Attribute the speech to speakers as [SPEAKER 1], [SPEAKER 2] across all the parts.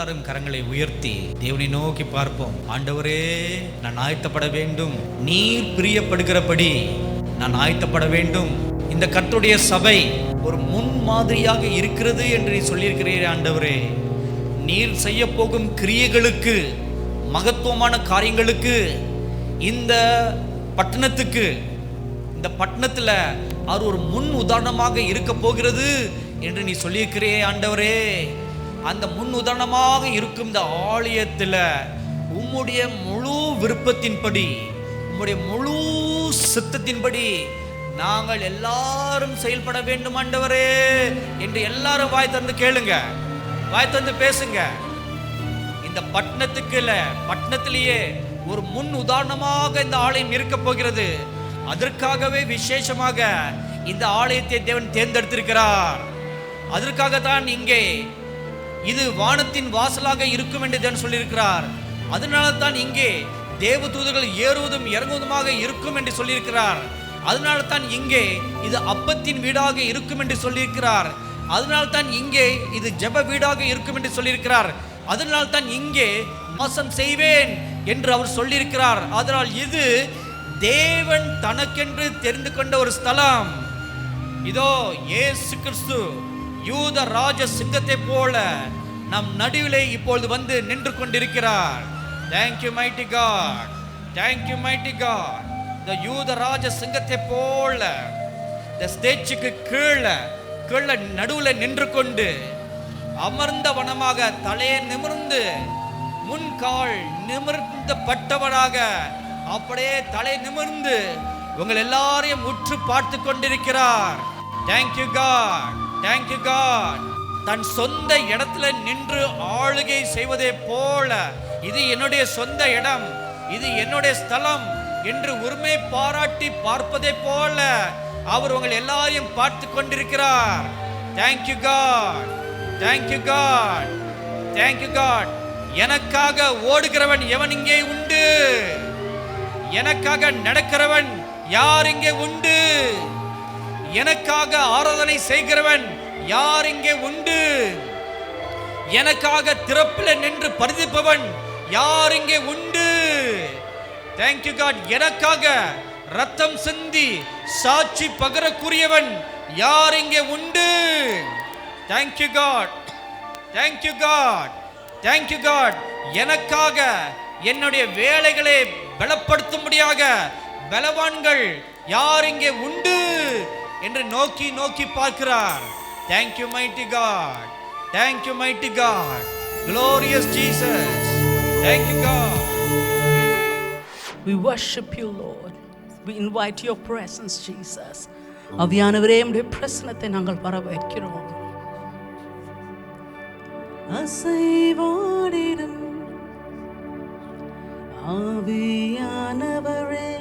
[SPEAKER 1] எல்லாரும் கரங்களை உயர்த்தி தேவனை நோக்கி பார்ப்போம். ஆண்டவரே, நான் ஆயத்தப்பட வேண்டும். நீர் பிரியப்படுகிறபடி நான் ஆயத்தப்பட வேண்டும். இந்த கர்த்தருடைய சபை ஒரு முன் மாதிரியாக இருக்கிறது என்று நீ சொல்லியிருக்கிறீரே ஆண்டவரே. நீர் செய்ய போகும் கிரியைகளுக்கு, மகத்துவமான காரியங்களுக்கு, இந்த பட்டணத்துக்கு, இந்த பட்டணத்தில் அவர் ஒரு முன் உதாரணமாக இருக்க போகிறது என்று நீ சொல்லியிருக்கிறே ஆண்டவரே. அந்த முன் உதாரணமாக இருக்கும் இந்த ஆலயத்தில் உம்முடைய முழு விருப்பத்தின்படி, உம்முடைய முழு சித்தத்தின்படி நாங்கள் எல்லாரும் செயல்பட வேண்டும் ஆண்டவரே என்று எல்லாரும் வாய் தந்து கேளுங்க, வாய் தந்து பேசுங்க. இந்த பட்டணத்துக்கு இல்ல, பட்டணத்திலேயே ஒரு முன் உதாரணமாக இந்த ஆலயம் இருக்க போகிறது. அதற்காகவே விசேஷமாக இந்த ஆலயத்தை தேவன் தேர்ந்தெடுத்திருக்கிறார். அதற்காகத்தான் இங்கே இது வானத்தின் வாசலாக இருக்கும் என்று தேவன் சொல்லியிருக்கிறார். அதனால தான் இங்கே தேவ தூதர்கள் ஏறுவதும் இறங்குவதுமாக இருக்கும் என்று சொல்லியிருக்கிறார். அதனால தான் இங்கே இது அப்பத்தின் வீடாக இருக்கும் என்று சொல்லியிருக்கிறார். அதனால தான் இங்கே இது ஜெப வீடாக இருக்கும் என்று சொல்லியிருக்கிறார். அதனால தான் இங்கே வாசம் செய்வேன் என்று அவர் சொல்லியிருக்கிறார். அதனால் இது தேவன் தனக்கென்று தெரிந்து கொண்ட ஒரு ஸ்தலம். இதோ இயேசு கிறிஸ்து யூத ராஜ சிங்கத்தை போல நம் நடுவிலே இப்பொழுது வந்து நின்று கொண்டிருக்கிறார். Thank you mighty God, thank you mighty God. இந்த யூத ராஜ சிங்கத்தை போல இந்த ஸ்டேஜுக்கு கீழே நடுவில் நின்று கொண்டு அமர்ந்த வனமாக தலையை நிமிர்ந்து முன்கால் நிமிர்ந்த பட்டவனாக அப்படியே தலை நிமிர்ந்து உங்கள் எல்லாரையும் உற்று பார்த்து கொண்டிருக்கிறார். Thank you God, thank you God. தன் சொந்த இடத்துல நின்று ஆளுகை செய்வதே போல, இது என்னுடைய சொந்த இடம், இது என்னுடைய ஸ்தலம் என்று உரிமை பாராட்டி பார்ப்பதை போல அவர் உங்கள் எல்லாரையும் பார்த்து கொண்டிருக்கிறார். Thank you God, thank you God, thank you God. எனக்காக ஓடுகிறவன் எவன் இங்கே உண்டு? எனக்காக நடக்கிறவன் யார் இங்கே உண்டு? எனக்காக ஆராதனை செய்கிறவன் யார் இங்கே உண்டு? எனக்காக திறப்பில் நின்று பரிதிப்பவன் யார் இங்கே உண்டு? Thank you God. எனக்காக ரத்தம் சிந்தி சாட்சி பகரக்கூடியவன் யார் இங்கே உண்டு? Thank you God, thank you God, thank you God. எனக்காக என்னுடைய வேலைகளை பலப்படுத்தும்படியாக பலவான்கள் யார் இங்கே உண்டு என்று நோக்கி நோக்கி பார்க்கிறார். Thank you mighty God, thank you mighty God, glorious Jesus. Thank you God.
[SPEAKER 2] We worship you Lord. We invite your presence Jesus. ஆவியானவரே, உம்முடைய பிரசன்னத்தை நாங்கள் வரவேற்கிறோம். அசைவாடிடும் ஆவியானவரே,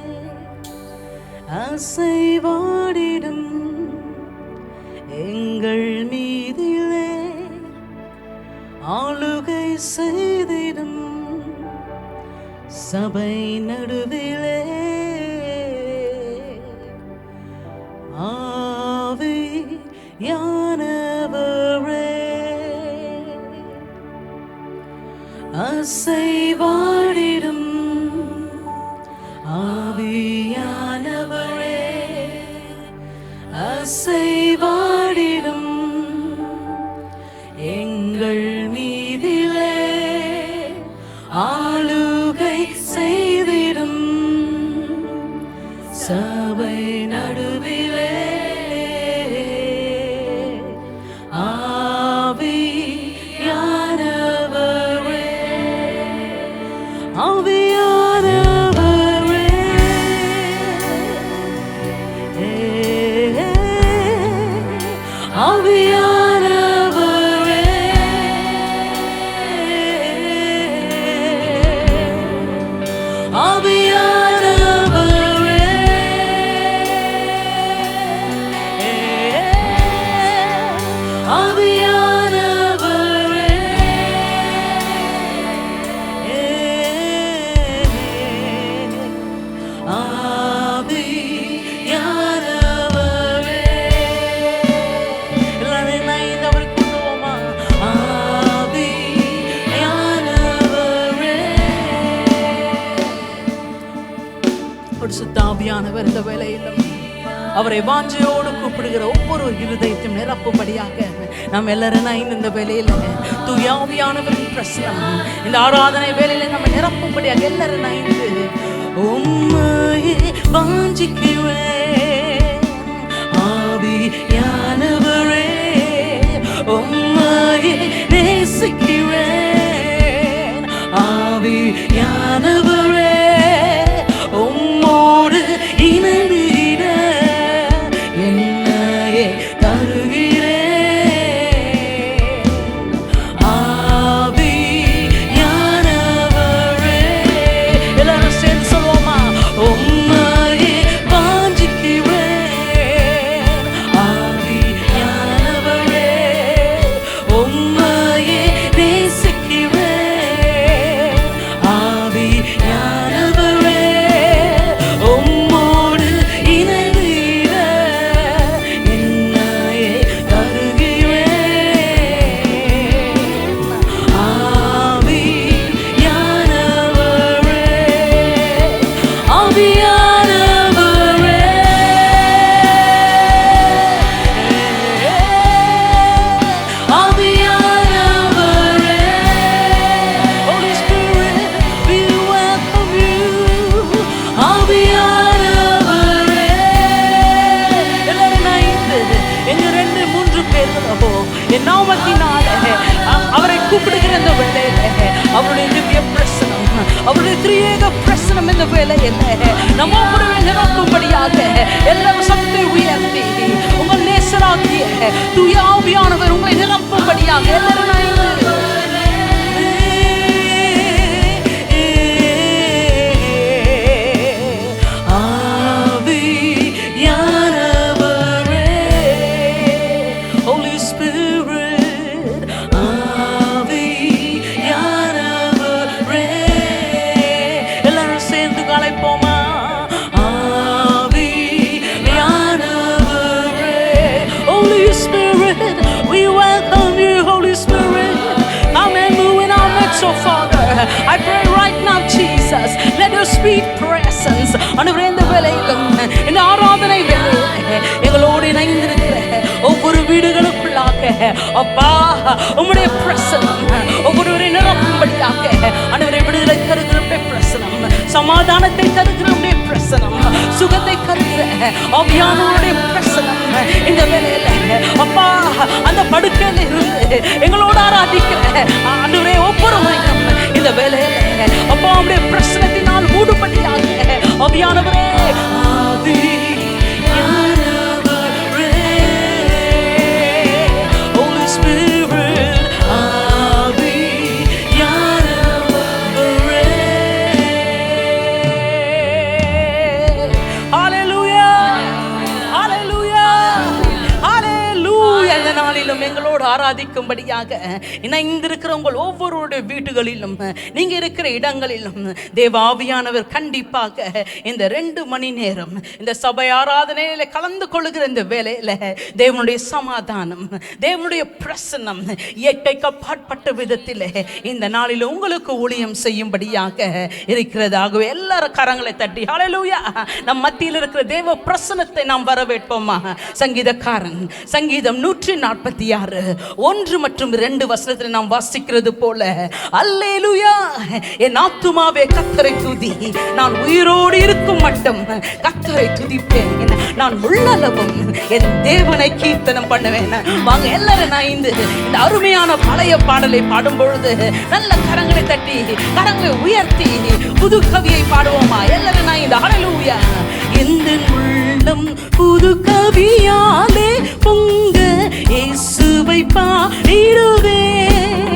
[SPEAKER 2] அசைவாடிடும் எங்கள் மீதிலே ஆளுகை செய்திடும் சபை நடுவிலே ஆவியானவரே, அசைவாடிடும் ஆவியானவரே, அசைவாடிடும் எங்கள் மீதிலே ஆளுகை செய்திடும் சபை நடுவிலே ஆவியானவரே, ஆவியானவரே, பரிசுத்த ஆவியானவர் இந்த வேளையிலும் அவரை வாஞ்சையோடு கூப்பிடுகிற ஒவ்வொரு இருதயத்தையும் நிரப்பும்படியாக நாம் எல்லாரும் இந்த வேலையில தூய ஆவியானவரின் பிரசனம் இந்த ஆராதனை வேலையில நம்ம நிரப்பும்படியாக எல்லாரும் உம்மையே வாஞ்சிக்கிறேன் ஆவியானவரே, உம்மையே நேசிக்கிறேன் ஆவியானவரே, உம்மோடு இணைந்திட என்னையே தருகிறேன் ஆவியானவரே. எல்லாரும் சேர்ந்து சொல்லுவோமா? உம்மையே வாஞ்சிக்கிறேன் ஆவியானவரே, உம்மையே நேசிக்கிறேன் ஆவியானவரே, உம்மோடு இணைந்திட என்னையே தருகிறேன் ஆவியானவரே, ஆவியானவரே, ஆவியானவரே. Holy Spirit, we welcome you. ஆவியானவரே. எல்லாரும் எங்க 2-3 பேர்களோ என் நாமத்தினாலே அவரை கூப்பிடுகிற இந்த வேளையில அவருடைய திவ்ய பிரசனம், அவருடைய திரியேக பிரசனம் இந்த வேளையில நம்ம ஒவ்வொருவரை நிரப்பும்படியாக எல்லாரும் சத்தத்தை உயர்த்தி உங்கள் நேசராகிய தூய ஆவியானவர் உங்களை நிரப்பும்படியாக எல்லாரும் Holy Spirit, ஆவியானவரே. எல்லாரும் சேர்ந்து அழைப்போமா? ஆவியானவரே. Holy Spirit, we welcome you. Holy Spirit, come and move in our midst, oh Father. I pray right now, Jesus, let your sweet presence ஆண்டவரே இந்த வேளையிலும் இந்த ஆராதனை வேளையில எங்களோடு இணைந்திருக்கிற ஒவ்வொரு வீடுகளுக்குள்ளாக அப்பா உம்முடைய பிரசனம் ஒவ்வொருவரை நிரப்பும்படியாக ஆண்டவரை விடுதலை தருகிற பிரசனம், சமாதானத்தை தருகிற பிரசனம், சுகத்தை தருகிற ஆவியானவருடைய பிரசனம் இந்த வேளையில அப்பா அந்த படுக்கையில இருந்து எங்களோடு ஆராதிக்கிற ஆண்டவரே ஒவ்வொருவரையும் இந்த வேளையில அப்பா உம்முடைய பிரசனத்தினால் மூடும்படியாக ஆவியானவரே, ஆவியானவரே, Holy Spirit, ஆவியானவரே. Hallelujah, hallelujah, hallelujah. இந்த நாளிலும் எங்களோடு ஆராதிக்கும்படியாக இணைந்திருக்கிற உங்கள் ஒவ்வொருடைய வீடுகளிலும் நீங்க இருக்கிற இடங்களிலும் தேவ ஆவியானவர் கண்டிப்பாக இந்த 2 மணி நேரம் இந்த சபை ஆராதனையில கலந்து கொள்ளுகிற இந்த வேளையில தேவனுடைய சமாதானம், தேவனுடைய பிரசன்னம் இயற்கைக்கு அப்பாற்பட்ட விதத்தில் இந்த நாளில் உங்களுக்கு ஊழியம் செய்யும்படியாக இருக்கிறதாகவே எல்லாரும் கரங்களை தட்டி ஹல்லேலூயா நம் மத்தியில் இருக்கிற தேவ பிரசன்னத்தை நாம் வரவேற்போமா? சங்கீதக்காரன் சங்கீதம் 146 1 மற்றும் 2 வசனத்தில் நாம் வாசிக்கிறது போல, அல்லேலூயா என் ஆத்துமாவே கர்த்தரை துதி, நான் உயிரோடு இருக்கும் மட்டும் கர்த்தரை துதிப்பேன், நான் உள்ளளவும் என் தேவனை கீர்த்தனம் பண்ணுவேன். வாங்க எல்லாரும் இந்த அருமையான பழைய பாடலை பாடும் பொழுது நல்ல கரங்களை தட்டி கரங்களை உயர்த்தி புது கவியை பாடுவோமா? எல்லாரும் இந்த ஹல்லேலூயா. இந்த உள்ளம் புது கவியாலே பொங்க இயேசுவை பாடிடுவேன்,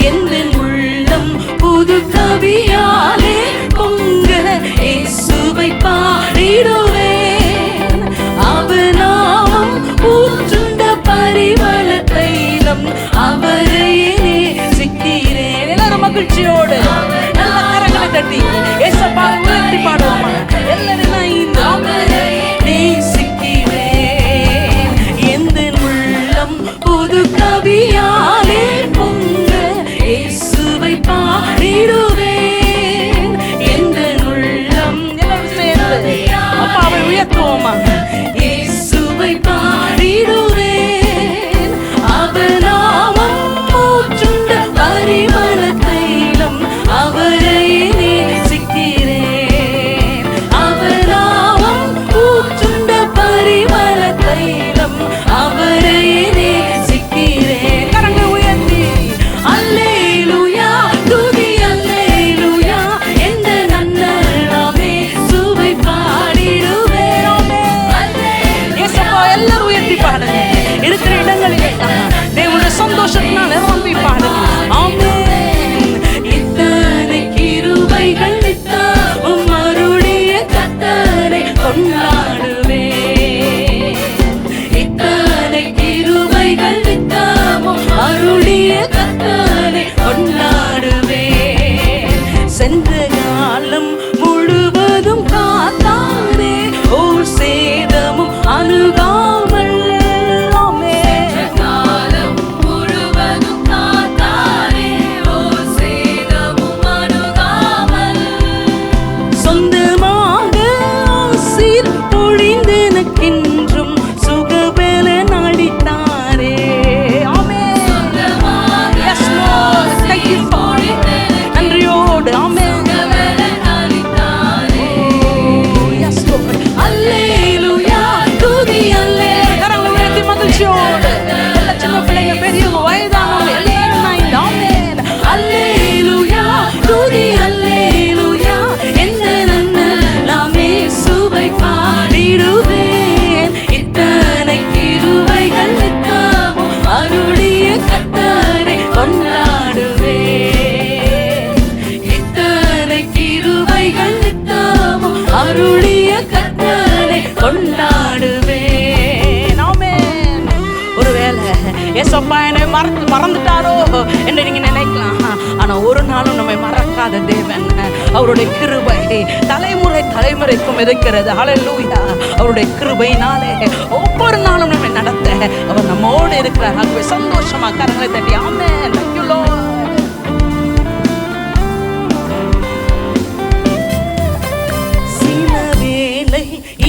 [SPEAKER 2] எந்த உள்ளம் புது கவியாலே பொங்க இயேசுவை பாடிடுவேன், அவர் நாமம் ஊற்றுண்ட பரிமள தைலம் அவரையே நேசிக்கிறேன். எல்லாரும் மகிழ்ச்சியோடு நல்ல கரங்களை தட்டி ஏசப்பா உயர்த்தி ஏசப்பா என்னை மறந்துட்டாரோ என்று நீங்க நினைக்கலாம். ஆனா ஒரு நாளும் நம்மை மறக்காத தேவன். அவருடைய கிருபை தலைமுறைக்கும் இருக்கிறது. ஹல்லேலூயா. அவருடைய கிருபையினாலே ஒவ்வொரு நாளும் நம்மை நடத்த அவர் நம்மோடு இருக்கிறார். ஆகவே சந்தோஷமா கரங்களை தட்டி ஆமென். Thank you Lord.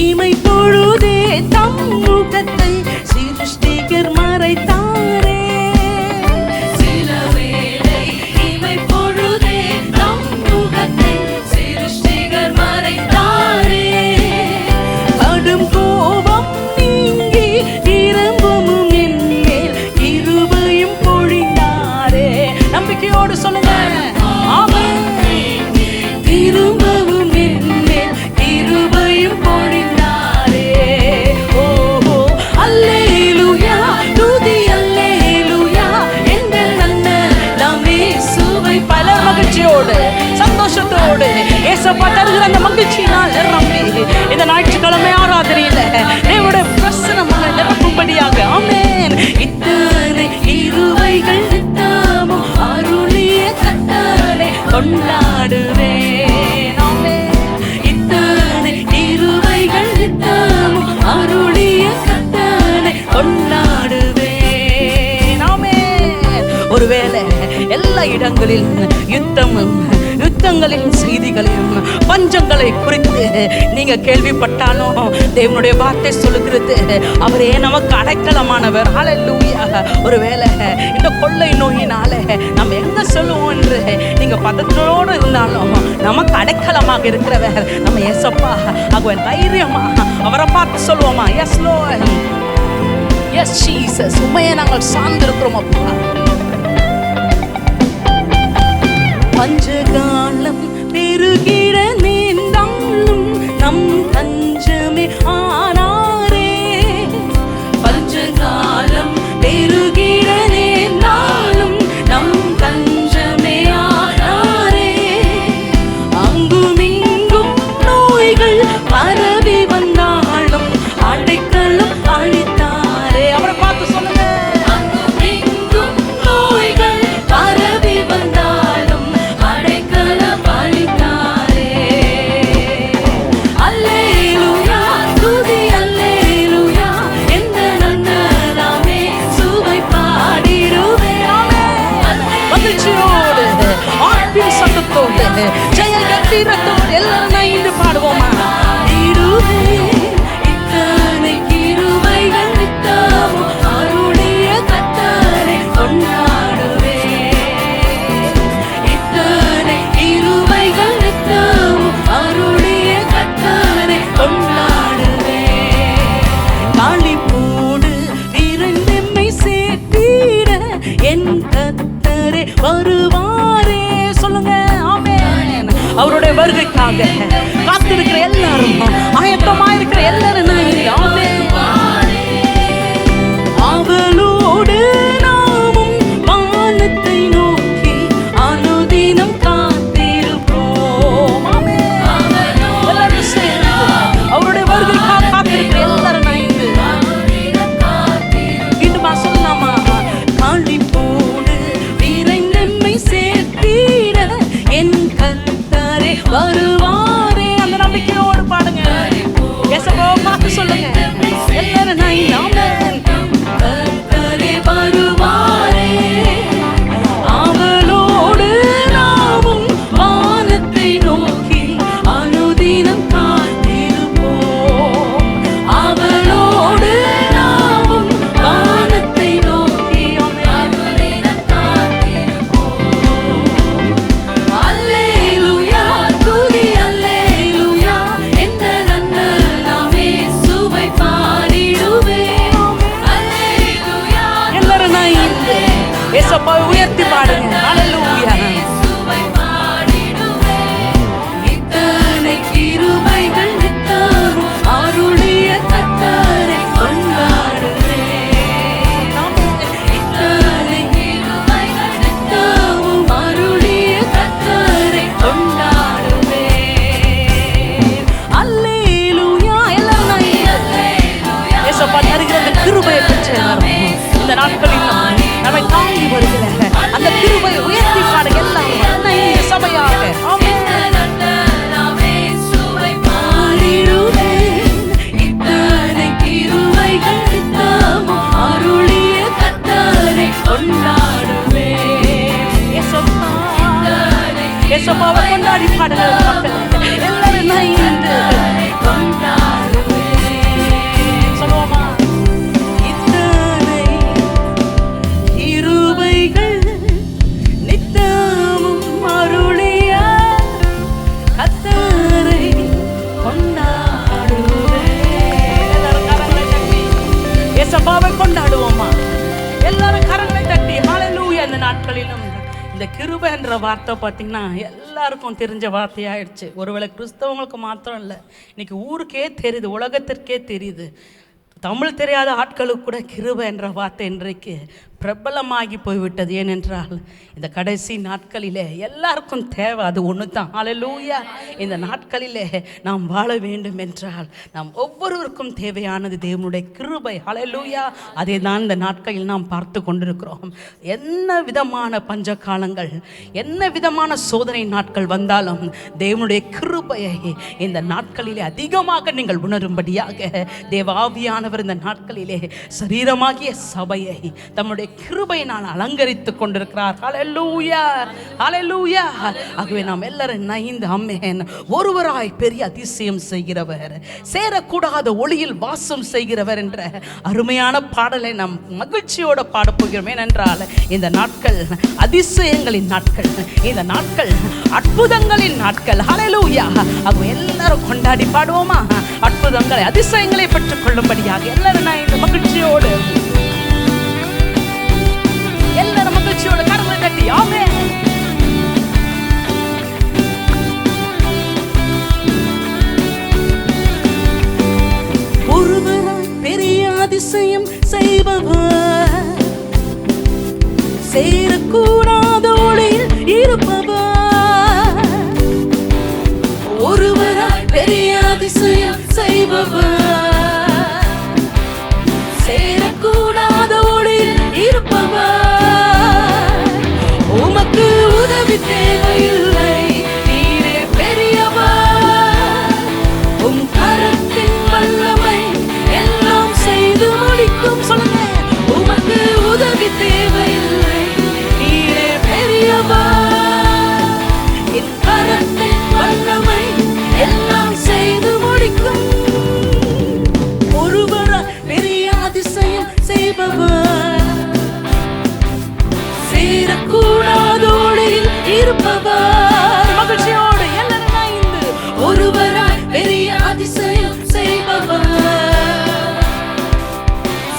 [SPEAKER 2] இமை பொழுதே தம் முகத்தை சிருஷ்டிகர் மறைத்தாரே. சில வேளை இமை பொழுதே தம் முகத்தை சிருஷ்டிகர் மறைத்தாரே. கடும் கோபம் நீங்கி இரம்பமும் என்மேல் கிருபையும் பொழிந்தாரே. நம்பிக்கையோடு சொல்லுங்க ஆமென். திரும்பவும் என்மேல் கிருபையும் பொழிந்தாரே. ஓஹோ அல்லேலூயா துதி அல்லேலூயா எங்கள் அண்ணன் இயேசுவை பல மகிழ்ச்சியோடு சந்தோஷத்தோடு ஏசப்பா தருகிற அந்த மகிழ்ச்சியினால் நிரம்பி இந்த ஞாயிற்றுக்கிழமை ஆராதனையில தேவனுடைய பிரசன்னம் நிரப்பும்படியாக ஆமென். இத்தனை கிருபைகள் நித்தமும் அருளிய கர்த்தரை கொண்டாடுவேன். ஆமென். இத்தனை கிருபைகள் நித்தமும் அருளிய கர்த்தரை கொண்டாடுவேன். ஆமென். ஒருவேளை எல்லா இடங்களில் யுத்தங்களின் செய்திகளையும் பஞ்சங்களை குறித்து நீங்க கேள்விப்பட்டாலும் தேவனுடைய வார்த்தை சொல்லுகிறது அவரே நமக்கு அடைக்கலமானவர். ஹல்லேலூயா. ஒருவேளை இந்த கொள்ளை நோயினால நம்ம எங்க சொல்லுவோம் என்று நீங்க பதற்றத்தோடு இருந்தாலும் நமக்கு அடைக்கலமாக இருக்கிறவர் நம்ம ஏசப்பா. ஆகவே தைரியமா அவரை பார்த்து சொல்லுவோமா, எஸ் லார்ட், எஸ் ஜீசஸ், உண்மையை நாங்கள் சார்ந்திருக்கிறோம் அப்பா. பஞ்சகாலம் பெருகிட நேர்ந்தாலும் நம் தஞ்சமே ஆனாரே. பஞ்சகாலம் பெருகிட நேர்ந்தாலும் நம் தஞ்சமே ஆனாரே. அங்கும் இங்கும் நோய்கள் பரவி வந்தாலும் அடைக்கலம் அளித்தாரே. அவரை பார்த்து சொல்லுங்க. அங்கும் இங்கும் நோய்கள் பரவி வந்தாலும் அடைக்கலம் அளித்தாரே. அல்லேலூயா துதி அல்லேலூயா எந்த நன்னலாமே சுவை பாடிடுவேன். மகிழ்ச்சியோடு ஆர்ப்பின் சத்தத்தோடு ஜெய கம்பீரத்தோடு எல்லாம் இணைந்து பாடுவோமா. இத்தனை கிருபைகள் நித்தமும் அருளிய கர்த்தரை கொண்டாடுவேன். இத்தனை கிருபைகள் நித்தமும் அருளிய கர்த்தரை கொண்டாடுவேன். களிப்போடு விரைந்தெம்மை சேர்த்திட என் கர்த்தரே வருவாரே. சொல்லுங்க ஆமென். அவருடைய வருகைக்காக காத்திருக்கிற எல்லாரும், ஆயத்தமாயிருக்கிற எல்லாரும் ஆமென். அவளோடு நாமும் வானத்தை நோக்கி அனுதினம் காத்திருப்போம். ஆமென். எல்லாரும் சேர்ந்து அவருடைய வருகைக்காக காத்திருக்கிற எல்லாரும் இன்னுமா சொல்லலாமா. களிப்போடு விரைந்தெம்மை சேர்த்திட என் கர்த்தரே வருவாரே. நாட்களிலும் இந்த கிருபை என்ற வார்த்தை பார்த்தீங்கன்னா எல்லாருக்கும் தெரிஞ்ச வார்த்தையாயிடுச்சு. ஒருவேளை கிறிஸ்தவங்களுக்கு மாத்திரம் இல்லை, இன்னைக்கு ஊருக்கே தெரியுது, உலகத்திற்கே தெரியுது. தமிழ் தெரியாத ஆட்களுக்கு கூட கிருபை என்ற வார்த்தை இன்றைக்கு பிரபலமாகி போய்விட்டது. ஏனென்றால் இந்த கடைசி நாட்களிலே எல்லாருக்கும் தேவை அது ஒன்று தான். ஹல்லேலூயா. இந்த நாட்களிலே நாம் வாழ வேண்டும் என்றால் நாம் ஒவ்வொருவருக்கும் தேவையானது தேவனுடைய கிருபை. ஹல்லேலூயா. அதே தான் இந்த நாட்களில் நாம் பார்த்து கொண்டிருக்கிறோம். என்ன விதமான பஞ்ச காலங்கள், என்ன விதமான சோதனை நாட்கள் வந்தாலும் தேவனுடைய கிருபையை இந்த நாட்களிலே அதிகமாக நீங்கள் உணரும்படியாக தேவாவியானவர் இந்த நாட்களிலே சரீரமாகிய சபையை தம்முடைய கிருபையினால் அலங்கரித்துக் கொண்டிருக்கிறார். ஹல்லேலூயா, ஹல்லேலூயா. ஆகவே நாம் எல்லாரும் நைந்து ஆமென். ஒருவராய் பெரிய அதிசயம் செய்கிறவர், சேரக்கூடாத ஒளியில் வாசம் செய்கிறவர் என்ற அருமையான பாடலை நாம் மகிழ்ச்சியோடு பாடப்போகிறோம். ஏனென்றால் இந்த நாட்கள் அதிசயங்களின் நாட்கள், இந்த நாட்கள் அற்புதங்களின் நாட்கள். ஹல்லேலூயா. ஆகவே எல்லாரும் கொண்டாடி பாடுவோமா? அற்புதங்களை அதிசயங்களை பெற்றுக் கொள்ளும்படியாக எல்லாரும் நான் இந்த மகிழ்ச்சியோடு எல்லாரும் மகிழ்ச்சியோட கரங்களை தட்டி ஆமென். ஒருவர் பெரிய அதிசயம் செய்பவர், சேரக்கூடாத ஒளியில் இருப்பவர். ஒருவர் பெரிய அதிசயம் செய்பவர், சேரக்கூடாத ஒளியில் இருப்பவர். உமக்கு உதவி தேவையில்லை, நீரே பெரியவர். உம் கரத்தின் வல்லமை எல்லாம் செய்து முடிக்கும். சொல்லுங்க. உமக்கு உதவி தேவையில்லை, நீரே பெரியவர். என் கரத்தின் வல்லமை எல்லாம் செய்து முடிக்கும். ஒருவர் பெரிய அதிசயம் செய்பவர், சேரக்கூடாதோடில் இருப்பவர். மகிழ்ச்சியோடு எல்லாரும் இணைந்து ஒருவராய் பெரிய அதிசயம் செய்பவர்,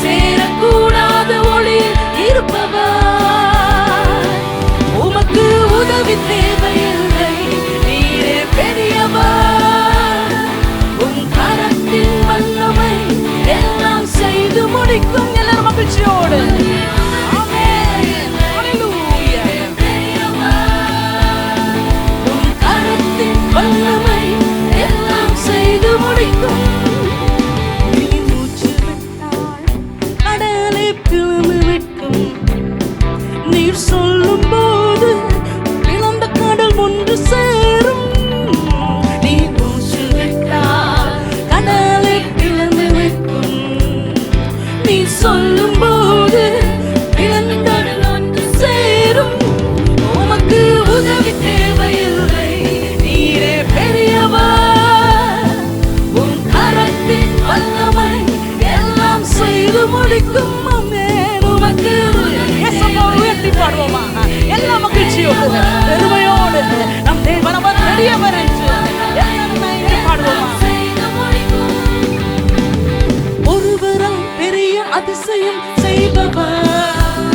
[SPEAKER 2] சேரக்கூடாத ஒளியில் இருப்பவர். உமக்கு உதவி தேவையில்லை, நீரே பெரியவர். உம் கரத்தின் வல்லமை எல்லாம் செய்து முடிக்கும். எல்லாரும் மகிழ்ச்சியோடு வல்லமை எல்லாம் செய்து முடிக்கும். நீ மூச்சு விட்டால் கடலை பிளந்து விட்டும், நீர் சொல்லும் போது இழந்த கடல் ஒன்று சேரும். நீ மூச்சு விட்டால் கடலை பிளந்து விட்டும், நீ சொல்லும் போது இழந்த கடல் ஒன்று சேரும். உமக்கு உதவி தேவையில்லை, உம் கரத்தின் வல்லமை எல்லாம் செய்து முடிக்கும். உமக்கு உயர்த்தி பாடுவோமா? எல்லா மகிழ்ச்சியோடு பெருமையோடு நம் தேவனவர் பெரியவர் என்று பாடுவோமா? ஒருவரால் பெரிய அதிசயம் செய்பவர்,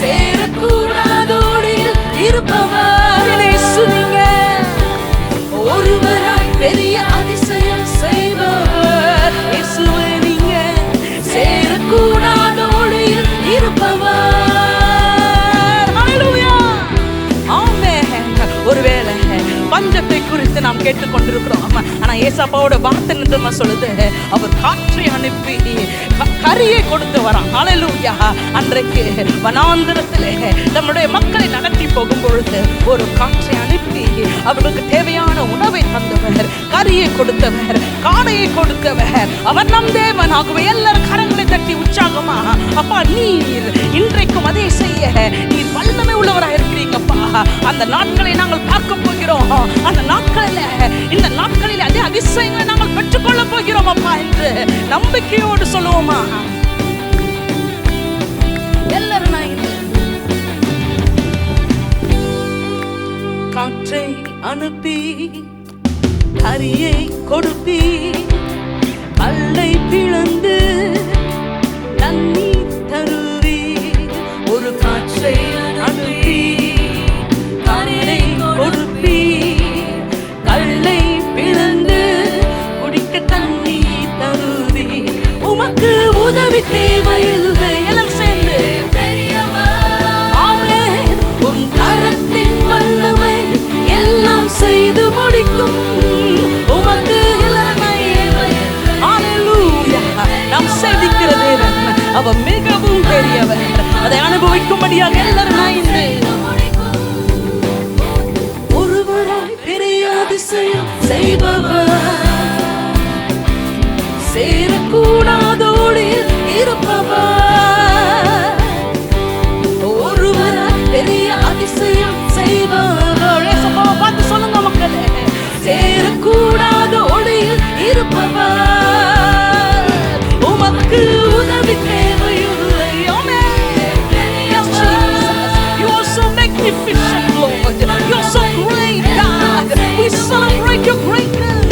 [SPEAKER 2] சேரக்கூடாதோடில் இருப்பவர். ஒருவராய் பெரிய அதிசயம் செய்பவர், இயேசுவே நீங்க சேரக்கூடாத ஒளியில் இருப்பவர். ஹல்லேலூயா. ஆமென். ஒருவேளை பஞ்சத்தை குறித்து நாம் கேட்டுக்கொண்டிருக்கிறோம். ஆனா ஏசாப்பாவோட வார்த்தை நிதமா சொல்லுது, அவர் காற்றை அனுப்பி கரியை கொடுத்து வரான். ஹல்லேலூயா. அன்றைக்கு வனாந்திரத்திலே நம்முடைய மக்களை நடத்தி போகும் பொழுது ஒரு காற்றை அனுப்பி அவர்களுக்கு தேவையான உணவை தந்தவர், கரியை கொடுத்தவர், காடையை கொடுத்தவர். அவர் நம் தேவன். ஆகவே எல்லாரும் கரங்களை தட்டி உற்சாகமா, அப்பா நீர் இன்றைக்கும் அதை செய்ய நீர் வல்லமை உள்ளவராக இருக்கிறீங்கப்பா. அந்த நாட்களை நாங்கள் பார்க்க போகிறோம். அந்த நாட்களில் இந்த நாட்களில் அதே அதிசயங்களை நாங்கள் பெற்றுக்கொள்ள போகிறோம் அப்பா என்று நம்பிக்கையோடு சொல்லுவோமா? எல்லாரும் காற்றை அனுப்பி கரியை கொடுப்பி, கல்லை பிளந்து தண்ணீர் தருவி. ஒரு காற்று அவர் மிகவும் பெரியவர். அதை அனுபவிக்கும்படியாக எல்லாரும் நாய்ந்து ஒருவராய் பெரிய அதிசயம் செய்பவர், சேரக்கூடாதோடு இருப்பவர், ஒருவராய் பெரிய அதிசயம் செய்பவர். ஏசப்பாவை பார்த்து சொல்லுங்க மக்களே, சேரக்கூடாதோடு இருப்பவர், உமக்கு உதவி தேவையில்லை. You are so magnificent, Lord. You are so great, God. We celebrate your greatness.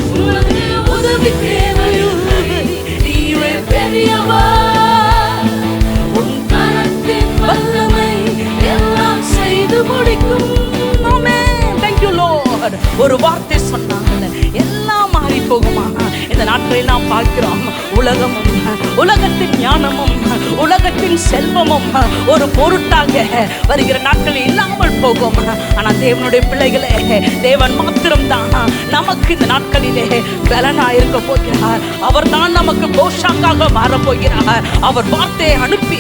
[SPEAKER 2] உதவி தேவையில்லை, நீரே பெரியவர், உன் கரத்தின் வல்லமை எல்லாம் செய்து முடிக்கும். Amen. Thank you, Lord. ஒரு வார்த்தை சொன்னாங்கல்ல, எல்லாம் மாறி போகுமா? இந்த நாட்களில் நாம் பார்க்கிறோம், உலகமும் உலகத்தின் ஞானமும் உலகத்தின் செல்வமும் ஒரு பொருட்டாக வருகிற நாட்களில் இல்லாமல் போகும். ஆனால் தேவனுடைய பிள்ளைகளே, தேவன் மாத்திரம்தான் நமக்கு இந்த நாட்களிலே பலனாக இருக்க போகிறார். அவர் தான் நமக்கு போஷாக்காக மாறப்போகிறார். அவர் வார்த்தையை அனுப்பி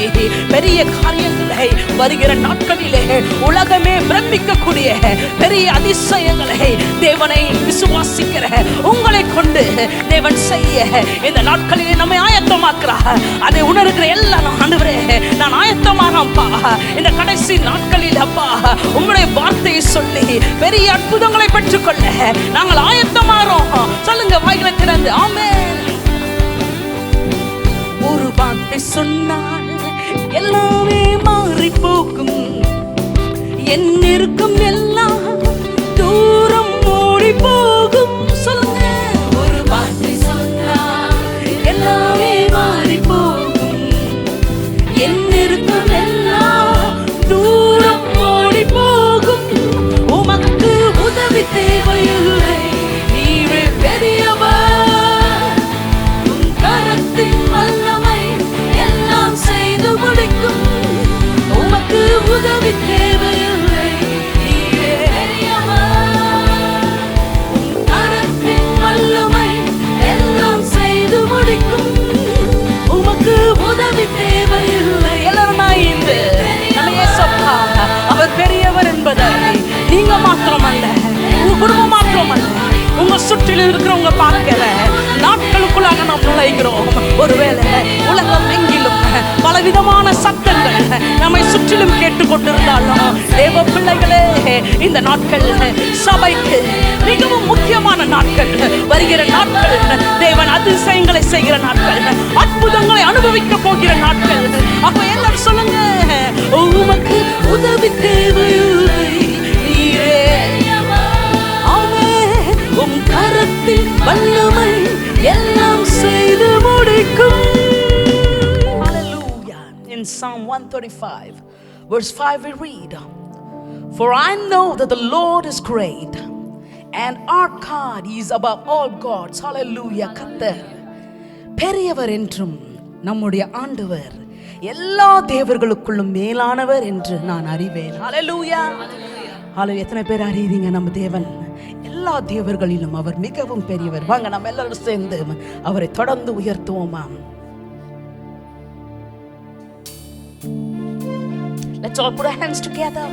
[SPEAKER 2] பெரிய காரியங்களை வருகிற நாட்களிலே உலகமே பிரமிக்கக்கூடிய பெரிய அதிசயங்களை தேவனை விசுவாசிக்கிற உங்களை கொண்டு தேவன் செய்ய இந்த நாட்களிலே நம்மை ஆயத்தமாக்குறார். அதை உணர்கிற எல்லாம் ஆண்டவரே, நான் ஆயத்தமானப்பா, இந்த கடைசி நாட்களில் அப்பா உங்களுடைய வார்த்தையை சொல்லி பெரிய அற்புதங்களை பெற்றுக்கொள்ள நாங்கள் ஆயத்தமாறோம். சொல்லுங்க வாய்களை திறந்து. ஆமென். ஒரு வார்த்தை சொன்னால் எல்லாமே மாறி போகும், என் இருக்கும் எல்லாம் தூரம் ஓடி போகும். சொல்லுங்க, ஒரு வார்த்தை சொன்னால் எல்லாமே மாறி போகும், என் இருக்கும் எல்லாம் தூரம் ஓடி போகும், உமக்கு உதவி தேவையில்லை, நீரே பெரியவர், உன் கரத்தின் வல்லமை எல்லாம் செய்து முடிக்கும், உமக்கு உதவி தேவையில்லை, நீரே பெரியவர், உன் கரத்தின் வல்லமை எல்லாம் செய்து முடிக்கும், உமக்கு உதவி தேவையில்லை. எல்லாரும் நாய்ந்து நம்ம ஏசப்பா அவர் பெரியவர் என்பதை நீங்க மாத்திரமல்ல, உங்க குடும்பம் மாத்திரமல்ல, உங்க சுற்றிலும் இருக்கிறவங்க பார்க்கிற நாட்களுக்குள்ளாக நாம் நுழைகிறோம். ஒருவேளை உலகம் எங்கிலும் பலவிதமான சத்தங்கள் நம்மை சுற்றிலும் கேட்டுக்கொண்டிருந்தாலும் தேவ பிள்ளைகளே, இந்த நாட்கள் சபைக்கு மிகவும் முக்கியமான நாட்கள். வருகிற நாட்கள் தேவன் அதிசயங்களை செய்கிற நாட்கள், அற்புதங்களை அனுபவிக்க போகிற நாட்கள். அப்ப எல்லாரும் சொல்லுங்க, உமக்கு உதவி தேவையில்லை, நீரே உம் கரத்தின் வல்லமை எல்லாம் செய்து முடிக்கும். Hallelujah. In Psalm 135 verse 5 we read, for I know that the Lord is great and our God is above all gods. Hallelujah. கர்த்தர் பெரியவர் என்றும் நம்முடைய ஆண்டவர் எல்லா தேவர்களுக்குள்ளும் மேலானவர் என்று நான் அறிவேன். Hallelujah. Hallelujah. எத்தனை பேர் அறியீங்க நம்ம தேவன் எல்லா தேவர்களிலும் அவர் மிகவும் பெரியவர்? வாங்க நம்ம எல்லாரும் சேர்ந்து அவரை தொடர்ந்து உயர்த்துவோமா? Let's all put our hands together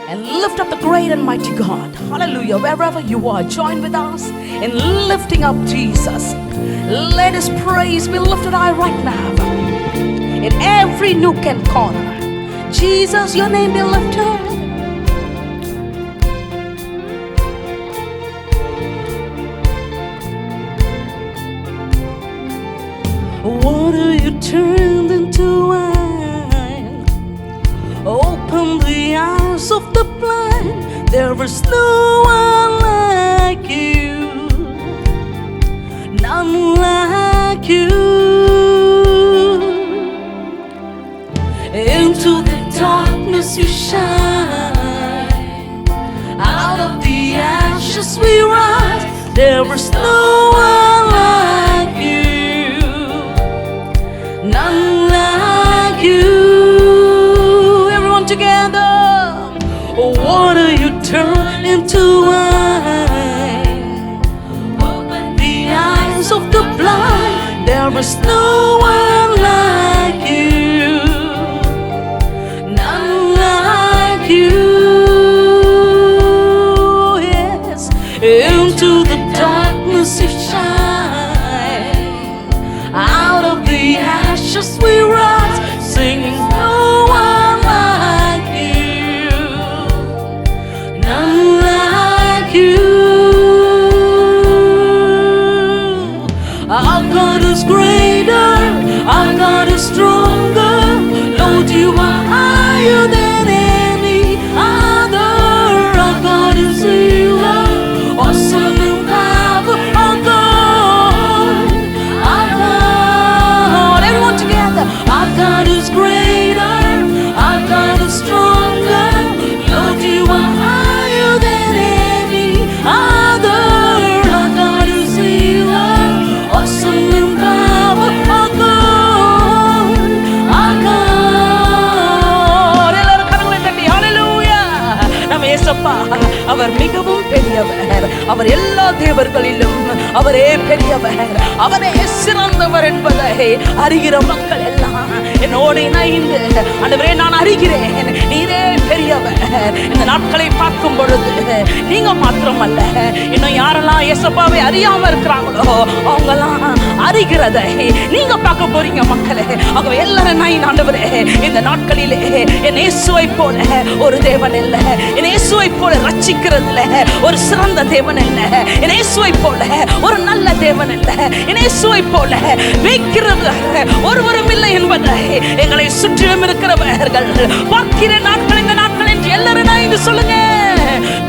[SPEAKER 2] and lift up the great and mighty God. Hallelujah. Wherever you are, join with us in lifting up Jesus. Let his praise be lifted high right now in every nook and corner. Jesus, your name be lifted. Water you turned into wine, open the eyes of the blind. There is no one like you, none like you. Into the darkness you shine, out of the ashes we rise. There is no one like you, none like you. Everyone together. Water you turn into wine, open the eyes of the blind. There is no one like பெரியவர்களிலும் அவரே பெரியவர், அவரே சிறந்தவர் என்பதை அறிகிற மக்கள் எல்லாம் என்னோடு இணைந்து ஆண்டவரே நான் அறிகிறேன் நீரே பெரியவர். இந்த நாட்களை பார்க்கும் பொழுது நீங்க மாத்திரமல்ல, இன்னும் யாரெல்லாம் இயேசுவை அறியாம இருக்கிறாங்களோ அவங்கெல்லாம் அறிகிறதை நீங்க பார்க்க போறீங்க மக்களே. ஆகவே எல்லாரும் நான் ஆண்டவரே இந்த நாட்களிலே என் இயேசுவை போல ஒரு தேவன் இல்லை, என் இயேசுவை போல ரட்சிக்கிறதுல ஒரு சிறந்த தேவன் இல்லை, என் இயேசுவை போல ஒரு நல்ல தேவன் இல்லை, என் இயேசுவை போல வைக்கிறது ஒருவரும் இல்லை என்பதை எங்களை சுற்றிலும் இருக்கிறவர்கள் பார்க்கிற நாட்கள் இந்த நாட்கள் என்று எல்லாரும் நான் இது சொல்லுங்க.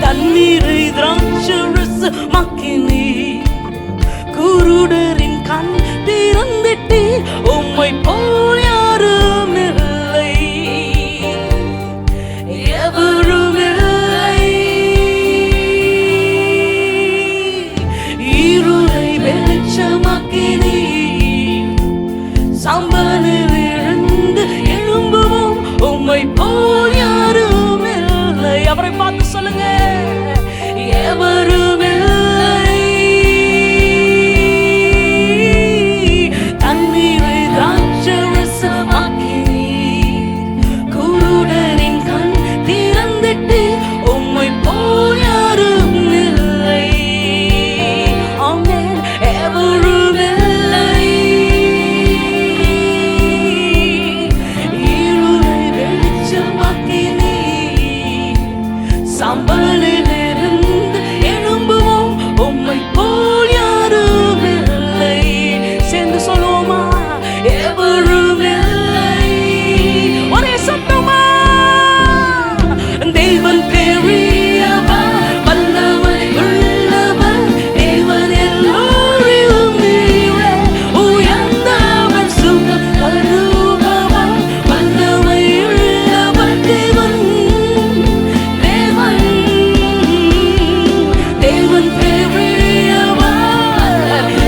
[SPEAKER 2] தண்ணீரை திராட்சரச மக்கினி குருடரின் கண் திறந்திட்டு உம்மை போல் யாரும் இல்லை, எவரும் இல்லை. இருளை வெளிச்சமாக்கினி சாம்பலில் இருந்து எழும்புவோம் உம்மை போல் யாரும் இல்லை. அவரை பார்த்து சொல்லுங்க, எவரும் இல்லை. தண்ணீரை திராட்சரசமாக்கி குருடரின் கண் திறந்திட்டு உம்மை போல் யாரும் இல்லை. ஆமென், எவரும் இல்லை. இருளை வெளிச்சமாக்கி சாம்பலில் இருந்து எழும்புவோம் உம்மை போல் யாரும் இல்லை. சேர்ந்து சொல்லுவோமா, எவரும் இல்லை. ஒரே சத்தமா, தேவன் பெரியவர் வல்லவர் உள்ளவர், தேவன் எல்லோரிலும் நீரே உயர்ந்தவர் சுகம் தருபவர், வல்லமை உள்ளவர் தேவன். தேவன் பெரியவர்.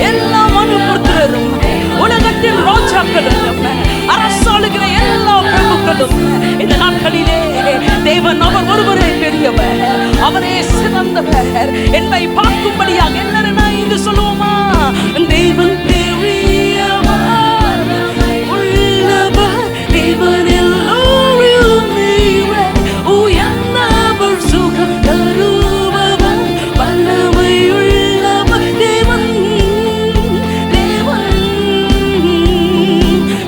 [SPEAKER 2] எல்லா மனுபுத்திரரும் உலகத்தின் ரோஜாக்களும் அரசாளுகிற எல்லா பிரபுக்களும் இந்த நாட்களிலே தேவன் அவர் ஒருவரே பெரியவர், அவரே சிறந்தவர் என்பதை பார்க்கும்படியாக எல்லாரும் நான் இங்கு சொல்லுவோமா, தேவன் பெரியவர் உள்ளவர், தேவன் எல்லோரிலும் நீரே உயர்ந்தவர் சுகம் தருபவர், வல்லமை உள்ளவர் தேவன். தேவன்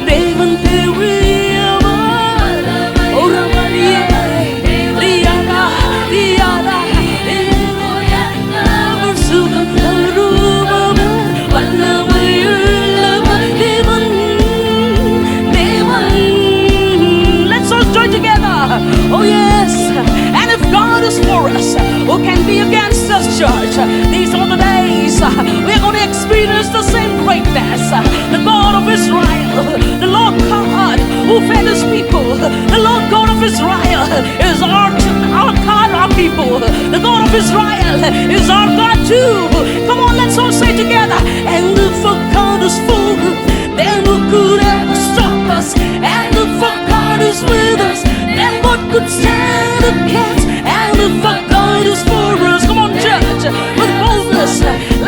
[SPEAKER 2] தேவன் பெரியவர். ஒரு வழியே ரியாதா ரியாதா உயர்ந்தவர் சுகம் தருபவர், வல்லமை உள்ளவர் தேவன். தேவன். Let's all join together. Oh yes. And if God is for us, who can be against us, church? These are the days we're going to experience the same greatness. The God of Israel, the Lord God who fed his people, the Lord God of Israel is our God, our people. The God of Israel is our God too. Come on, let's all say together. And if God is for us, then who could ever stop us? And if God is with us, then what could stand against? And if God is for us, come on church, with boldness,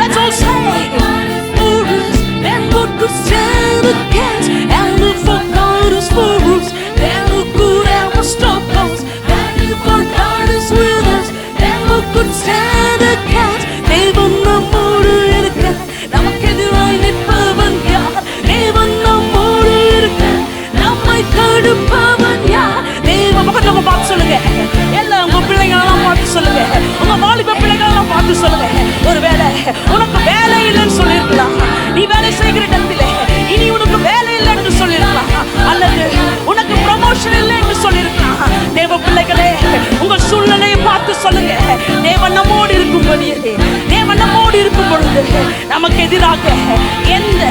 [SPEAKER 2] let's all say, for us, then what could stand against? And if God is for us, then who could ever stop us? And if God is with us, then who could stand against? தேவன் நம்மோடு இருக்க நமக்கு எதிராய் நிற்பவன் யார்? தேவன் நம்மோடு இருக்க நம்மை தடுப்பவன் யார்? தேவன் பக்கத்துல பார்த்து சொல்லுங்க, எல்லாம் உங்க பிள்ளைங்களெல்லாம் பார்த்து சொல்லுங்க, உங்க வாலிப பிள்ளைங்களெல்லாம் பார்த்து சொல்லுங்க. ஒருவேளை உனக்கு வேலை இல்லைன்னு சொல்லியிருக்கலாம், நீ வேலை செய்கிற இடத்திலே இனி உனக்கு வேலை இல்லை என்று சொல்லியிருக்கலாம், அல்லது உனக்கு ப்ரமோஷன் இல்லை என்று சொல்லியிருக்கலாம். தேவ பிள்ளைகளே, உங்கள் சூழ்நிலையை பார்த்து சொல்லுங்க, தேவன் நம்மோடு இருக்கும்படியே, தேவன் நம்மோடு இருக்கும் பொழுது நமக்கு எதிராக எந்த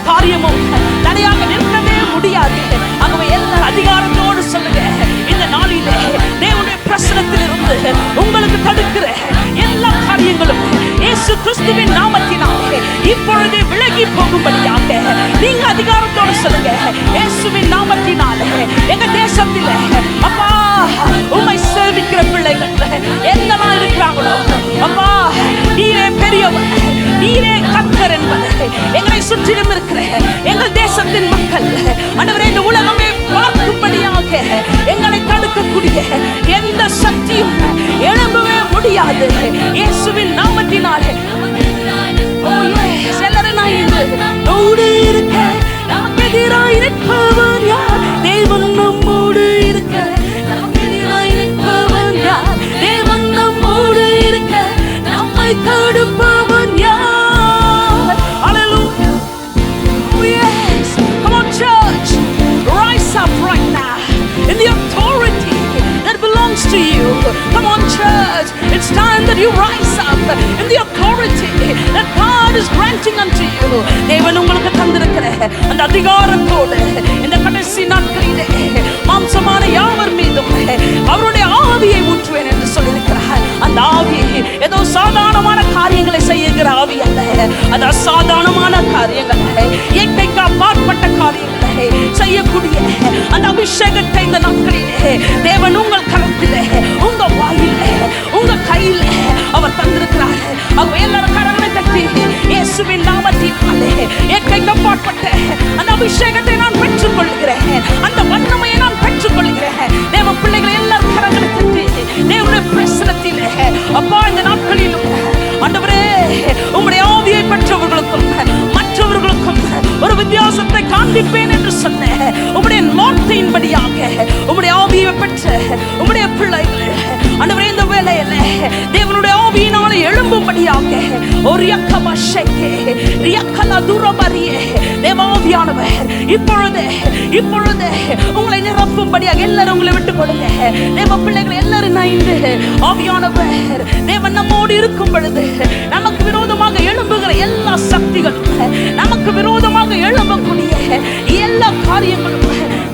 [SPEAKER 2] காரியமும் தடையாக நிற்கவே முடியாது. ஆகவே எல்லா அதிகாரத்தோடு சொல்லுங்க, இந்த நாளிலே தேவனுடைய பிரசனத்தில் இருந்து உங்களுக்கு தடுக்கிற எல்லா காரியங்களும் இயேசு கிறிஸ்துவின் நாமத்தினாலே இப்பொழுதே விலகி போகும்படியாக நீங்க அதிகாரத்தோடு சொல்லுங்க, இயேசுவின் நாமத்தினாலே எங்க தேசத்திலே அப்பா உம்மை சேவிக்கிற பிள்ளைகள் எங்கெல்லாம் இருக்கிறாங்களோ அப்பா நீரே பெரியவர், நீரே கர்த்தர் என்பதை எங்களை சுற்றிலும் இருக்கிற எங்கள் தேசத்தின் மக்கள் ஆண்டவரே இந்த உலகமே பார்க்கும்படியாக எங்களை தடுக்கக்கூடிய எந்த சக்தியும் எழும்பவே முடியாது இயேசுவின் நாமத்தினாலே. நம்மோடு இருக்க நமக்கு எதிராய் நிற்பவன் யார்? தேவன் நம்மோடு இருக்க நமக்கு எதிராய் நிற்பவன் யார்? தேவன் நம்மோடு இருக்க நம்மை தடுப்பவன் யார்? Hallelujah. Oh yes. Come on church. Rise up right now in the authority that belongs to you. Come on church. It's time that you rise up in the authority that God is granting unto you. தேவன் உங்களுக்கு தந்திருக்கிற அந்த அதிகாரத்தோடு இந்த கடைசி நாட்களிலே மாம்சமான யாவர் மீதும் அவருடைய ஆவியை ஊற்றுவேன் என்று சொல்லியிருக்கிறார். அந்த ஆவி ஏதோ சாதாரணமான காரியங்களை செய்கிற ஆவி அல்ல. அது அசாதாரணமான காரியங்கள், இயற்கைக்கு அப்பாற்பட்ட காரியங்களை செய்யக்கூடிய அந்த அபிஷேகத்தை இந்த நாட்களிலே தேவன் உங்கள் கரத்திலே, உங்க வாயிலே, உங்க கையிலே அவர் தந்திருக்கிறார். அவங்க எல்லாரும் கரங்களை தட்டி இயேசுவின் நாமத்தினாலே இயற்கைக்கு அப்பாற்பட்ட அந்த அபிஷேகத்தை நான் பெற்றுக் கொள்கிறேன், அந்த வல்லமையை நான் பெற்றுக் கொள்கிறேன். தேவ பிள்ளைகளை எல்லாரும் கரங்களை தட்டி தேவனுடைய பிரசன்னத்திலே அப்பா இந்த நாட்களிலும் ஆண்டவரே உம்முடைய ஆவியை பெற்றவர்களுக்கும் மற்றவர்களுக்கும் ஒரு வித்தியாசத்தை காண்பிப்பேன் என்று சொன்ன உம்முடைய வார்த்தையின்படியாக உம்முடைய ஆவியை பெற்ற உம்முடைய பிள்ளைகள் ஆண்டவரே இந்த வேளையில தேவனுடைய ஆவியினாலே எழும்பும்படியாக ஒரு யக்கபஷேகே ரியக்கல துரபரியே தேவாவியானவர் இப்பொழுது உங்களை நிரப்பும்படியாக எல்லாரும் உங்களை விட்டு கொடுங்க. தேவ பிள்ளைகள் எல்லாரும் நைந்து ஆவியானவர் தேவன் நம்மோடு இருக்கும் பொழுது நமக்கு விரோதமாக எழும்புகிற எல்லா சக்திகளும், நமக்கு விரோதமாக எழும்பக்கூடிய எல்லா காரியங்களும்,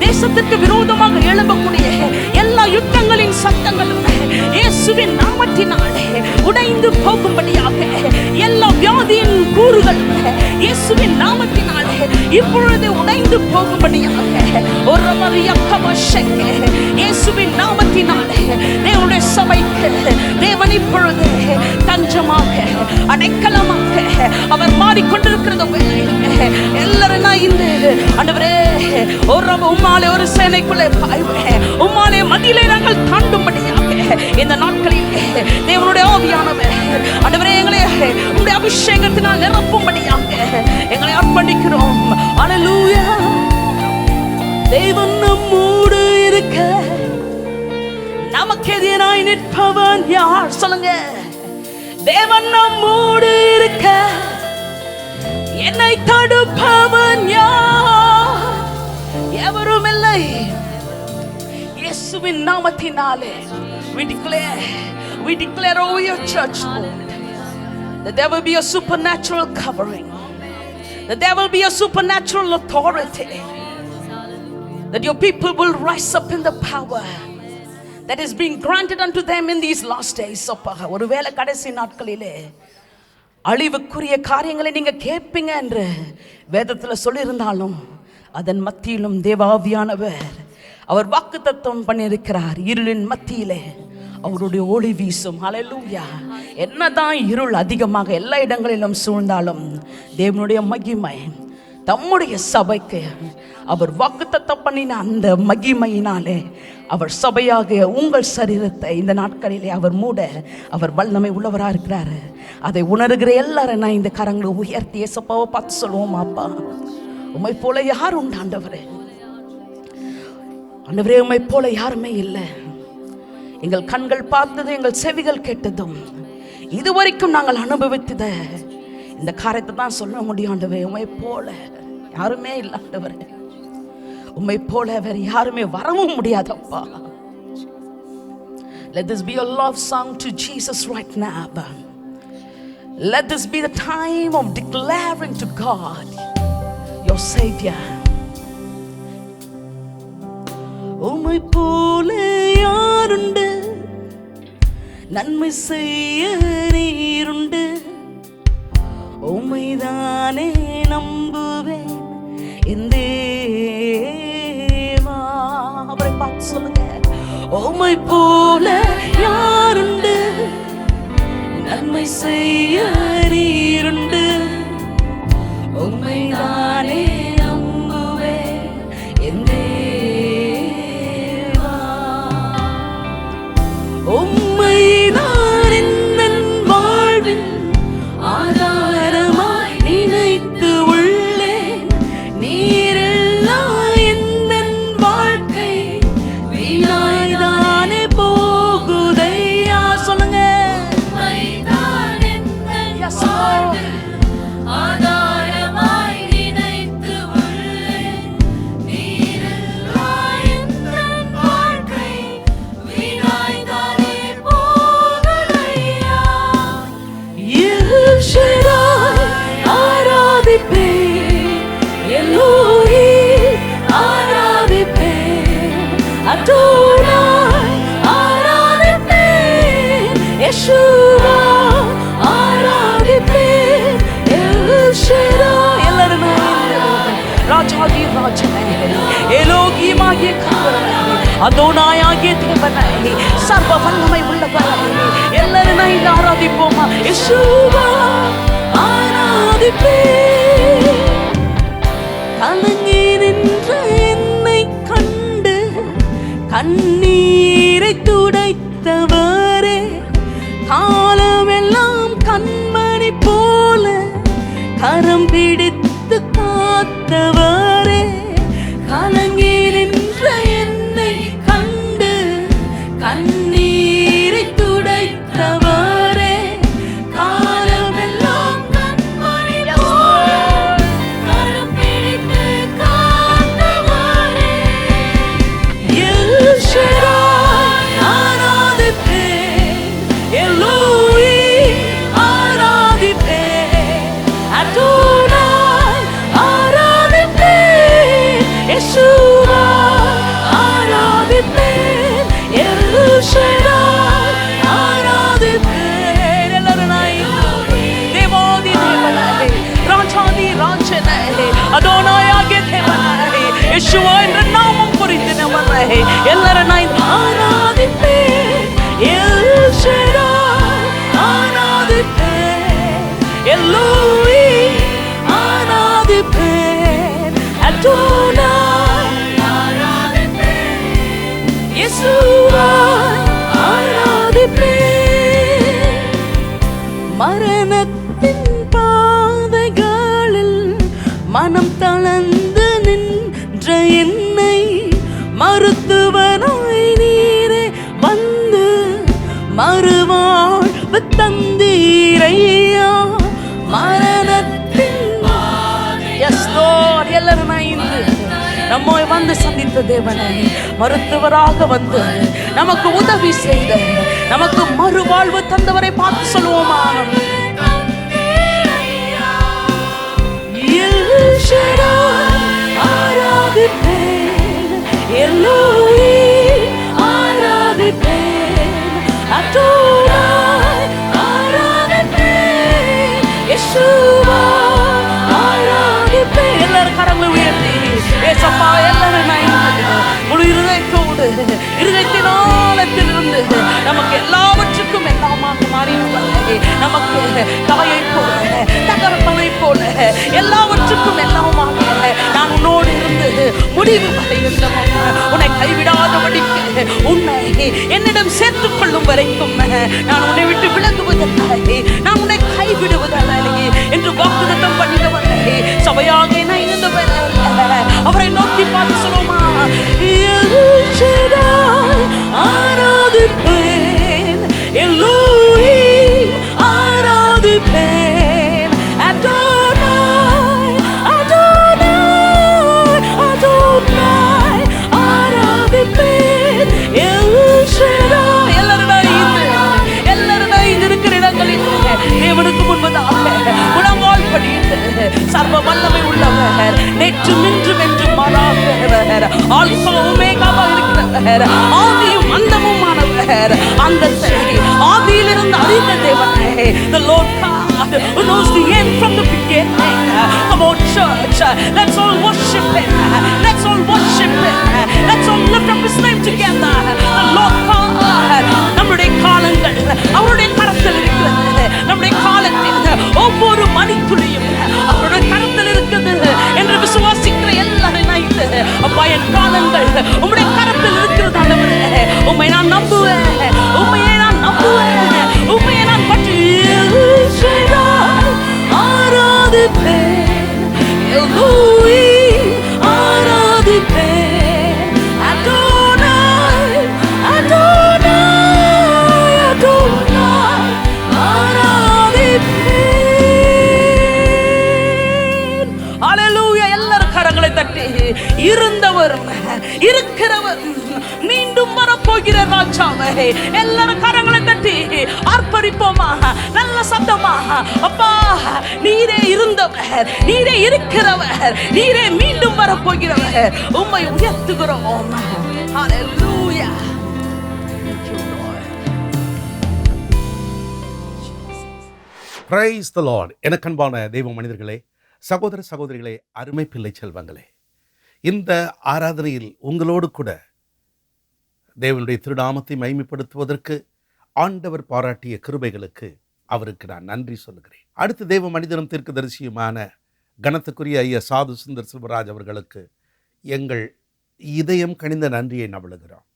[SPEAKER 2] தேசத்திற்கு விரோதமாக எழும்பக்கூடிய எல்லா யுத்தங்களின் சத்தங்களும் இயேசுவின் நாமத்தினாலே உடைந்து போகும்படியாக, எல்லா வியாதியின் கூறுகள் இயேசுவின் நாமத்தினாலே இப்பொழுது உடைந்து போகும்படியாக ஒரு மரியக்கபஷேகே இயேசுவின் நாமத்தினாலே தேவனுடைய சபைக்கு தேவன் இப்பொழுது தஞ்சமாக அடைக்கலமாக அவர் மாறிக்கொண்டிருக்கிறது. எல்லாரும் நான் இந்த ஆண்டவரே ஒரு உம்மாலே ஒரு சேனைக்குள்ளே பாய்வேன், உம்மாலே மதிலை நாங்கள் தாண்டும்படியாக இந்த நாட்களில் தேவனுடைய ஆவியானவர் ஆண்டவரே எங்களை உம்முடைய அபிஷேகத்தினால் நிரப்பும்படியாக எங்களை அர்ப்பணிக்கிறோம். அல்லேலூயா. தேவன் நம்மோடு இருக்க நமக்கு எதிராய் நிற்பவன் யார்? சொல்லுங்க. தேவன் நம்மோடு இருக்க என்னை தடுப்பவன் யார்? எவரும் இல்லை. இயேசுவின் நாமத்தினாலே we declare over your church, Lord, that there will be a supernatural covering, that there will be a supernatural authority, that your people will rise up in the power that is being granted unto them in these last days. ஒருவேளை கடைசி நாட்களிலே அழிவுக்குரிய காரியங்களை நீங்க கேட்பீங்க என்று வேதத்தில் சொல்லியிருந்தாலும் அதன் மத்தியிலும் தேவாவியானவர் அவர் வாக்குத்தத்தம் பண்ணியிருக்கிறார். இருளின் மத்தியிலே அவருடைய ஒளி வீசும். ஹல்லேலூயா. என்னதான் இருள் அதிகமாக எல்லா இடங்களிலும் சூழ்ந்தாலும் தேவனுடைய மகிமை தம்முடைய சபைக்கு அவர் வாக்குத்தத்தம் பண்ணின அந்த மகிமையினாலே அவர் சபையாக உங்கள் சரீரத்தை இந்த நாட்களிலே அவர் மூட அவர் வல்லமை உள்ளவராக இருக்கிறாரு. அதை உணர்கிற எல்லாரும் நான் இந்த கரங்களை உயர்த்தி இயேசுவை பார்த்து சொல்லுவோம், அப்பா உம்மை போல யார் உண்டு ஆண்டவரே? ஆண்டவரே உம்மை போல யாருமே இல்லை. எங்கள் கண்கள் பார்த்தது, எங்கள் செவிகள் கேட்டதும், இதுவரைக்கும் நாங்கள் அனுபவித்தத இந்த காரியத்தை தான் சொல்ல முடியும். ஆண்டவரே உம்மை போல யாருமே இல்லை ஆண்டவரே. உம்மை போல வேற யாருமே வரவும் முடியாதப்பா. Let this be a love song to Jesus right now. Let this be the time of declaring to God, your Savior. உம்மை போல யாருண்டு? நன்மை செய்ய நீருண்டு. உம்மைதானே நம்புவேன் என் தேவா. அவரை பார்த்து சொல்லுங்க. உம்மை போல யாருண்டு? நன்மை செய்ய நீருண்டு.
[SPEAKER 3] ஆதாரமாய் நினைத்து உள்ளேன். நீரில்லா எந்தன் வாழ்க்கை வீணாய்தானே போகுதையா.
[SPEAKER 2] எல் ஷடாய் ஆராதிப்பேன், எல்லோஹிம் ஆராதிப்பேன், அடோனாய் ஆராதிப்பேன், யெஷுவா ஆராதிப்பேன், எல் ஷடாய். எல்லாரும் ராஜாதி ராஜனை, எலோகிமாகிய கர்த்தனை, அதோனாயாகிய தேவனை, சர்வ வல்லமை உள்ளவரை எல்லாரும் நான் ஆராதிப்போமா. யெஷுவா ஆராதிப்பேன். கலங்கி நின்ற என்னை கண்டு கண்ணீரை துடைத்தவரே, காலமெல்லாம் கண்மணி போல கரம் பிடித்து காத்தவரே, கலங்கி நின்ற என்னை கண்டு கண்ணீரை துடைத்தவரே, காலமெல்லாம் கண்மணி போல
[SPEAKER 3] கரம் பிடித்து காத்தவரே.
[SPEAKER 2] எல் ஷடாய் ஆராதிப்பேன், எல்லோஹிம் ஆராதிப்பேன், அடோனாய் ஆராதிப்பேன், யெஷுவா ஆராதிப்பேன், எல் ஷடாய் ஆராதிப்பேன். எல்லாரும் தேவாதி தேவனாய், ராஜாதி ராஜனாய், அதோனாயாகிய தேவனாய், யெஷுவா என்ற நாமம் குறித்தவனாய் எல்லாரும் ஆராதிப்பேன். எல் ஷடாய் ஆராதிப்பேன், எல்லோஹிம் ஆராதிப்பேன், அடோனாய்
[SPEAKER 3] ஆராதிப்பேன்,
[SPEAKER 2] யெஷுவா ஆராதிப்பேன். மரணத்தின் பாதைகளில் மனம் தளர்ந்து நின்ற என்னை மருத்துவனாய் நீரே வந்து மறுவாழ்வு தந்தீரையா. மரணத்தின் எஸ் லார்ட், எல்லாரும் நம்மை வந்து சந்தித்த தேவனை, மருத்துவராக வந்து நமக்கு உதவி செய்த, நமக்கு மறுவாழ்வு தந்தவரை பார்த்து சொல்லுவோமா. எல் ஷடாய் ஆராதிப்பேன், எல்லோஹிம் ஆராதிப்பேன், அடோனாய் ஆராதிப்பேன், யெஷுவா ஆராதிப்பேன். எல்லாரும் கரங்களை உயர்த்தி ஏசப்பா எல்லாரும் முழு இருதயத்தோடு இருதயத்தின் ஆழத்திலிருந்து நமக்கு எல்லாவற்றுக்கும் எல்லாமாக மாறினவரே, நமக்கு தாயை போல தகப்பனை போல எல்லாவற்றுக்கும் எல்லாமாக நான் உன்னோடு இருந்து முடிவு வரை இருந்தவன், உன்னை கைவிடாதபடிக்கு உன்னை என்னிடம் சேர்த்துக் கொள்ளும் வரைக்கும் நான் உன்னை விட்டு விலகுவதில்லை, நான் உன்னை கைவிடுவதில்லை என்று வாக்குத்தத்தம் பண்ணினவரே. சபையாக நான் இருந்தவர் அவரை நோக்கி பார்த்து சொல்லுமா. எல் ஷடாய் ஆராதிப்பேன், எல்லோஹிம் ஆராதிப்பேன், அடோனாய் அடோனாய் அடோனாய் ஆராதிப்பேன், எல் ஷடாய். எல்லாரும் இருக்கிற இடங்களில் தேவனுக்கு முன்பதாக முழங்கால் படியிட்டு சர்வ வல்லமை உள்ளவர், நேற்றும் இன்றும் என்றும் மாறாதவர், ஆல்பா ஒமேகாவாக இருக்கிறவர், ஆதியும் அந்தமுமானவர், அந்த ஆதியிலிருந்து அறிந்த தேவனே, the Lord God who knows the end from the beginning. Come on church, let's all worship him, let's all worship him, let's all lift up his name together. The Lord God, நம்முடைய காலங்கள் அவருடைய கரத்தில் இருக்கிறது, நம்முடைய காலத்தில் ஒவ்வொரு மணித்துளியும் அவருடைய கரத்தில் இருக்கிறது என்று விசுவாசிக்கிற எல்லாரும் அப்பா, என் காலங்கள் உம்முடைய கரத்தில் இருக்கிறது ஆண்டவரே. உம்மை நான் நம்புவேன், உம்மையை நான் நம்புவேன், உம்மையை நான் பற்றி ஆராதிப்பேன், எல்லோஹிம் ஆராதிப்பேன், அடோனாய் அடோனாய் அடோனாய் ஆராதிப்பேன். இருந்தவரும் இருக்கிறவரும் மீண்டும் வரப்போகிற ராஜாவே, எல்லாரும் கரங்களை தட்டி ஆர்ப்பரிப்போமா, நல்ல சத்தமா. அப்பா, நீரே இருந்தவர், நீரே இருக்கிறவர், நீரே மீண்டும் வரப்போகிறவர், உம்மை உயர்த்துகிறோம். ஹல்லேலூயா.
[SPEAKER 4] Praise the Lord. எனக்கன்பான தெய்வ மனிதர்களே, சகோதர சகோதரிகளே, அருமை பிள்ளை செல்வங்களே, இந்த ஆராதனையில் உங்களோடு கூட தேவனுடைய திருநாமத்தை மகிமைப்படுத்துவதற்கு ஆண்டவர் பாராட்டிய கிருபைகளுக்கு அவருக்கு நான் நன்றி சொல்லுகிறேன். அடுத்து தேவ மனிதனும் தீர்க்கதரிசியுமான கனத்துக்குரிய ஐயா சாது சுந்தர் செல்வராஜ் அவர்களுக்கு எங்கள் இதயம் கனிந்த நன்றியை நவழுகிறோம்.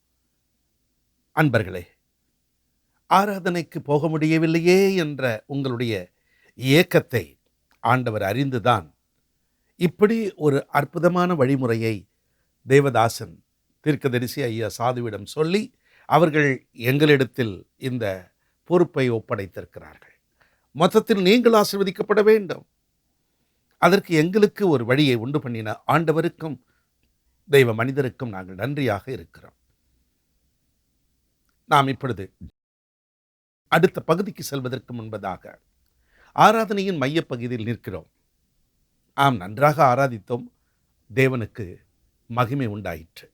[SPEAKER 4] அன்பர்களே, ஆராதனைக்கு போக முடியவில்லையே என்ற உங்களுடைய ஏக்கத்தை ஆண்டவர் அறிந்துதான் இப்படி ஒரு அற்புதமான வழிமுறையை தேவதாசன் தீர்க்கதரிசி ஐயா சாதுவிடம் சொல்லி அவர்கள் எங்களிடத்தில் இந்த பொறுப்பை ஒப்படைத்திருக்கிறார்கள். மொத்தத்தில் நீங்கள் ஆசீர்வதிக்கப்பட வேண்டும். அதற்கு எங்களுக்கு ஒரு வழியை உண்டு பண்ணின ஆண்டவருக்கும் தெய்வ மனிதருக்கும் நாங்கள் நன்றியாக இருக்கிறோம். நாம் இப்பொழுது அடுத்த பகுதிக்கு செல்வதற்கு முன்பதாக ஆராதனையின் மையப்பகுதியில் நிற்கிறோம். ஆம், நன்றாக ஆராதித்தோம், தேவனுக்கு மகிமை உண்டாயிற்று.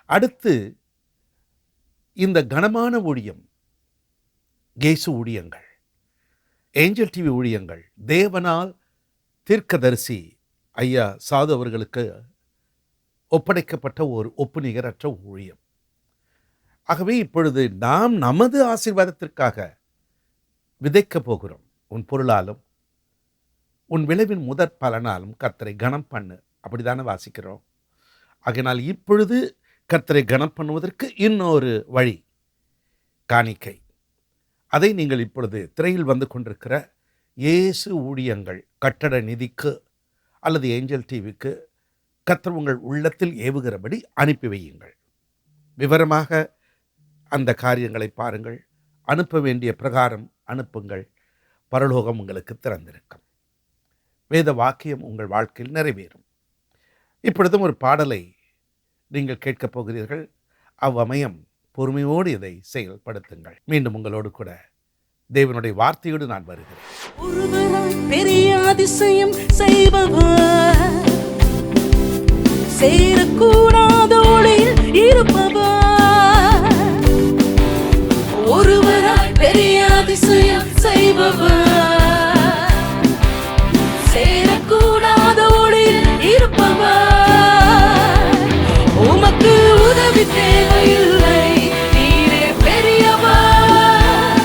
[SPEAKER 4] அடுத்து இந்த கனமான ஊழியம், இயேசு ஊழியங்கள், ஏஞ்சல் டிவி ஊழியங்கள், தேவனால் தீர்க்கதரிசி ஐயா சாது அவர்களுக்கு ஒப்படைக்கப்பட்ட ஒரு ஒப்பு நிகரற்ற ஊழியம். ஆகவே இப்பொழுது நாம் நமது ஆசீர்வாதத்திற்காக விதைக்க போகிறோம். உன் பொருளாலும் உன் விளைவின் முதற் பலனாலும் கர்த்தரை கனம் பண்ணு, அப்படித்தானே வாசிக்கிறோம். ஆகையினால் இப்பொழுது கர்த்தரை கனம் பண்ணுவதற்கு இன்னொரு வழி, காணிக்கை. அதை நீங்கள் இப்பொழுது திரையில் வந்து கொண்டிருக்கிற இயேசு ஊழியங்கள் கட்டட நிதிக்கு அல்லது ஏஞ்சல் டிவிக்கு கர்த்தர் உங்கள் உள்ளத்தில் ஏவுகிறபடி அனுப்பி வையுங்கள். விவரமாக அந்த காரியங்களை பாருங்கள். அனுப்ப வேண்டிய பிரகாரம் அனுப்புங்கள். பரலோகம் உங்களுக்கு திறந்திருக்கும். வேத வாக்கியம் உங்கள் வாழ்க்கையில் நிறைவேறும். இப்பொழுதும் ஒரு பாடலை நீங்கள் கேட்கப் போகிறீர்கள். அவ்வமயம் பொறுமையோடு இதை செயல்படுத்துங்கள். மீண்டும் உங்களோடு கூட தேவனுடைய வார்த்தையோடு நான் வருகிறேன்.
[SPEAKER 2] ஒருவராய் பெரிய அதிசயம் செய்பவர், சேரக்கூடாத ஒளியில் இருப்பவர், ஒருவராய் பெரிய அதிசயம் செய்பவர், சேரக்கூடாத ஒளியில் இருப்பவர், உமக்கு உதவி தேவையில்லை, நீரே பெரியவர்,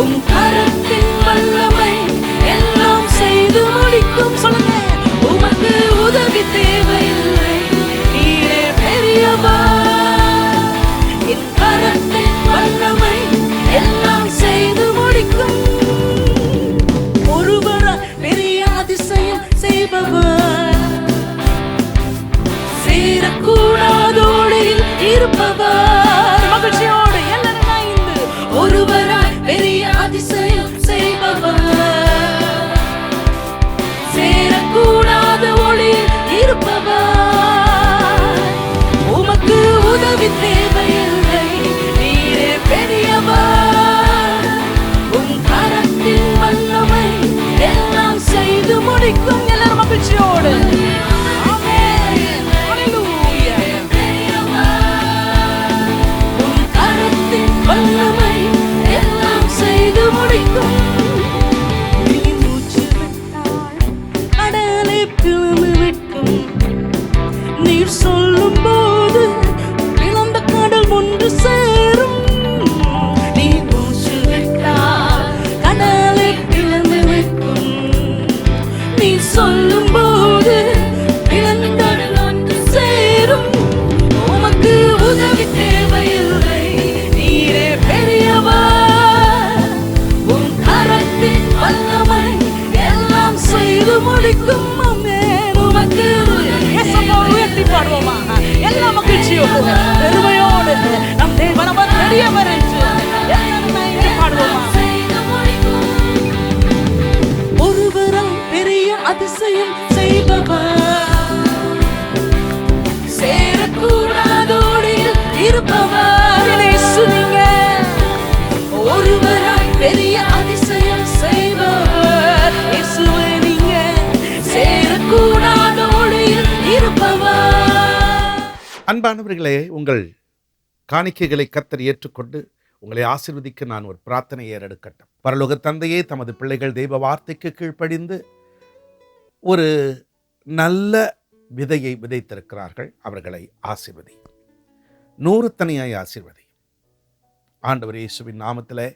[SPEAKER 2] உம் கரத்தின் வல்லமை எல்லாம் செய்து முடிக்கும். சொல்லுங்க, உமக்கு உதவி தேவையில்லை, நீரே பெரியவர், என் கரத்தின் வல்லமை எல்லாம் செய்து முடிக்கும். ஒருவர் பெரிய அதிசயம் செய்பவர், சேரக்கூடாதோடில் இருப்பவர், மகிழ்ச்சியோடு எல்லாரும் இணைந்து, ஒருவராய் பெரிய அதிசயம் செய்பவர், சேரக்கூடாத ஒளியில் இருப்பவர், உமக்கு உதவி தேவையில்லை, நீரே பெரியவர், உம் கரத்தின் வல்லமை எல்லாம் செய்து முடிக்கும். எல்லாரும் மகிழ்ச்சியோடு வல்லமை எல்லாம் செய்து முடிக்கும். நீ மூச்சு விட்டால் கடலை பிளந்து விட்டும், நீர் சொல்லும் போது பிளந்த கடல் ஒன்று சேரும். நீ மூச்சு விட்டால் கடலை பிளந்து விட்டும், நீ சொல்லும் போது பிளந்த கடல் ஒன்று சேரும். உமக்கு உதவி தேவையில்லை, நீரே பெரியவர், உன் கரத்தின் வல்லமை எல்லாம் செய்து முடிக்கும். உமக்கு உயர்த்தி பாடுவோமா, எல்லா மகிழ்ச்சியோடு பெருமையோடு நம் தேவனவர் பெரியவர் என்று பாடுவோமா. ஒருவராய் பெரிய அதிசயம் செய்பவர், இருப்பவர் இயேசு நீங்க. ஒருவராய் பெரிய அதிசயம் செய்பவர் இயேசுவே நீங்க. சேரக்கூடாத ஒளியில் இருப்பவர்.
[SPEAKER 4] அன்பானவர்களே, உங்கள் காணிக்கைகளை கர்த்தர் ஏற்றுக்கொண்டு உங்களை ஆசீர்வதிக்க நான் ஒரு பிரார்த்தனை ஏறெடுக்கட்டும். பரலோக தந்தையே, தமது பிள்ளைகள் தெய்வ வார்த்தைக்கு கீழ்ப்படிந்து ஒரு நல்ல விதையை விதைத்திருக்கிறார்கள். அவர்களை ஆசீர்வதி, 100 தனியாய் ஆசீர்வதி. ஆண்டவர் இயேசுவின் நாமத்தில்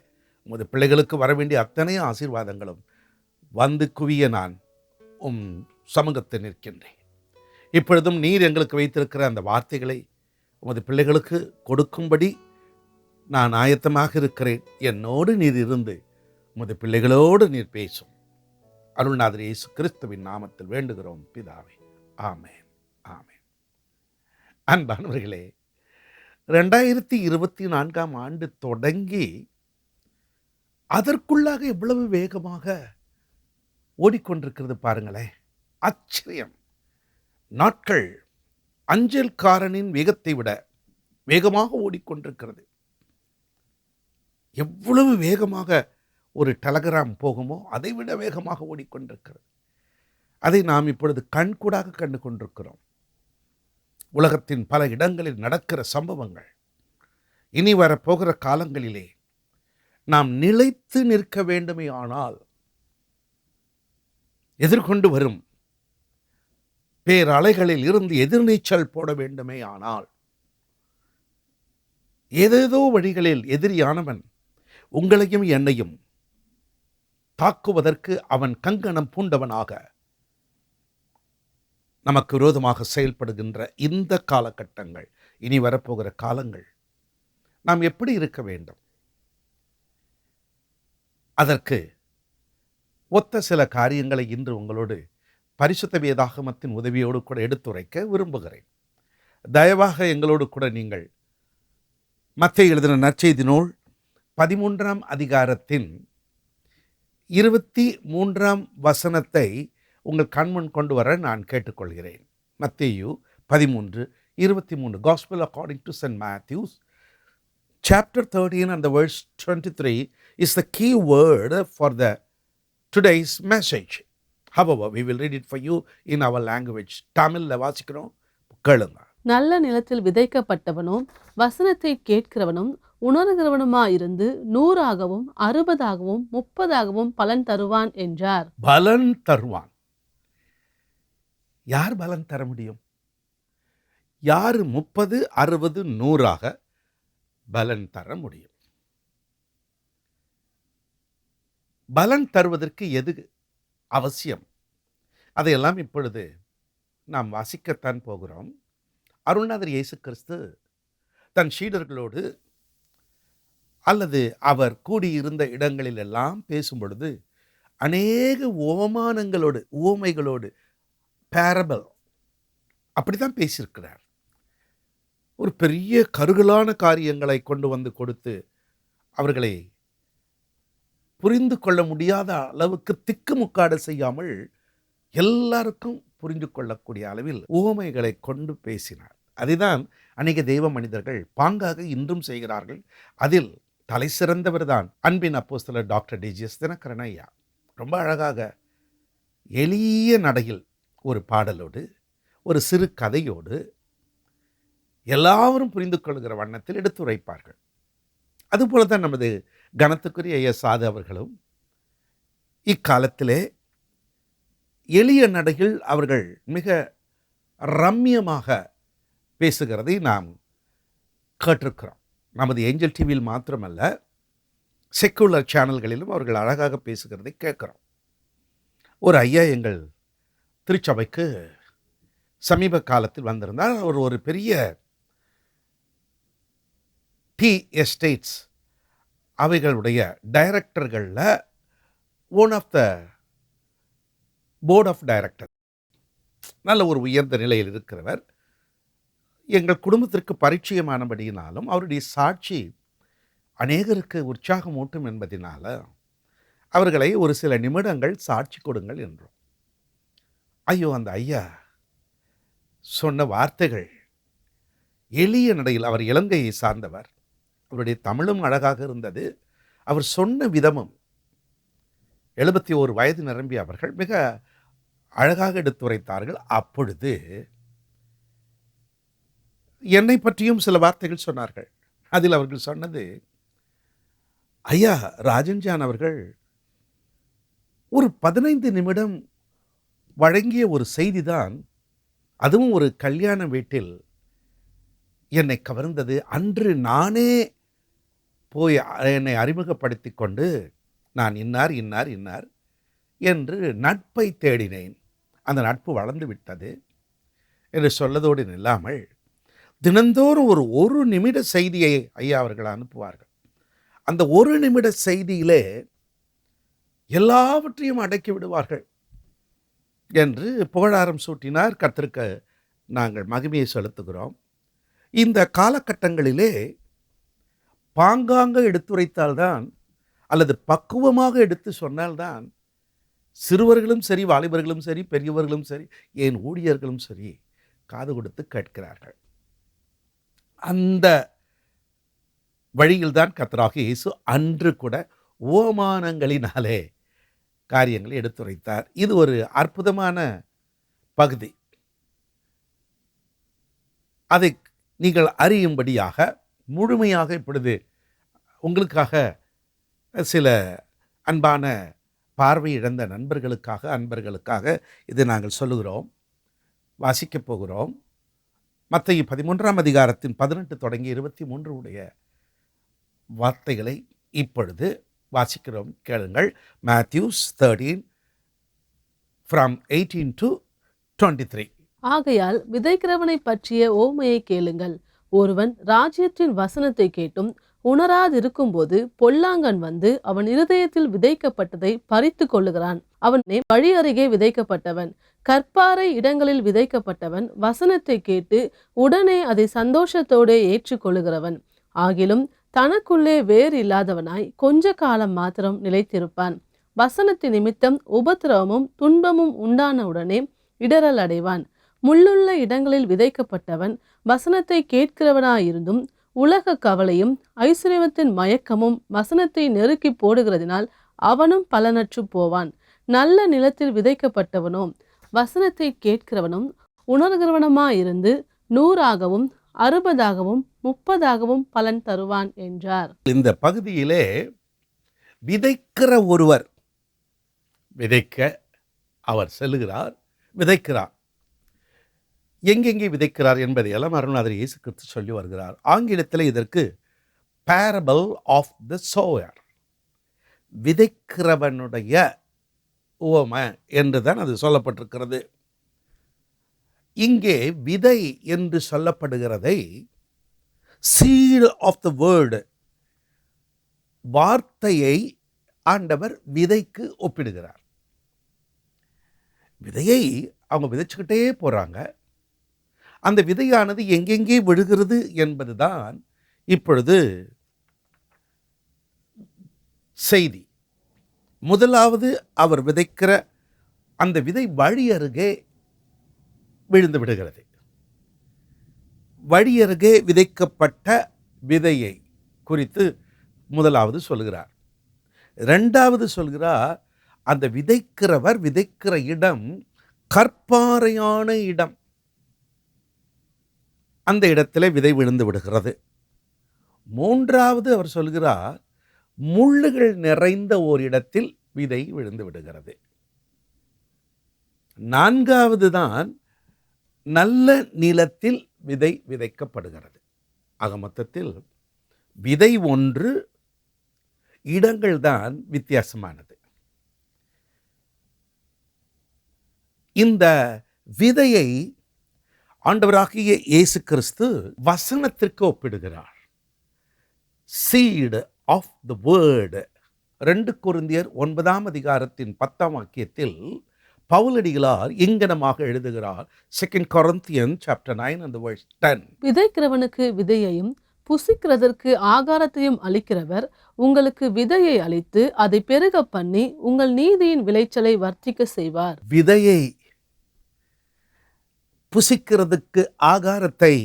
[SPEAKER 4] உமது பிள்ளைகளுக்கு வர வேண்டிய அத்தனை ஆசீர்வாதங்களும் வந்து குவிய நான் சமூகத்தில் நிற்கின்றேன். இப்பொழுதும் நீர் எங்களுக்கு வைத்திருக்கிற அந்த வார்த்தைகளை உமது பிள்ளைகளுக்கு கொடுக்கும்படி நான் ஆயத்தமாக இருக்கிறேன். என்னோடு நீர் இருந்து உமது பிள்ளைகளோடு நீர் பேசும். அருள்நாதர் இயேசு கிறிஸ்துவின் நாமத்தில் வேண்டுகிறோம் பிதாவே, ஆமென், ஆமென். அன்பானவர்களே, 2024ஆம் ஆண்டு தொடங்கி அதற்குள்ளாக எவ்வளவு வேகமாக ஓடிக்கொண்டிருக்கிறது பாருங்களேன். ஆச்சரியம். நாட்கள் அஞ்சல்காரனின் வேகத்தை விட வேகமாக ஓடிக்கொண்டிருக்கிறது. எவ்வளவு வேகமாக ஒரு டெலகிராம் போகுமோ அதை விட வேகமாக ஓடிக்கொண்டிருக்கிறது. அதை நாம் இப்பொழுது கண்கூடாக கண்டு கொண்டிருக்கிறோம். உலகத்தின் பல இடங்களில் நடக்கிற சம்பவங்கள் இனி வரப்போகிற காலங்களிலே நாம் நிலைத்து நிற்க வேண்டுமே ஆனால் எதிர்கொண்டு வரும் பேரலைகளில் இருந்து எதிர்நீச்சல் போட வேண்டுமே ஆனால் ஏதேதோ வழிகளில் எதிரியானவன் உங்களையும் என்னையும் தாக்குவதற்கு அவன் கங்கணம் பூண்டவனாக நமக்கு விரோதமாக செயல்படுகின்ற இந்த காலகட்டங்கள், இனி வரப்போகிற காலங்கள், நாம் எப்படி இருக்க வேண்டும்? அதற்கு ஒத்த சில காரியங்களை இன்று உங்களோடு பரிசுத்த வேதாகமத்தின் உதவியோடு கூட எடுத்துரைக்க விரும்புகிறேன். தயவாக எங்களோடு கூட நீங்கள் மத்தேயு எழுதின நற்செய்தி நூல் 13ஆம் அதிகாரத்தின் 23ஆம் வசனத்தை உங்கள் கண்முன் கொண்டு வர நான் கேட்டுக்கொள்கிறேன். மத்தேயு 13:23. Gospel according to St. Matthew, chapter 13 and the verse 23 is the key word for the today's message. However, we will read it for you in our language. தமிழ்ல வாசிக்கிறோம், கேளுங்க.
[SPEAKER 5] நல்ல நிலத்தில் விதைக்கப்பட்டவனும் வசனத்தை கேட்கிறவனும் உணர்கிறவனுமாயிருந்து 100ஆகவும் 60ஆகவும் 30ஆகவும் பலன் தருவான் என்றார்.
[SPEAKER 4] பலன் தருவான். யார் பலன் தர முடியும்? யார் 30, 60, 100ஆக பலன் தர முடியும்? பலன் தருவதற்கு எது அவசியம்? அதையெல்லாம் இப்பொழுது நாம் வாசிக்கத்தான் போகிறோம். அருள்நாதர் இயேசு கிறிஸ்து தன் சீடர்களோடு அல்லது அவர் கூடியிருந்த இடங்களில் எல்லாம் பேசும் பொழுது அநேக உவமானங்களோடு, உவமைகளோடு, பேரபிள் அப்படித்தான் பேசியிருக்கிறார். ஒரு பெரிய கருகலான காரியங்களை கொண்டு வந்து கொடுத்து அவர்களை புரிந்து கொள்ள முடியாத அளவுக்கு திக்குமுக்காடு செய்யாமல் எல்லாருக்கும் புரிந்து கொள்ளக்கூடிய அளவில் உவமைகளை கொண்டு பேசினார். அதுதான் அநேக தெய்வ மனிதர்கள் பாங்காக இன்றும் செய்கிறார்கள். அதில் தலை சிறந்தவர் தான் அன்பின் அப்போஸ்தலர் டாக்டர் டிஜிஎஸ் தினகரன் ஐயா. ரொம்ப அழகாக எளிய நடையில் ஒரு பாடலோடு, ஒரு சிறு கதையோடு எல்லாரும் புரிந்து கொள்கிற வண்ணத்தில் எடுத்துரைப்பார்கள். அதுபோல தான் நமது கனத்துக்குரிய ஐயா சாது அவர்களும் இக்காலத்திலே எளிய நடையில் அவர்கள் மிக ரம்யமாக பேசுகிறதை நாம் கேட்டிருக்கிறோம். நமது ஏஞ்சல் டிவியில் மாத்திரமல்ல, செக்குலர் சேனல்களிலும் அவர்கள் அழகாக பேசுகிறதை கேட்குறோம். ஒரு ஐயா எங்கள் திருச்சபைக்கு சமீப காலத்தில் வந்திருந்தால் அவர் ஒரு பெரிய டீ எஸ்டேட்ஸ் அவைகளுடைய டைரக்டர்களில் one of the board of director, நல்ல ஒரு உயர்ந்த நிலையில் இருக்கிறவர். எங்கள் குடும்பத்திற்கு பரிச்சயமானபடியினாலும் அவருடைய சாட்சி அநேகருக்கு உற்சாகம் ஊட்டும் என்பதனால அவர்களை ஒரு சில நிமிடங்கள் சாட்சி கொடுங்கள் என்றோம். ஐயோ, அந்த ஐயா சொன்ன வார்த்தைகள் எளிய நடையில், அவர் இலங்கையை சார்ந்தவர், அவருடைய தமிழும் அழகாக இருந்தது, அவர் சொன்ன விதமும் 71 வயது நிரம்பிய அவர்கள் மிக அழகாக எடுத்துரைத்தார்கள். அப்பொழுது என்னை பற்றியும் சில வார்த்தைகள் சொன்னார்கள். அதில் அவர்கள் சொன்னது, ஐயா ராஜன்ஜான் அவர்கள் ஒரு 15 நிமிடம் வழங்கிய ஒரு செய்திதான், அதுவும் ஒரு கல்யாண வீட்டில் என்னை கவர்ந்தது. அன்று நானே போய் என்னை அறிமுகப்படுத்தி கொண்டு நான் இன்னார் இன்னார் இன்னார் என்று நட்பை தேடினேன். அந்த நட்பு வளர்ந்து விட்டது என்று சொல்லதோடு நில்லாமல் தினந்தோறும் ஒரு நிமிட செய்தியை ஐயா அவர்கள் அனுப்புவார்கள். அந்த ஒரு நிமிட செய்தியிலே எல்லாவற்றையும் அடக்கி விடுவார்கள் என்று புகழாரம் சூட்டினார். கர்த்தருக்கு நாங்கள் மகிமையை செலுத்துகிறோம். இந்த காலகட்டங்களிலே பாங்காங்க எடுத்துரைத்தால்தான், அல்லது பக்குவமாக எடுத்து சொன்னால்தான் சிறுவர்களும் சரி, வாலிபர்களும் சரி, பெரியவர்களும் சரி, ஏன் ஊழியர்களும் சரி காது கொடுத்து கேட்கிறார்கள். அந்த வழியில்தான் கர்த்தராகிய இயேசு அன்று கூட உவமானங்களினாலே காரியங்களை எடுத்துரைத்தார். இது ஒரு அற்புதமான பகுதி. அதை நீங்கள் அறியும்படியாக முழுமையாக இப்பொழுது உங்களுக்காக சில அன்பான பார்வை இழந்த அன்பர்களுக்காக இதை நாங்கள் சொல்லுகிறோம், வாசிக்கப் போகிறோம். மத்தேயு 13ஆம் அதிகாரத்தின் 18 தொடங்கி 23 உடைய வார்த்தைகளை இப்பொழுது வாசிக்கிறோம், கேளுங்கள். Matthews 13 from 18 to 23.
[SPEAKER 5] ஆகையால் விதைக்கிறவனை பற்றிய ஓமையை கேளுங்கள். ஒருவன் ராஜ்யத்தின் வசனத்தை கேட்டும் உணராதிருக்கும்போது பொல்லாங்கன் வந்து அவன் இருதயத்தில் விதைக்கப்பட்டதை பறித்து கொள்ளுகிறான். அவன் வழி அருகே விதைக்கப்பட்டவன், கற்பாறை இடங்களில் விதைக்கப்பட்டவன், வசனத்தை கேட்டு உடனே அதை சந்தோஷத்தோடு ஏற்றுக்கொள்ளுகிறவன். ஆகிலும் தனக்குள்ளே வேறு இல்லாதவனாய் கொஞ்ச காலம் மாத்திரம் நிலைத்திருப்பான். வசனத்தின் நிமித்தம் உபத்திரவமும் துன்பமும் உண்டான உடனே இடரல் அடைவான். முள்ளுள்ள இடங்களில் விதைக்கப்பட்டவன் வசனத்தை கேட்கிறவனாயிருந்தும் உலக கவலையும் ஐஸ்வர்யத்தின் மயக்கமும் வசனத்தை நெருக்கி போடுகிறதினால் அவனும் பலனற்று போவான். நல்ல நிலத்தில் விதைக்கப்பட்டவனோ வசனத்தை கேட்கிறவனும் உணர்கிறவனுமாயிருந்து 100ஆகவும் 60ஆகவும் 30ஆகவும் பலன் தருவான் என்றார்.
[SPEAKER 4] இந்த பகுதியிலே விதைக்கிற ஒருவர் விதைக்க அவர் செல்லுகிறார், விதைக்கிறார். எங்கெங்கே விதைக்கிறார் என்பதை எல்லாம் அருள்நாதர் இயேசு கிறிஸ்து சொல்லி வருகிறார். ஆங்கிலத்தில் இதற்கு parable ஆஃப் த sower, விதைக்கிறவனுடைய உவமை என்றுதான் அது சொல்லப்பட்டிருக்கிறது. இங்கே விதை என்று சொல்லப்படுகிறதை seed ஆஃப் த வேர்டு, வார்த்தையை ஆண்டவர் விதைக்கு ஒப்பிடுகிறார். விதையை அவங்க விதைச்சுக்கிட்டே போறாங்க. அந்த விதையானது எங்கெங்கே விழுகிறது என்பதுதான் இப்பொழுது செய்தி. முதலாவது அவர் விதைக்கிற அந்த விதை வழி அருகே விழுந்து விடுகிறது. வழி அருகே விதைக்கப்பட்ட விதையை குறித்து முதலாவது சொல்கிறார். இரண்டாவது சொல்கிறார், அந்த விதைக்கிறவர் விதைக்கிற இடம் கற்பாறையான இடம், அந்த இடத்திலே விதை விழுந்து விடுகிறது. மூன்றாவது அவர் சொல்கிறார், முள்ளுகள் நிறைந்த ஓர் இடத்தில் விதை விழுந்து விடுகிறது. நான்காவது தான் நல்ல நிலத்தில் விதை விதைக்கப்படுகிறது. ஆக மொத்தத்தில் விதை ஒன்று, இடங்கள் தான் வித்தியாசமானது. இந்த விதையை ஆண்டவராகிய இயேசு கிறிஸ்து வசனத்திற்கு ஒப்பிடுகிறார். Seed of the word. 2 கொரிந்தியர் 9ஆம் அதிகாரத்தின் 10ஆம் வாக்கியத்தில் பவுலடிகளார் இங்கனமாக எழுதுகிறார். 2 Corinthians chapter 9 and verse 10.
[SPEAKER 5] விதைக்கிறவனுக்கு விதையையும் புசிக்கிறதற்கு ஆகாரத்தையும் அளிக்கிறவர் உங்களுக்கு விதையை அளித்து அதை பெருக பண்ணி உங்கள் நீதியின் விளைச்சலை வர்த்திக்க செய்வார்.
[SPEAKER 4] விதையை, புசிக்கிறதுக்கு ஆகாரத்தை,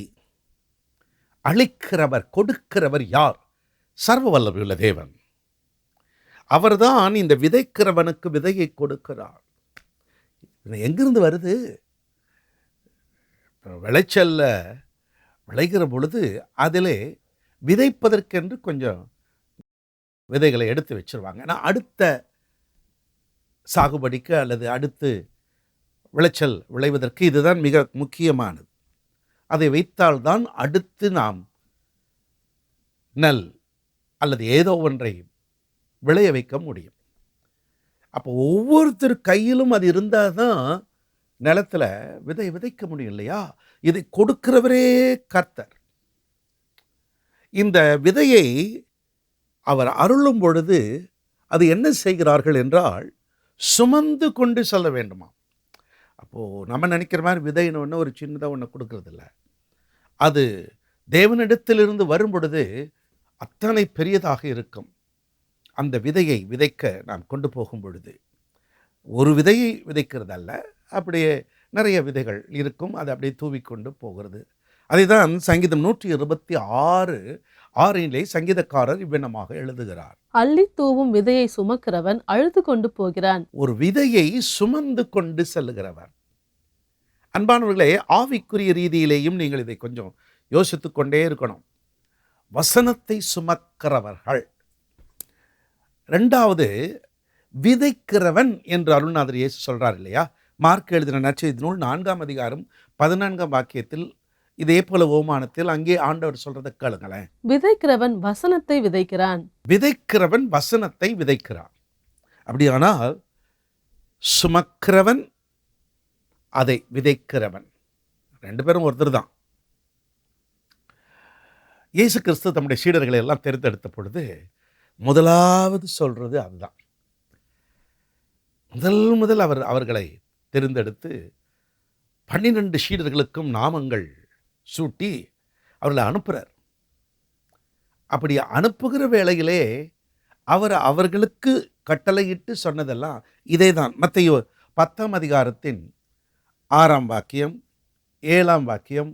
[SPEAKER 4] அளிக்கிறவர், கொடுக்கிறவர் யார்? சர்வ வல்லமையுள்ள தேவன். அவர்தான் இந்த விதைக்கிறவனுக்கு விதையை கொடுக்கிறார். இது எங்கிருந்து வருது? விளைச்சல்ல விளைகிற பொழுது அதிலே விதைப்பதற்கென்று கொஞ்சம் விதைகளை எடுத்து வச்சிருவாங்க. ஏன்னா அடுத்த சாகுபடிக்கு அல்லது அடுத்து விளைச்சல் விளைவதற்கு இதுதான் மிக முக்கியமானது. அதை வைத்தால்தான் அடுத்து நாம் நெல் அல்லது ஏதோ ஒன்றை விளைய வைக்க முடியும். அப்போ ஒவ்வொருத்தர் கையிலும் அது இருந்தால் தான் நிலத்தில் விதை விதைக்க முடியும் இல்லையா? இதை கொடுக்கிறவரே கர்த்தர். இந்த விதையை அவர் அருளும் பொழுது அது என்ன செய்கிறார்கள் என்றால் சுமந்து கொண்டு செல்ல வேண்டுமா. அப்போது நம்ம நினைக்கிற மாதிரி விதைன்னு ஒன்று ஒரு சின்னதாக ஒன்று கொடுக்கறதில்ல. அது தேவனிடத்திலிருந்து வரும் பொழுது அத்தனை பெரியதாக இருக்கும். அந்த விதையை விதைக்க நாம் கொண்டு போகும் பொழுது ஒரு விதையை விதைக்கிறதல்ல, அப்படியே நிறைய விதைகள் இருக்கும். அது அப்படியே தூவிக்கொண்டு போகிறது. அதை தான் சங்கீதம் 126:6 சங்கீதக்காரர் இவ்விதமாக எழுதுகிறார்.
[SPEAKER 5] அள்ளி தூவும் விதையை சுமக்கிறவன் அழுது கொண்டு போகிறான்.
[SPEAKER 4] ஒரு விதையை சுமந்து கொண்டு செல்லுகிறவர். அன்பானவர்களே, ஆவிக்குரிய ரீதியிலேயும் நீங்கள் இதை கொஞ்சம் யோசித்து கொண்டே இருக்கணும். வசனத்தை சுமக்கிறவர்கள். ரெண்டாவது, விதைக்கிறவன் என்று அருள்நாதர் இயேசு சொல்றார் இல்லையா? மார்க் எழுதின நற்செய்தி நூல் 4:14 இதே போல ஓமானத்தில் அங்கே ஆண்டவர் சொல்றதை கேளுங்களேன்.
[SPEAKER 5] விதைக்கிறவன் வசனத்தை விதைக்கிறான்.
[SPEAKER 4] விதைக்கிறவன் வசனத்தை விதைக்கிறான். அப்படியானால் சுமக்கிறவன், அதை விதைக்கிறவன், ரெண்டு பேரும் ஒருத்தர் தான். இயேசு கிறிஸ்து தம்முடைய சீடர்களை எல்லாம் தேர்ந்தெடுத்த பொழுது முதலாவது சொல்றது அதுதான். முதல் அவர்களை தேர்ந்தெடுத்து 12 சீடர்களுக்கும் நாமங்கள் சூட்டி அவர்களை அனுப்புகிறார். அப்படி அனுப்புகிற வேளையிலே அவர்களுக்கு கட்டளையிட்டு சொன்னதெல்லாம் இதே தான். மத்தேயு 10 6 வாக்கியம், 7 வாக்கியம்,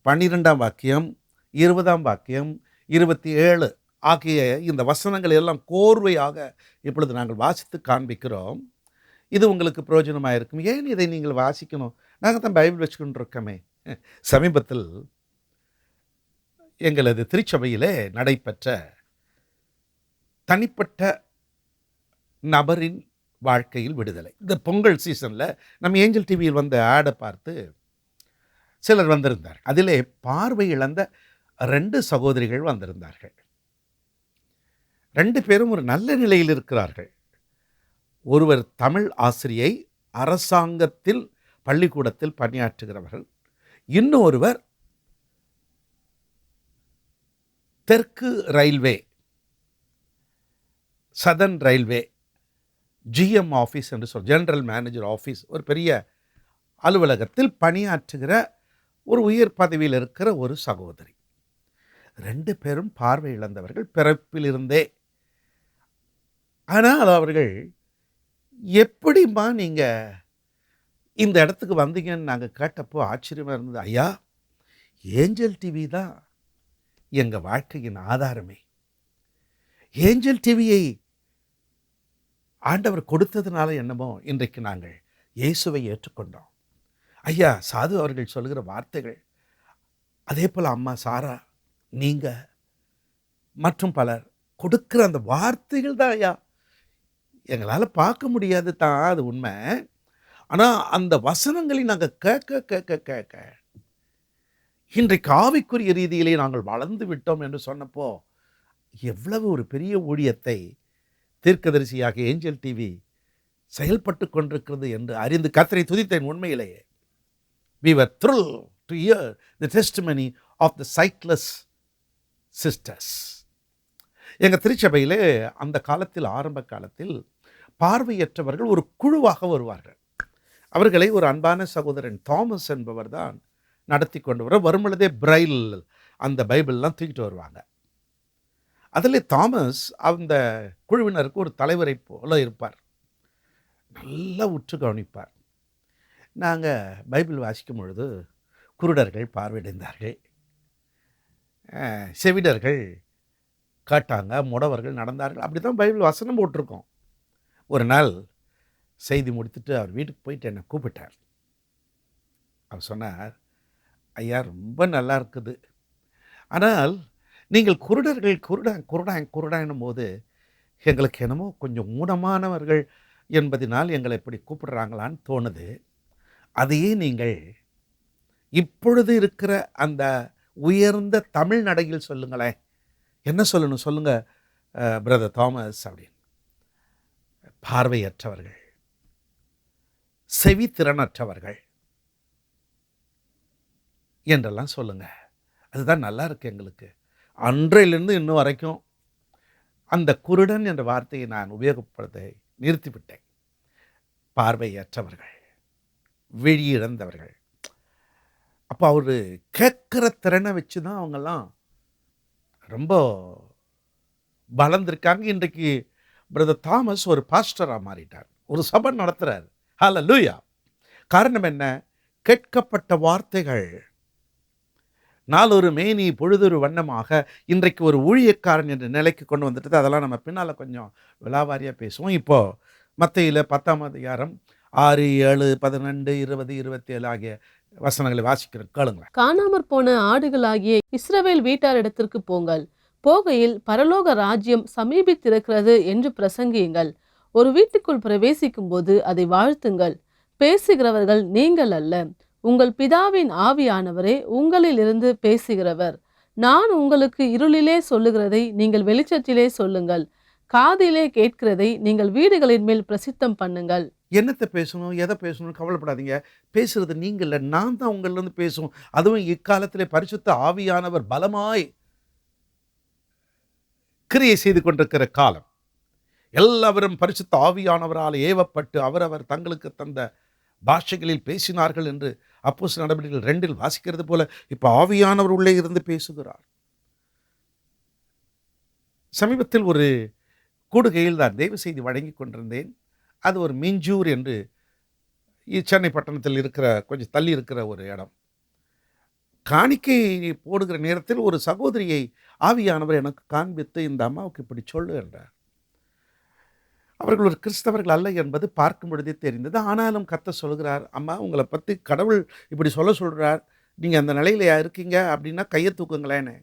[SPEAKER 4] 12 வாக்கியம், 20 வாக்கியம், 27 ஆகிய இந்த வசனங்கள் எல்லாம் கோர்வையாக இப்பொழுது நாங்கள் வாசித்து காண்பிக்கிறோம். இது உங்களுக்கு பிரயோஜனமாக இருக்கும். ஏன் இதை நீங்கள் வாசிக்கணும்? நாங்கள் தான் பைபிள் வச்சுக்கொண்டு இருக்கோமே. சமீபத்தில் எங்களது திருச்சபையிலே நடைபெற்ற தனிப்பட்ட நபரின் வாழ்க்கையில் விடுதலை. இந்த பொங்கல் சீசனில் நம்ம ஏஞ்சல் டிவியில் வந்த ஆடை பார்த்து சிலர் வந்திருந்தார். அதிலே பார்வை இழந்த 2 சகோதரிகள் வந்திருந்தார்கள். 2 பேரும் ஒரு நல்ல நிலையில் இருக்கிறார்கள். ஒருவர் தமிழ் ஆசிரியை, அரசாங்கத்தில் பள்ளிக்கூடத்தில் பணியாற்றுகிறவர்கள். இன்னொருவர் தெற்கு railway, southern railway GM office என்று ஜெனரல் மேனேஜர் ஆஃபீஸ், ஒரு பெரிய அலுவலகத்தில் பணியாற்றுகிற ஒரு உயர் பதவியில் இருக்கிற ஒரு சகோதரி. 2 பேரும் பார்வை இழந்தவர்கள் பிறப்பிலிருந்தே. ஆனால் அவர்கள் எப்படிம்மா நீங்கள் இந்த இடத்துக்கு வந்தீங்கன்னு நாங்கள் கேட்டப்போ ஆச்சரியமாக இருந்தது. ஐயா, ஏஞ்சல் டிவி தான் எங்கள் வாழ்க்கையின் ஆதாரமே. ஏஞ்சல் டிவியை ஆண்டவர் கொடுத்ததுனால என்னமோ இன்றைக்கு நாங்கள் இயேசுவை ஏற்றுக்கொண்டோம். ஐயா, சாது அவர்கள் சொல்கிற வார்த்தைகள், அதே போல் அம்மா சாரா, நீங்கள் மற்றும் பலர் கொடுக்குற அந்த வார்த்தைகள் தான் ஐயா எங்களால் பார்க்க முடியாது தான், அது உண்மை. ஆனால் அந்த வசனங்களை நாங்கள் கேட்க இன்றைக்கு ஆவிக்குரிய ரீதியிலே நாங்கள் வளர்ந்து விட்டோம் என்று சொன்னப்போ எவ்வளவு ஒரு பெரிய ஊழியத்தை தீர்க்கதரிசியாக ஏஞ்சல் டிவி செயல்பட்டு கொண்டிருக்கிறது என்று அறிந்து கர்த்தரை துதித்தேன். உண்மையிலேயே we were thrilled to hear the testimony of the sightless sisters. எங்கள் திருச்சபையிலே அந்த காலத்தில், ஆரம்ப காலத்தில் பார்வையற்றவர்கள் ஒரு குழுவாக வருவார்கள். அவர்களை ஒரு அன்பான சகோதரன் தாமஸ் என்பவர் தான் நடத்தி கொண்டு வரும்பொழுதே பிரைல் அந்த பைபிள்லாம் தூக்கிட்டு வருவாங்க. அதில் தாமஸ் அந்த குழுவினருக்கு ஒரு தலைவரை போல இருப்பார். நல்லா உற்று கவனிப்பார். நாங்கள் பைபிள் வாசிக்கும் பொழுது குருடர்கள் பார்வையடைந்தார்கள், செவிடர்கள் கேட்டாங்க, முடவர்கள் நடந்தார்கள். அப்படி தான் பைபிள் வசனம் போட்டிருக்கோம். ஒரு நாள் செய்தி முடித்துட்டு அவர் வீட்டுக்கு போயிட்டு என்னை கூப்பிட்டார். அவர் சொன்னார், ஐயா ரொம்ப நல்லா இருக்குது, ஆனால் நீங்கள் குருடர்கள் குருடான் போது எங்களுக்கு என்னமோ கொஞ்சம் ஊனமானவர்கள் என்பதனால் எங்களை இப்படி கூப்பிடுறாங்களான்னு தோணுது. அதையே நீங்கள் இப்பொழுது இருக்கிற அந்த உயர்ந்த தமிழ் நடையில் சொல்லுங்களேன். என்ன சொல்லணும் சொல்லுங்க பிரதர் தாமஸ் அப்படின்னு. பார்வையற்றவர்கள், செவித்திறனற்றவர்கள் என்றெல்லாம் சொல்லுங்க. அதுதான் நல்லா இருக்கு எங்களுக்கு. அன்றையிலிருந்து இன்னும் வரைக்கும் அந்த குருடன் என்ற வார்த்தையை நான் உபயோகப்படுத்த நிறுத்திவிட்டேன். பார்வையற்றவர்கள், விழி இழந்தவர்கள். அப்போ அவர் கேட்குற திறனை வச்சு தான் அவங்கெல்லாம் ரொம்ப வளர்ந்துருக்காங்க. இன்றைக்கு பிரதர் தாமஸ் ஒரு பாஸ்டராக மாறிட்டார், ஒரு சபை நடத்துகிறார். ஹல்லேலூயா. காரணம் என்ன? கேட்கப்பட்ட வார்த்தைகள் நாளொரு மேனி பொழுதொரு வண்ணமாக இன்றைக்கு ஒரு ஊழியக்காரன் என்ற நிலைக்கு கொண்டு வந்துட்டு, அதெல்லாம் நம்ம பின்னால் கொஞ்சம் விலாவாரியாக பேசுவோம். இப்போது மத்தேயுல 10ஆம் அதிகாரம் 6, 7, 12, 20, 27 ஆகிய வசனங்களை வாசிக்கிறோம், கேளுங்களேன்.
[SPEAKER 5] காணாமற் போன ஆடுகளாகிய இஸ்ரவேல் வீட்டாரிடத்திற்கு போங்கள், போகையில் பரலோக ராஜ்யம் சமீபித்திருக்கிறது என்று பிரசங்கியுங்கள். ஒரு வீட்டுக்குள் பிரவேசிக்கும் போது அதை வாழ்த்துங்கள். பேசுகிறவர்கள் நீங்கள் அல்ல, உங்கள் பிதாவின் ஆவியானவரே உங்களில் இருந்து பேசுகிறவர். நான் உங்களுக்கு இருளிலே சொல்லுகிறதை நீங்கள் வெளிச்சத்திலே சொல்லுங்கள், காதிலே கேட்கிறதை நீங்கள் வீடுகளின் மேல் பிரசித்தம் பண்ணுங்கள்.
[SPEAKER 4] என்னத்தை பேசணும், எதை பேசணும்னு கவலைப்படாதீங்க. பேசுறது நீங்கள் இல்லை, நான் தான் உங்களிலிருந்து பேசும். அதுவும் இக்காலத்திலே பரிசுத்த ஆவியானவர் பலமாய் கிரியை செய்து கொண்டிருக்கிற காலம். எல்லாவரும் பரிசுத்த ஆவியானவரால் ஏவப்பட்டு அவரவர் தங்களுக்கு தந்த பாஷைகளில் பேசினார்கள் என்று அப்போஸ்தலர் நடவடிக்கைகள் 2 வாசிக்கிறது போல இப்போ ஆவியானவர் உள்ளே இருந்து பேசுகிறார். சமீபத்தில் ஒரு கூடுகையில் தான் தெய்வ செய்தி வழங்கி கொண்டிருந்தேன். அது ஒரு மிஞ்சூர் என்று சென்னை பட்டணத்தில் இருக்கிற கொஞ்சம் தள்ளி இருக்கிற ஒரு இடம். காணிக்கை போடுகிற நேரத்தில் ஒரு சகோதரியை ஆவியானவர் எனக்கு காண்பித்து, இந்த அம்மாவுக்கு இப்படி சொல்லு என்றார். அவர்கள் ஒரு கிறிஸ்தவர்கள் அல்ல என்பது பார்க்கும் பொழுதே தெரிந்தது. ஆனாலும் கர்த்தர் சொல்கிறார், அம்மா உங்களை பற்றி கடவுள் இப்படி சொல்கிறார், நீங்கள் அந்த நிலையில் இருக்கீங்க அப்படின்னா கையை தூக்குங்களேன்னு.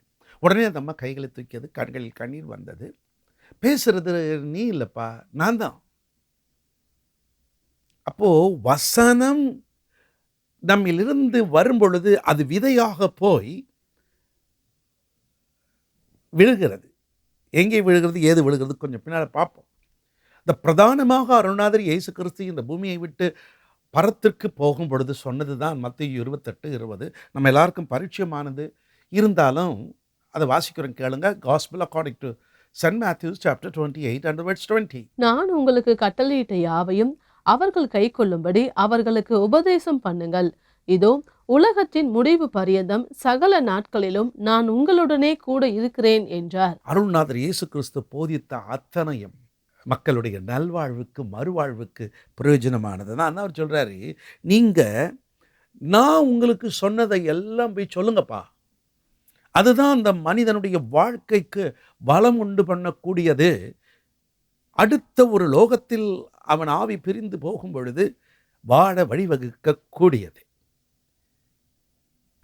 [SPEAKER 4] உடனே அந்த அம்மா கைகளை தூக்கியது, கண்களில் கண்ணீர் வந்தது. பேசுறது நீ இல்லைப்பா, நான் தான். அப்போது வசனம் நம்மிலிருந்து வரும் பொழுது அது விதையாக போய் விழுகிறது. எங்கே விழுகிறது, ஏது விழுகிறது கொஞ்சம் பின்னால் பார்ப்போம். இந்த பிரதானமாக அருள்நாதர் இயேசு கிறிஸ்து இந்த பூமியை விட்டு பரத்திற்கு போகும் பொழுது சொன்னது தான் மத்தேயு 28:20. நம்ம எல்லாருக்கும் பரிச்சயமானது. இருந்தாலும் அதை வாசிக்கிறோம், கேளுங்க. Gospel according to saint Matthew's chapter 28 and verse 20.
[SPEAKER 5] நான் உங்களுக்கு கட்டளையிட்ட யாவையும் அவர்கள் கைக்கொள்ளும்படி அவர்களுக்கு உபதேசம் பண்ணுங்கள். இதோ உலகத்தின் முடிவு பரியந்தம் சகல நாட்களிலும் நான் உங்களுடனே கூட இருக்கிறேன் என்றார்.
[SPEAKER 4] அருள்நாதர் இயேசு கிறிஸ்து போதித்த அத்தனையும் மக்களுடைய நல்வாழ்வுக்கு மறுவாழ்வுக்கு பிரயோஜனமானது தான். அவர் சொல்கிறாரு, நீங்கள் நான் உங்களுக்கு சொன்னதை எல்லாம் போய் சொல்லுங்கப்பா. அதுதான் அந்த மனிதனுடைய வாழ்க்கைக்கு பலம் உண்டு பண்ணக்கூடியது. அடுத்த ஒரு லோகத்தில் அவன் ஆவி பிரிந்து போகும் பொழுது வாழ வழிவகுக்கக்கூடியது.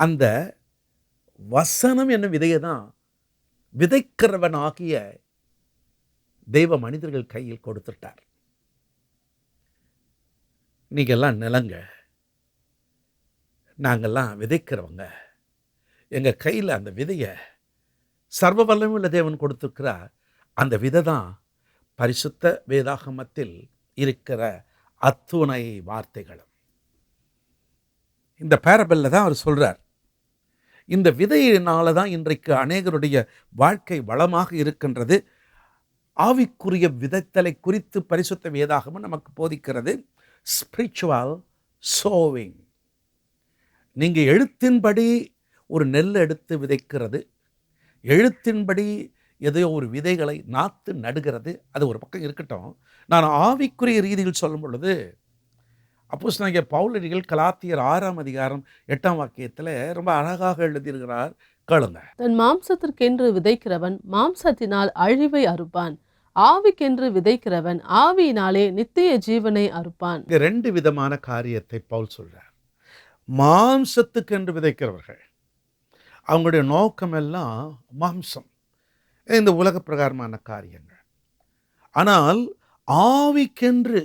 [SPEAKER 4] அந்த வசனம் என்னும் விதையை தான் விதைக்கிறவனாகிய தெய்வ மனிதர்கள் கையில் கொடுத்துட்டார். நீங்கள்லாம் நிலங்க, நாங்கள்லாம் விதைக்கிறவங்க. எங்கள் கையில் அந்த விதையை சர்வ வல்லமையுள்ள தேவன் கொடுத்துருக்கிறார். அந்த விதை தான் பரிசுத்த வேதாகமத்தில் இருக்கிற அத்துணை வார்த்தைகளும். இந்த பேரபல்ல தான் அவர் சொல்கிறார், இந்த விதையினால தான் இன்றைக்கு அநேகருடைய வாழ்க்கை வளமாக இருக்கின்றது. ஆவிக்குரிய விதைத்தலை குறித்து பரிசுத்த வேதாகமம் நமக்கு போதிக்கிறது. Spiritual showing. நீங்கள் எழுத்தின்படி ஒரு நெல் எடுத்து விதைக்கிறது, எழுத்தின்படி ஏதோ ஒரு விதைகளை நாற்று நடுகிறது, அது ஒரு பக்கம் இருக்கட்டும். நான் ஆவிக்குரிய ரீதியில் சொல்லும் பொழுது அப்போஸ்தலனாகிய பவுலடிகள் கலாத்தியர் 6ஆம் அதிகாரம் 8ஆம் வாக்கியத்தில் ரொம்ப அழகாக எழுதியிருக்கிறார். கேளுங்க.
[SPEAKER 5] தன் மாம்சத்திற்கென்று விதைக்கிறவன் மாம்சத்தினால் அழிவை அறுப்பான், ஆவிக்கென்று விதைக்கிறவன் ஆவியினாலே நித்திய ஜீவனை அறுப்பான்.
[SPEAKER 4] இங்க 2 விதமான காரியத்தை பவுல் சொல்றார். மாம்சத்துக்கென்று விதைக்கிறவர்கள், அவங்களுடைய நோக்கமெல்லாம் மாம்சம், இந்த உலக பிரகாரமான காரியங்கள். ஆனால் ஆவிக்கென்று,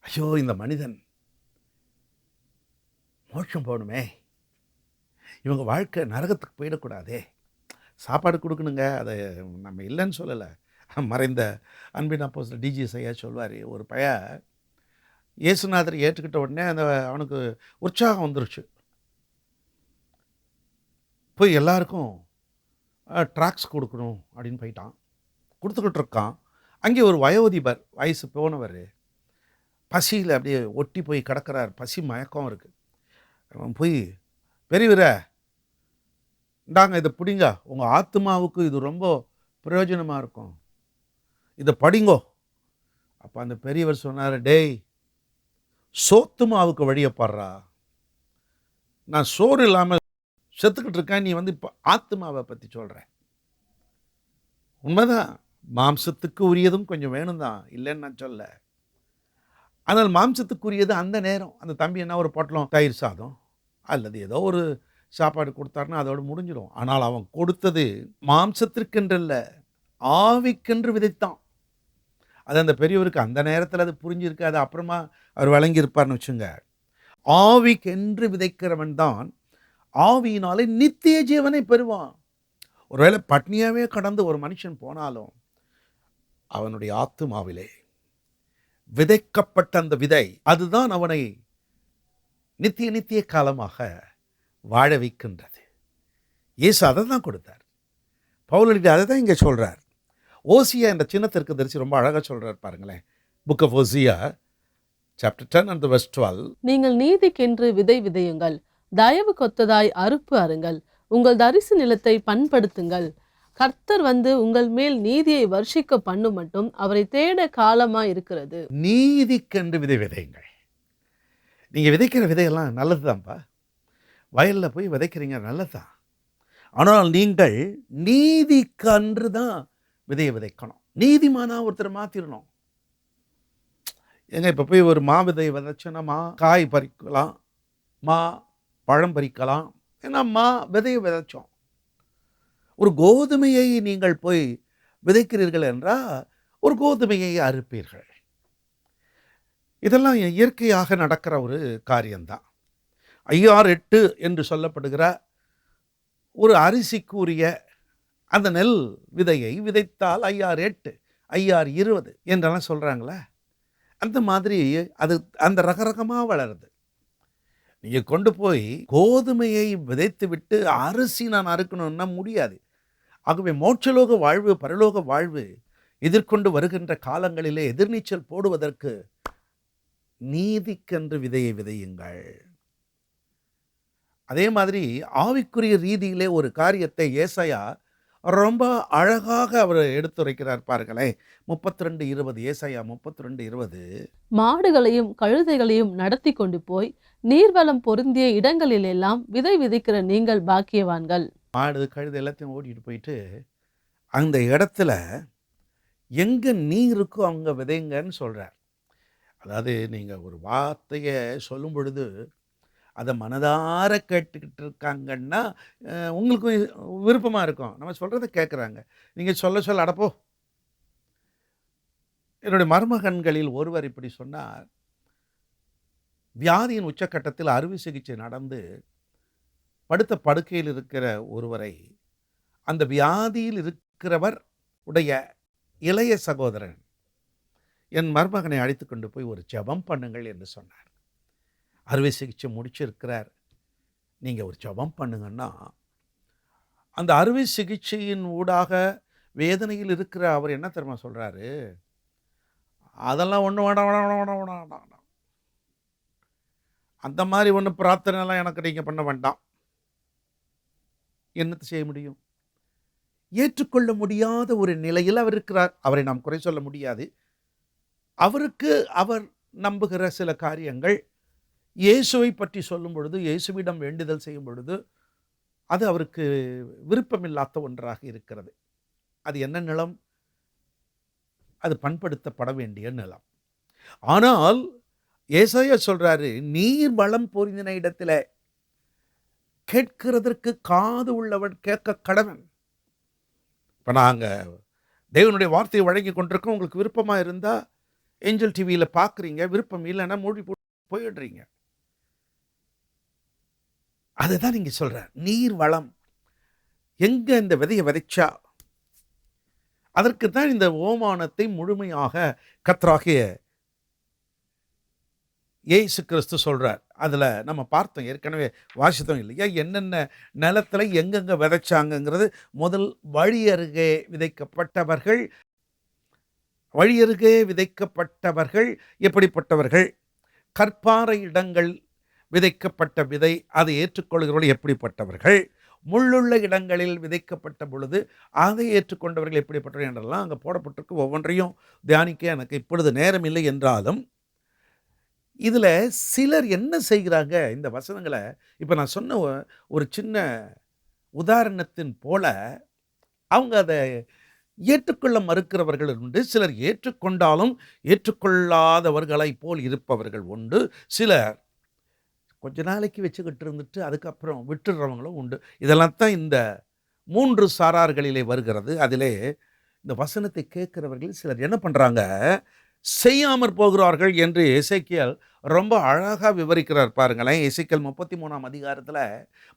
[SPEAKER 4] ஐயோ இந்த மனிதன் மோட்சம் போகணுமே, இவங்க வாழ்க்கை நரகத்துக்கு போயிடக்கூடாதே, சாப்பாடு கொடுக்கணுங்க, அதை நம்ம இல்லைன்னு சொல்லலை. மறைந்த அன்பின் அப்போஸ்தலர் டிஜிஎஸ் ஐயா சொல்வார், ஒரு பையன் இயேசுநாதர் ஏற்றுக்கிட்ட உடனே அவனுக்கு உற்சாகம் வந்துருச்சு. போய் எல்லாருக்கும் ட்ராக்ஸ் கொடுக்கணும் அப்படின்னு போயிட்டான். கொடுத்துக்கிட்டு இருக்கான். அங்கே ஒரு வயோதிபர், வயசு போனவர், பசியில் அப்படியே ஒட்டி போய் கிடக்கிறார். பசி மயக்கம் இருக்குது. அவன் போய், பெரியவரே இந்தாங்க இதை பிடிங்க, உங்கள் ஆத்மாவுக்கு இது ரொம்ப பிரயோஜனமாக இருக்கும், இதை படிங்கோ. அப்போ அந்த பெரியவர் சொன்னார், டேய் சோத்துமாவுக்கு வழியை பாடுறா, நான் சோறு இல்லாமல் செத்துக்கிட்டு இருக்கேன், நீ வந்து இப்போ ஆத்மாவை பற்றி சொல்கிற. உண்மைதான், மாம்சத்துக்கு உரியதும் கொஞ்சம் வேணும் தான், இல்லைன்னு நான் சொல்ல. ஆனால் மாம்சத்துக்குரியது அந்த நேரம். அந்த தம்பி என்ன ஒரு பொட்டலம் தயிர் சாதம் அல்லது ஏதோ ஒரு சாப்பாடு கொடுத்தாருன்னா அதோடு முடிஞ்சிடும். ஆனால் அவன் கொடுத்தது மாம்சத்திற்கென்றல்ல, ஆவிக்கென்று விதைத்தான். அது அந்த பெரியவருக்கு அந்த நேரத்தில் அது புரிஞ்சிருக்கு. அது அப்புறமா அவர் வழங்கியிருப்பார்னு வச்சுங்க. ஆவிக்கென்று விதைக்கிறவன் தான் ஆவியினாலே நித்திய ஜீவனை பெறுவான். ஒருவேளை பட்னியாவே கடந்து ஒரு மனுஷன் போனாலும் அவனுடைய ஆத்துமாவிலே விதைக்கப்பட்ட அந்த விதை, அதுதான் அவனை நித்திய காலமாக வாழ வைக்கின்றது. இயேசு அதை தான் கொடுத்தார். பவுல் அதை தான் இங்கே சொல்கிறார். ஓசியா என்ற சின்னத்திற்கு தரிசி ரொம்ப அழகாக சொல்கிறார் பாருங்களேன். Book of Hosea chapter 10 and verse 12.
[SPEAKER 5] நீங்கள் நீதிக்கென்று விதை விதையுங்கள், தயவு கொத்ததாய் அறுப்பு அருங்கள், உங்கள் தரிசு நிலத்தை பண்படுத்துங்கள். கர்த்தர் வந்து உங்கள் மேல் நீதியை வர்ஷிக்க பண்ணு மட்டும் அவரை தேட காலமா இருக்கிறது.
[SPEAKER 4] நீதிக்கென்று விதை விதையுங்கள். நீங்கள் விதைக்கிற விதையெல்லாம் நல்லது தான்ப்பா, வயலில் போய் விதைக்கிறீங்க, நல்லது தான். ஆனால் நீங்கள் நீதிக்கன்று தான் விதையை விதைக்கணும். நீதிமானா ஒருத்தரை மாற்றிடணும். ஏங்க இப்போ போய் ஒரு மா விதையை விதைச்சோன்னா மா காய் பறிக்கலாம், மா பழம் பறிக்கலாம், ஏன்னா மா விதையை விதைச்சோம். ஒரு கோதுமையை நீங்கள் போய் விதைக்கிறீர்கள் என்றால் ஒரு கோதுமையை அறுப்பீர்கள். இதெல்லாம் இயற்கையாக நடக்கிற ஒரு காரியம்தான். IR8 என்று சொல்லப்படுகிற ஒரு அரிசிக்குரிய அந்த நெல் விதையை விதைத்தால் IR8 IR20 என்றெல்லாம் சொல்கிறாங்களே, அந்த மாதிரி அது அந்த ரகரகமாக வளருது. நீங்கள் கொண்டு போய் கோதுமையை விதைத்து விட்டு அரிசி நான் அறுக்கணும்னா முடியாது. ஆகவே மோட்சலோக வாழ்வு, பரலோக வாழ்வு எதிர்கொண்டு வருகின்ற காலங்களிலே எதிர்நீச்சல் போடுவதற்கு நீதிக்கென்று விதையை விதையுங்கள். அதே மாதிரி ஆவிக்குரிய ரீதியிலே ஒரு காரியத்தை ஏசாயா ரொம்ப அழகாக அவர் எடுத்துரைக்கிறார் பாருங்களேன். 32:20, ஏசாயா 32:20.
[SPEAKER 5] மாடுகளையும் கழுதைகளையும் நடத்தி கொண்டு போய் நீர்வளம் பொருந்திய இடங்களிலெல்லாம் விதை விதைக்கிற நீங்கள் பாக்கியவான்கள்.
[SPEAKER 4] மாடு கழுதை எல்லாத்தையும் ஓட்டிகிட்டு போயிட்டு அந்த இடத்துல எங்கே நீர் இருக்கோ அங்கே விதைங்கன்னு சொல்கிறார். அதாவது நீங்கள் ஒரு வார்த்தையை சொல்லும் பொழுது அதை மனதார கேட்டுக்கிட்டு இருக்காங்கன்னா உங்களுக்கு விருப்பமாக இருக்கும். நம்ம சொல்கிறத கேட்குறாங்க. நீங்கள் சொல்ல அடப்போ. என்னுடைய மருமகன்களில் ஒருவர் இப்படி சொன்னார். வியாதியின் உச்சக்கட்டத்தில் அறுவை சிகிச்சை நடந்து படுத்த படுக்கையில் இருக்கிற ஒருவரை அந்த வியாதியில் இருக்கிறவர் உடைய இளைய சகோதரன் என் மருமகனை அழைத்து கொண்டு போய் ஒரு ஜெபம் பண்ணுங்கள் என்று சொன்னார். அறுவை சிகிச்சை முடிச்சிருக்கிறார், நீங்கள் ஒரு ஜெபம் பண்ணுங்கன்னா அந்த அறுவை சிகிச்சையின் ஊடாக வேதனையில் இருக்கிற அவர் என்ன தெரியுமா சொல்கிறாரு, அதெல்லாம் ஒன்றும் வேண்டாம், அந்த மாதிரி ஒன்றும் பிரார்த்தனைலாம் எனக்கு நீங்கள் பண்ண வேண்டாம். என்னத்தை செய்ய முடியும்? ஏற்றுக்கொள்ள முடியாத ஒரு நிலையில் அவர் இருக்கிறார். அவரை நாம் குறை சொல்ல முடியாது. அவருக்கு அவர் நம்புகிற சில காரியங்கள், இயேசுவை பற்றி சொல்லும் பொழுது, இயேசுவிடம் வேண்டுதல் செய்யும் பொழுது அது அவருக்கு விருப்பமில்லாத ஒன்றாக இருக்கிறது. அது என்ன நிலம்? அது பண்படுத்தப்பட வேண்டிய நிலம். ஆனால் ஏசாயா சொல்றாரு, நீர் வளம் பொருந்தின இடத்துல கேட்கிறதற்கு காது உள்ளவன் கேட்க கடவன். இப்போ நாங்கள் தேவனுடைய வார்த்தையை வழங்கி கொண்டிருக்கோம். உங்களுக்கு விருப்பமாக இருந்தால் ஏஞ்சல் டிவியில் பார்க்குறீங்க, விருப்பம் இல்லைன்னா மூடி போட்டு போயிடுறீங்க. அதுதான் நீங்க சொல்ற நீர் வளம். எங்க இந்த விதையை விதைச்சா அதற்கு தான் இந்த ஓமானத்தை முழுமையாக கர்த்தராகிய இயேசு கிறிஸ்து சொல்றார். அதுல நம்ம பார்த்தோம், ஏற்கனவே வாசித்தோம் இல்லையா, என்னென்ன நிலத்துல எங்கெங்க விதைச்சாங்கங்கிறது. முதல் வழி அருகே விதைக்கப்பட்டவர்கள். வழி அருகே விதைக்கப்பட்டவர்கள் எப்படிப்பட்டவர்கள்? கற்பாறை இடங்கள் விதைக்கப்பட்ட விதை அதை ஏற்றுக்கொள்கிறவர்கள் எப்படிப்பட்டவர்கள்? முள்ளுள்ள இடங்களில் விதைக்கப்பட்ட பொழுது அதை ஏற்றுக்கொண்டவர்கள் எப்படிப்பட்டவர்கள் என்றெல்லாம் அங்கே போடப்பட்டிருக்கு. ஒவ்வொன்றையும் தியானிக்க எனக்கு இப்பொழுது நேரம் இல்லை என்றாலும் இதில் சிலர் என்ன செய்கிறாங்க, இந்த வசனங்களை இப்போ நான் சொன்ன ஒரு சின்ன உதாரணத்தின் போல அவங்க அதை ஏற்றுக்கொள்ள மறுக்கிறவர்கள் உண்டு. சிலர் ஏற்றுக்கொண்டாலும் ஏற்றுக்கொள்ளாதவர்களை போல் இருப்பவர்கள் உண்டு. சிலர் கொஞ்ச நாளைக்கு வச்சுக்கிட்டு இருந்துட்டு அதுக்கப்புறம் விட்டுடுறவங்களும் உண்டு. இதெல்லாம் தான் இந்த 3 சாரார்களிலே வருகிறது. அதிலே இந்த வசனத்தை கேட்கிறவர்கள் சிலர் என்ன பண்ணுறாங்க, செய்யாமற் போகிறார்கள் என்று எசேக்கியேல் ரொம்ப அழகாக விவரிக்கிறார். பாருங்களேன், எசேக்கியேல் 33ஆம் அதிகாரத்தில்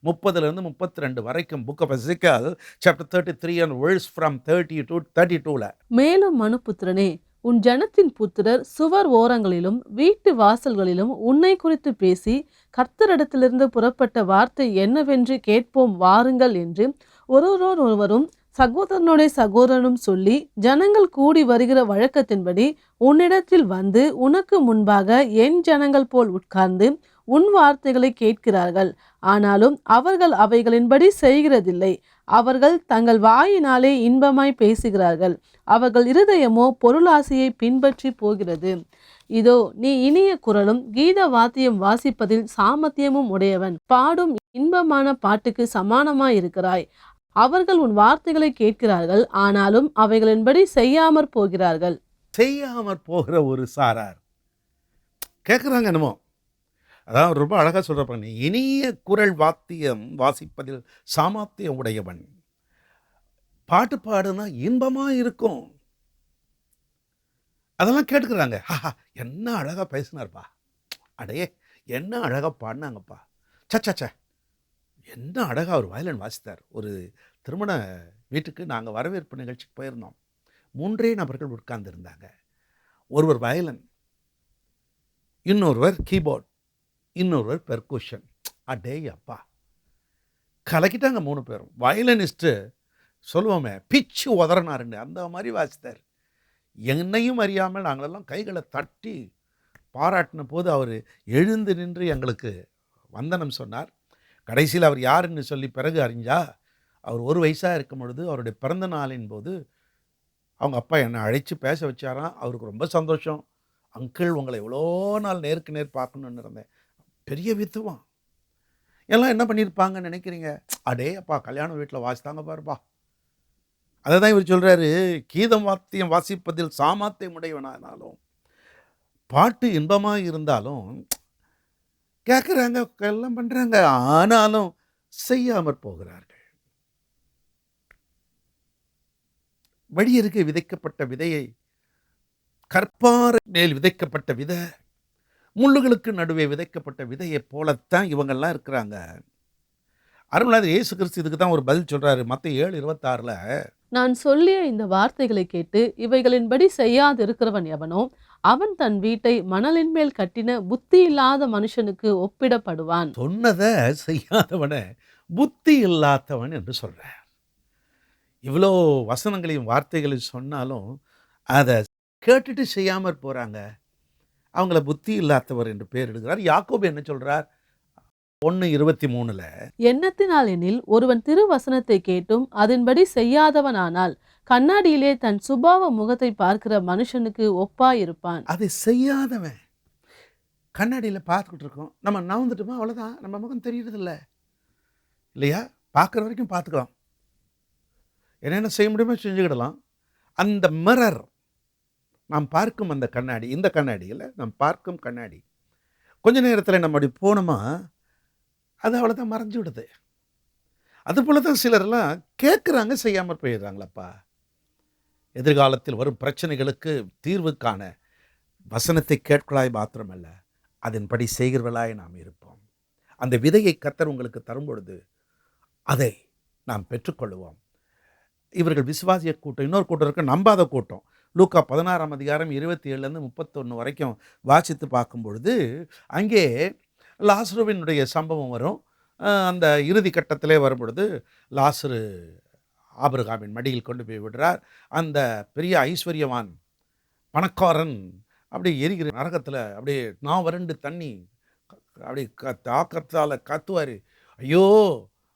[SPEAKER 4] 30லேருந்து 32 வரைக்கும், book of Ezekiel chapter 33 and verse from 30 to 32.
[SPEAKER 5] மேலும் மனுபுத்திரனே, உன் ஜனத்தின் புத்திரர் சுவர் ஓரங்களிலும் வீட்டு வாசல்களிலும் உன்னை குறித்து பேசி, கர்த்தரிடத்திலிருந்து புறப்பட்ட வார்த்தை என்னவென்று கேட்போம் வாருங்கள் என்று ஒருவரும் சகோதரனுடைய சகோதரனும் சொல்லி, ஜனங்கள் கூடி வருகிற வழக்கத்தின்படி உன்னிடத்தில் வந்து உனக்கு முன்பாக என் ஜனங்கள் போல் உட்கார்ந்து உன் வார்த்தைகளை கேட்கிறார்கள். ஆனாலும் அவர்கள் அவைகளின்படி செய்கிறதில்லை. அவர்கள் தங்கள் வாயினாலே இன்பமாய் பேசுகிறார்கள், அவர்கள் இருதயமோ பொருளாசையை பின்பற்றி போகிறது. இதோ, நீ இனிய குரலும் கீத வாத்தியம் வாசிப்பதில் சாமர்த்தியமும் உடையவன், பாடும் இன்பமான பாட்டுக்கு சமானமாயிருக்கிறாய். அவர்கள் உன் வார்த்தைகளை கேட்கிறார்கள், ஆனாலும் அவைகளின்படி செய்யாமற் போகிறார்கள்.
[SPEAKER 4] செய்யாமற் போகிற ஒரு சாரார் கேட்குறாங்க என்னமோ. அதான் ரொம்ப அழகாக சொல்கிறப்ப, நீ இனிய குரல் வாத்தியம் வாசிப்பதில் சாமர்த்தியம் உடையவன், பாட்டு பாடுனா இன்பமாக இருக்கும், அதெல்லாம் கேட்டுக்கிறாங்க. என்ன அழகாக பேசினார்ப்பா, அடையே என்ன அழகாக பாடினாங்கப்பா, சச்சா என்ன அழகாக ஒரு வயலின் வாசித்தார். ஒரு திருமண வீட்டுக்கு நாங்கள் வரவேற்பு நிகழ்ச்சிக்கு போயிருந்தோம். 3 நபர்கள் உட்கார்ந்துருந்தாங்க. ஒருவர் வயலின், இன்னொருவர் கீபோர்ட், இன்னொருவர் பெர்குஷன். அடே அப்பா, கலக்கிட்டாங்க 3 பேரும். வயலினிஸ்ட்டு சொல்லுவோமே பிச்சு உதறனாருண்டு, அந்த மாதிரி வாசித்தார். என்னையும் அறியாமல் நாங்களெல்லாம் கைகளை தட்டி பாராட்டின போது அவர் எழுந்து நின்று எங்களுக்கு வந்தனம் சொன்னார். கடைசியில் அவர் யாருன்னு சொல்லி பிறகு அறிஞ்சா, அவர் 1 வயசாக இருக்கும் பொழுது அவருடைய பிறந்த நாளின் போது அவங்க அப்பா என்னை அழைச்சி பேச வச்சாராம். அவருக்கு ரொம்ப சந்தோஷம். அங்கிள், உங்களை எவ்வளோ நாள் நேருக்கு நேர் பார்க்கணுன்னு இருந்தேன். பெரிய வித்துவான். எல்லாம் என்ன பண்ணியிருப்பாங்கன்னு நினைக்கிறீங்க? அடே அப்பா, கல்யாண வீட்டில் வாசித்தாங்க பாருப்பா. அதை தான் இவர் சொல்கிறாரு, கீதம் வாத்தியம் வாசிப்பதில் சாமர்த்தியம் உடையவனானாலும் பாட்டு இன்பமாக இருந்தாலும் கேட்குறாங்க, எல்லாம் பண்ணுறாங்க, ஆனாலும் செய்யாமற் போகிறார்கள். வழியருகே விதைக்கப்பட்ட விதையை, கற்பாறை மேல் விதைக்கப்பட்ட விதை, முள்ளுகளுக்கு நடுவே விதைக்கப்பட்ட விதையை போலத்தான் இவங்கெல்லாம் இருக்கிறாங்க. அருள்நாதர் இயேசு கிறிஸ்து இதுக்கு தான் ஒரு பதில் சொல்றாரு. மத்தேயு 7:26,
[SPEAKER 5] நான் சொல்லிய இந்த வார்த்தைகளை கேட்டு இவைகளின்படி செய்யாதிருக்கிறவன் எவனோ அவன் தன் வீட்டை மணலின் மேல் கட்டின புத்தி இல்லாத மனுஷனுக்கு ஒப்பிடப்படுவான்.
[SPEAKER 4] சொன்னதை செய்யாதவனை புத்தி இல்லாதவன் என்று சொல்றார். இவ்வளோ வசனங்களையும் வார்த்தைகளையும் சொன்னாலும் அதை கேட்டுட்டு செய்யாமற் போறாங்க, அவங்கள புத்தி இல்லாதவர் என்று பெயர் எடுக்கிறார். யாக்கோபு என்ன சொல்றார்? 1:23,
[SPEAKER 5] எண்ணத்தினால் எனில் ஒருவன் திருவசனத்தை கேட்டும் அதன்படி செய்யாதவனானால் கண்ணாடியிலே தன் சுபாவ முகத்தை பார்க்கிற மனுஷனுக்கு ஒப்பாயிருப்பான்.
[SPEAKER 4] அதை செய்யாதவன் கண்ணாடியில் பார்த்துக்கிட்டு இருக்கோம், நம்ம நவுந்துட்டோமா அவ்வளோதான், நம்ம முகம் தெரியறதில்ல இல்லையா? பார்க்குற வரைக்கும் பார்த்துக்கலாம், என்னென்ன செய்ய முடியுமோ செஞ்சுக்கிடலாம். அந்த மிரர், நாம் பார்க்கும் அந்த கண்ணாடி, இந்த கண்ணாடியில் நாம் பார்க்கும் கண்ணாடி கொஞ்ச நேரத்தில் நம்ம அப்படி போனோமா அது அவ்வளோதான் மறைஞ்சு விடுது. அதுபோல தான் சிலரெல்லாம் கேட்குறாங்க, செய்யாமல் போயிடுறாங்களப்பா. எதிர்காலத்தில் வரும் பிரச்சனைகளுக்கு தீர்வு காண வசனத்தை கேட்கலாய் மாத்திரமல்ல, அதன்படி செய்கிறவர்களாய் நாம் இருப்போம். அந்த விதையை கர்த்தர் உங்களுக்கு தரும் பொழுது அதை நாம் பெற்றுக்கொள்வோம். இவர்கள் விசுவாசிய கூட்டம், இன்னொரு கூட்டம் இருக்குது நம்பாத கூட்டம். லூக்கா 16ஆம் அதிகாரம் 27லேருந்து 31 வரைக்கும் வாசித்து பார்க்கும் பொழுது அங்கே லாசருவினுடைய சம்பவம் வரும். அந்த இறுதி கட்டத்திலே வரும் பொழுது லாசரு ஆபிரகாமின் மடியில் கொண்டு போய் விடுறார். அந்த பெரிய ஐஸ்வர்யவான் பணக்காரன் அப்படியே எரிகிற நரகத்தில் அப்படியே நான் வறண்டு தண்ணி அப்படி தாக்கத்தால் கத்துவார், ஐயோ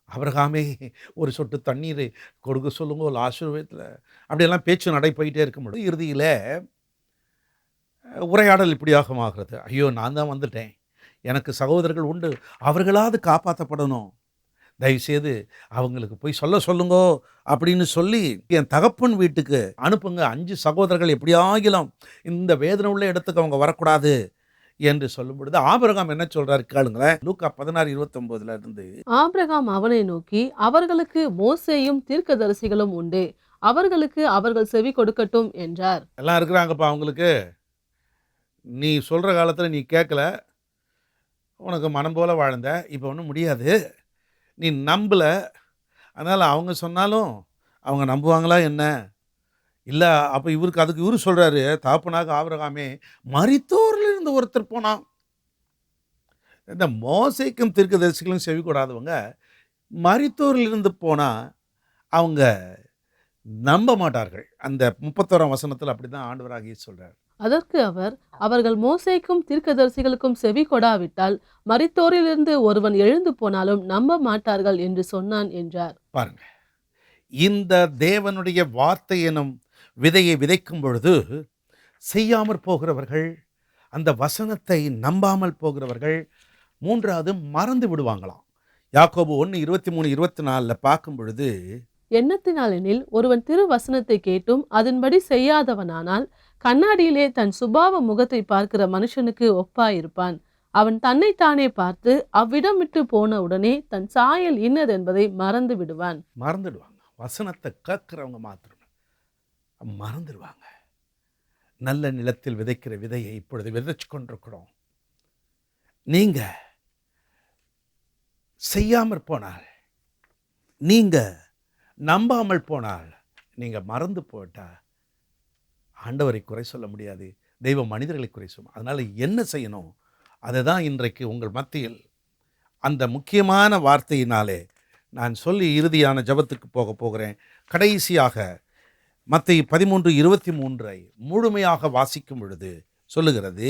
[SPEAKER 4] ஆபிரகாமே ஒரு சொட்டு தண்ணீர் கொடுக்க சொல்லுங்க லாசருவத்தில். அப்படியெல்லாம் பேச்சு நடை போயிட்டே இருக்கும்போது இறுதியில் உரையாடல் இப்படியாக ஆகிறது. ஐயோ நான் தான் வந்துட்டேன், எனக்கு சகோதரர்கள் உண்டு, அவர்களாவது காப்பாற்றப்படணும், தயவுசெய்து அவங்களுக்கு போய் சொல்லுங்கோ அப்படின்னு சொல்லி என் தகப்பன் வீட்டுக்கு அனுப்புங்க, 5 சகோதரர்கள் எப்படியாகிலும் இந்த வேதனை உள்ள இடத்துக்கு அவங்க வரக்கூடாது என்று சொல்லும் பொழுது ஆபிரகாம் என்ன சொல்றாரு கேளுங்களேன். லூக்கா 16:29 இருந்து,
[SPEAKER 5] ஆபிரகாம் அவனை நோக்கி, அவர்களுக்கு மோசேயும் தீர்க்கதரிசிகளும் உண்டு, அவர்களுக்கு அவர்கள் செவி கொடுக்கட்டும் என்றார்.
[SPEAKER 4] எல்லாம் இருக்கிறாங்கப்பா அவங்களுக்கு, நீ சொல்கிற காலத்தில் நீ கேட்கல, உனக்கு மனம் போல் வாழ்ந்த, இப்போ ஒன்றும் முடியாது, நீ நம்பலை, அதனால் அவங்க சொன்னாலும் அவங்க நம்புவாங்களா என்ன? இல்லை அப்போ இவருக்கு அதுக்கு இவர் சொல்கிறாரு, தாப்பனாக ஆபிரகாமே மரித்தோரில் இருந்து ஒருத்தர் போனான். இந்த மோசேக்கும் தீர்க்கதரிசிகளும் செவி கூடாதவங்க மரித்தோரில் இருந்து போனால் அவங்க நம்ப மாட்டார்கள். அந்த 31ஆம் வசனத்தில் அப்படி தான் ஆண்டவராகிய சொல்கிறார்.
[SPEAKER 5] அதற்கு அவர், அவர்கள் மோசேக்கும் தீர்க்கதரிசிகளுக்கும் செவி கொடாவிட்டால் மரித்தோரிலிருந்து ஒருவன் எழுந்து போனாலும் நம்ப மாட்டார்கள் என்று சொன்னான் என்றார்.
[SPEAKER 4] பாருங்க, இந்த தேவனுடைய வார்த்தை எனும் விதையை விதைக்கும் பொழுது செய்யாமற் போகிறவர்கள், அந்த வசனத்தை நம்பாமல் போகிறவர்கள், மூன்றாவது மறந்து விடுவாங்களாம். யாக்கோபு 1:23-24 பார்க்கும் பொழுது,
[SPEAKER 5] எண்ணத்தினாலெனில் ஒருவன் திரு வசனத்தை கேட்டும் அதன்படி செய்யாதவனானால் கண்ணாடியிலே தன் சுபாவ முகத்தை பார்க்கிற மனுஷனுக்கு ஒப்பாயிருப்பான். அவன் தன்னைத்தானே பார்த்து அவ்விடம் விட்டு போன உடனே தன் சாயல் இன்னதென்பதை மறந்து விடுவான்.
[SPEAKER 4] மறந்துடுவாங்க. வசனத்தை கேட்கிறவங்க மாத்திரம் மறந்துடுவாங்க. நல்ல நிலத்தில் விதைக்கிற விதையை இப்பொழுது விதைச்சு கொண்டிருக்கிறோம். நீங்க செய்யாமற் போனால், நீங்க நம்பாமல் போனால், நீங்க மறந்து போட்டா ஆண்டவரை குறை சொல்ல முடியாது, தெய்வ மனிதர்களை குறை சொல்லும். அதனால் என்ன செய்யணும், அதை தான் இன்றைக்கு உங்கள் மத்தியில் அந்த முக்கியமான வார்த்தையினாலே நான் சொல்லி இறுதியான ஜெபத்துக்கு போகிறேன். கடைசியாக மத்தேயு 13:23 முழுமையாக வாசிக்கும் பொழுது சொல்லுகிறது,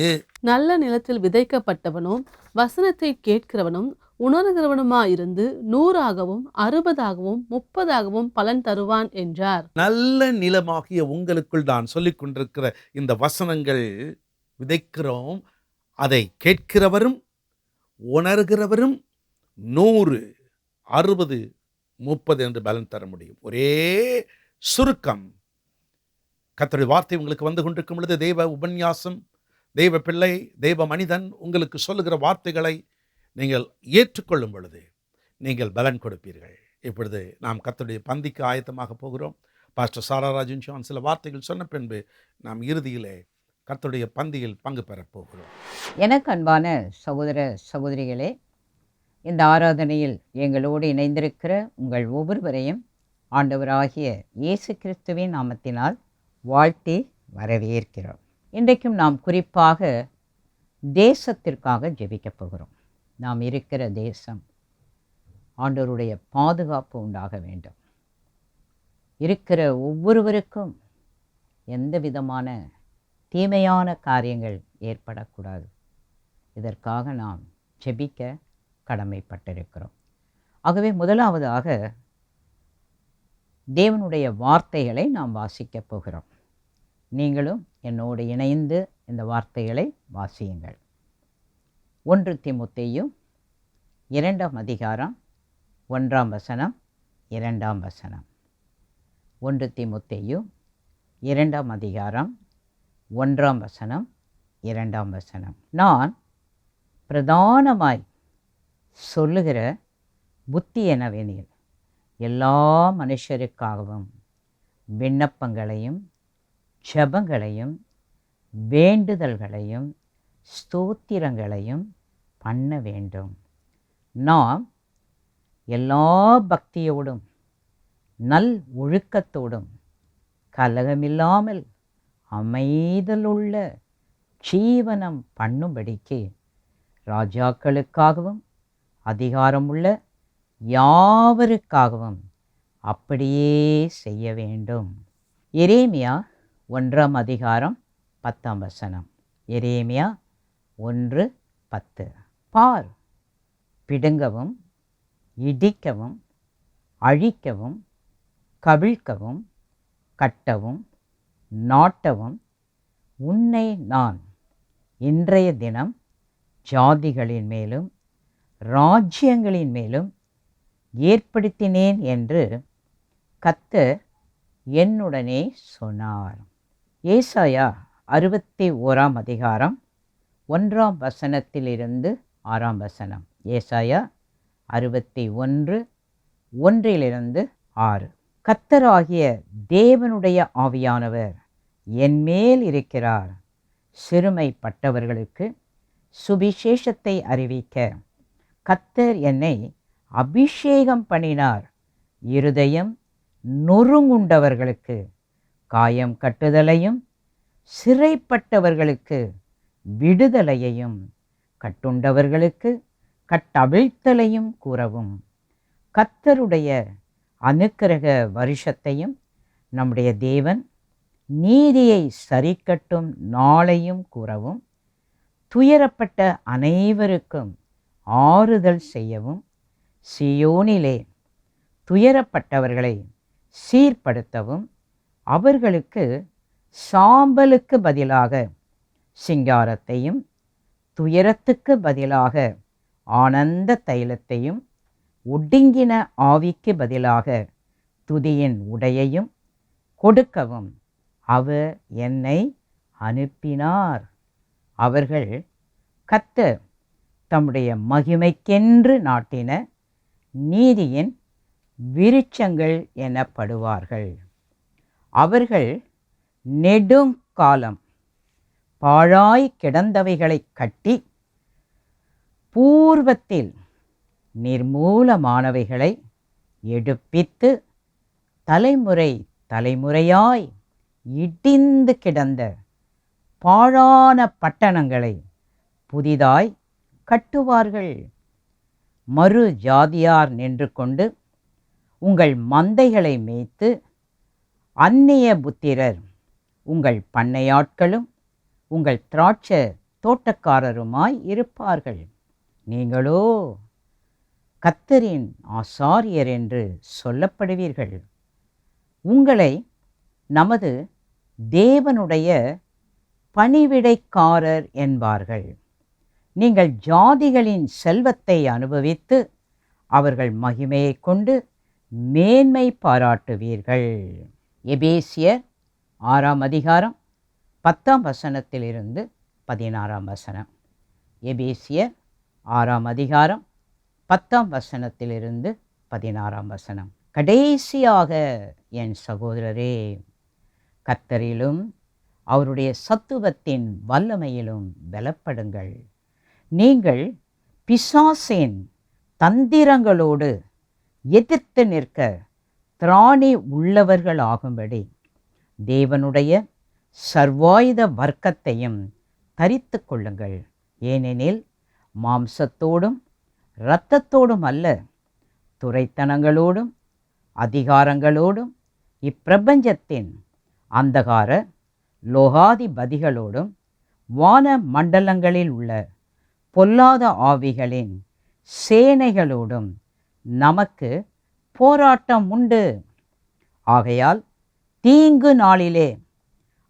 [SPEAKER 5] நல்ல நிலத்தில் விதைக்கப்பட்டவனும் வசனத்தை கேட்கிறவனும் உணர்கிறவனுமாயிருந்து 100ஆகவும் 60ஆகவும் 30ஆகவும் பலன் தருவான் என்றார்.
[SPEAKER 4] நல்ல நிலமாகிய உங்களுக்குள் நான் சொல்லிக் கொண்டிருக்கிற இந்த வசனங்கள் விதைக்கிறோம், அதை கேட்கிறவரும் உணர்கிறவரும் 100, 60, 30 என்று பலன் தர முடியும். ஒரே சுருக்கம், கர்த்தருடைய வார்த்தை உங்களுக்கு வந்து கொண்டிருக்கும் பொழுது தெய்வ உபன்யாசம், தெய்வ பிள்ளை, தெய்வ மனிதன் உங்களுக்கு சொல்லுகிற வார்த்தைகளை நீங்கள் ஏற்றுக்கொள்ளும் பொழுது நீங்கள் பலன் கொடுப்பீர்கள். இப்பொழுது நாம் கர்த்தருடைய பந்திக்கு ஆயத்தமாக போகிறோம். பாஸ்டர் சாரா ராஜன் ஜான் சில வார்த்தைகள் சொன்ன பின்பு நாம் இறுதியிலே கர்த்தருடைய பந்தியில் பங்கு பெறப் போகிறோம்.
[SPEAKER 6] எனக்கு அன்பான சகோதர சகோதரிகளே, இந்த ஆராதனையில் எங்களோடு இணைந்திருக்கிற உங்கள் ஒவ்வொருவரையும் ஆண்டவராகிய இயேசு கிறிஸ்துவின் நாமத்தினால் வாழ்த்தி வரவேற்கிறோம். இன்றைக்கும் நாம் குறிப்பாக தேசத்திற்காக ஜெபிக்கப் போகிறோம். நாம் இருக்கிற தேசம் ஆண்டவருடைய பாதுகாப்பு உண்டாக வேண்டும். இருக்கிற ஒவ்வொருவருக்கும் எந்த விதமான தீமையான காரியங்கள் ஏற்படக்கூடாது. இதற்காக நாம் ஜெபிக்க கடமைப்பட்டிருக்கிறோம். ஆகவே முதலாவதாக தேவனுடைய வார்த்தைகளை நாம் வாசிக்கப் போகிறோம். நீங்களும் என்னோடு இணைந்து இந்த வார்த்தைகளை வாசியுங்கள். 1 தீமோத்தேயு 2ஆம் அதிகாரம் 1ஆம் வசனம் 2ஆம் வசனம். 1 தீமோத்தேயு 2ஆம் அதிகாரம் 1ஆம் வசனம் 2ஆம் வசனம். நான் பிரதானமாய் சொல்லுகிற புத்தி என்னவெனில், எல்லா மனுஷருக்காகவும் விண்ணப்பங்களையும் ஜெபங்களையும் வேண்டுதல்களையும் ஸ்தோத்திரங்களையும் பண்ண வேண்டும். நாம் எல்லா பக்தியோடும் நல் ஒழுக்கத்தோடும் கலகமில்லாமல் அமைதலுள்ள ஜீவனம் பண்ணும்படிக்கு ராஜாக்களுக்காகவும் அதிகாரமுள்ள யாவருக்காகவும் அப்படியே செய்ய வேண்டும். எரேமியா 1ஆம் அதிகாரம் 10ஆம் வசனம். எரேமியா 1:10. பார், பிடுங்கவும் இடிக்கவும் அழிக்கவும் கவிழ்க்கவும் கட்டவும் நாட்டவும் உன்னை நான் இன்றைய தினம் ஜாதிகளின் மேலும் ராஜ்யங்களின் மேலும் ஏற்படுத்தினேன் என்று கர்த்தர் என்னுடனே சொன்னார். ஏசாயா 61ஆம் அதிகாரம் 1ஆம் வசனத்திலிருந்து 6ஆம் வசனம். ஏசாயா 61 1 6. கர்த்தராகிய தேவனுடைய ஆவியானவர் என்மேல் இருக்கிறார், சிறுமைப்பட்டவர்களுக்கு சுவிசேஷத்தை அறிவிக்க கர்த்தர் என்னை அபிஷேகம் பண்ணினார், இருதயம் நொறுங்குண்டவர்களுக்கு காயம் கட்டுதலையும் சிறைப்பட்டவர்களுக்கு விடுதலையையும் கட்டுண்டவர்களுக்கு கட்டவிழ்த்தலையும் கூறவும், கர்த்தருடைய அனுக்கிரக வருஷத்தையும் நம்முடைய தேவன் நீதியை சரிக்கட்டும் நாளையும் கூறவும், துயரப்பட்ட அனைவருக்கும் ஆறுதல் செய்யவும், சீயோனிலே துயரப்பட்டவர்களை சீர்படுத்தவும், அவர்களுக்கு சாம்பலுக்கு பதிலாக சிங்காரத்தையும் துயரத்துக்கு பதிலாக ஆனந்த தைலத்தையும் ஒடுங்கின ஆவிக்கு பதிலாக துதியின் உடையையும் கொடுக்கவும் அவர் என்னை அனுப்பினார். அவர்கள் கர்த்தர் தம்முடைய மகிமைக்கென்று நாட்டின நீதியின் விருட்சங்கள் எனப்படுவார்கள். அவர்கள் நெடுங்காலம் பாழாய் கிடந்தவைகளை கட்டி பூர்வத்தில் நிர்மூலமானவைகளை எடுப்பித்து தலைமுறை தலைமுறையாய் இடிந்து கிடந்த பாழான பட்டணங்களை புதிதாய் கட்டுவார்கள். மறு ஜாதியார் நின்று கொண்டு உங்கள் மந்தைகளை மேய்த்து, அந்நிய புத்திரர் உங்கள் பண்ணையாட்களும் உங்கள் திராட்சை தோட்டக்காரருமாய் இருப்பார்கள். நீங்களோ கர்த்தரின் ஆசாரியர் என்று சொல்லப்படுவீர்கள். உங்களை நமது தேவனுடைய பணிவிடைக்காரர் என்பார்கள். நீங்கள் ஜாதிகளின் செல்வத்தை அனுபவித்து அவர்கள் மகிமையை கொண்டு மேன்மை பாராட்டுவீர்கள். எபேசியர் 6ஆம் அதிகாரம் 10ஆம் வசனத்திலிருந்து 16ஆம் வசனம். எபேசியர் 6ஆம் அதிகாரம் 10ஆம் வசனத்திலிருந்து 16ஆம் வசனம். கடைசியாக என் சகோதரரே, கர்த்தரிலும் அவருடைய சத்துவத்தின் வல்லமையிலும் பலப்படுங்கள். நீங்கள் பிசாசின் தந்திரங்களோடு எதிர்த்து நிற்க திராணி உள்ளவர்களாகும்படி தேவனுடைய சர்வாயுத வர்க்கத்தையும் தரித்து கொள்ளுங்கள். ஏனெனில் மாம்சத்தோடும் இரத்தத்தோடும் அல்ல, துரைத்தனங்களோடும் அதிகாரங்களோடும் இப்பிரபஞ்சத்தின் அந்தகார லோகாதிபதிகளோடும் வான மண்டலங்களில் உள்ள பொல்லாத ஆவிகளின் சேனைகளோடும் நமக்கு போராட்டம் உண்டு. ஆகையால் தீங்கு நாளிலே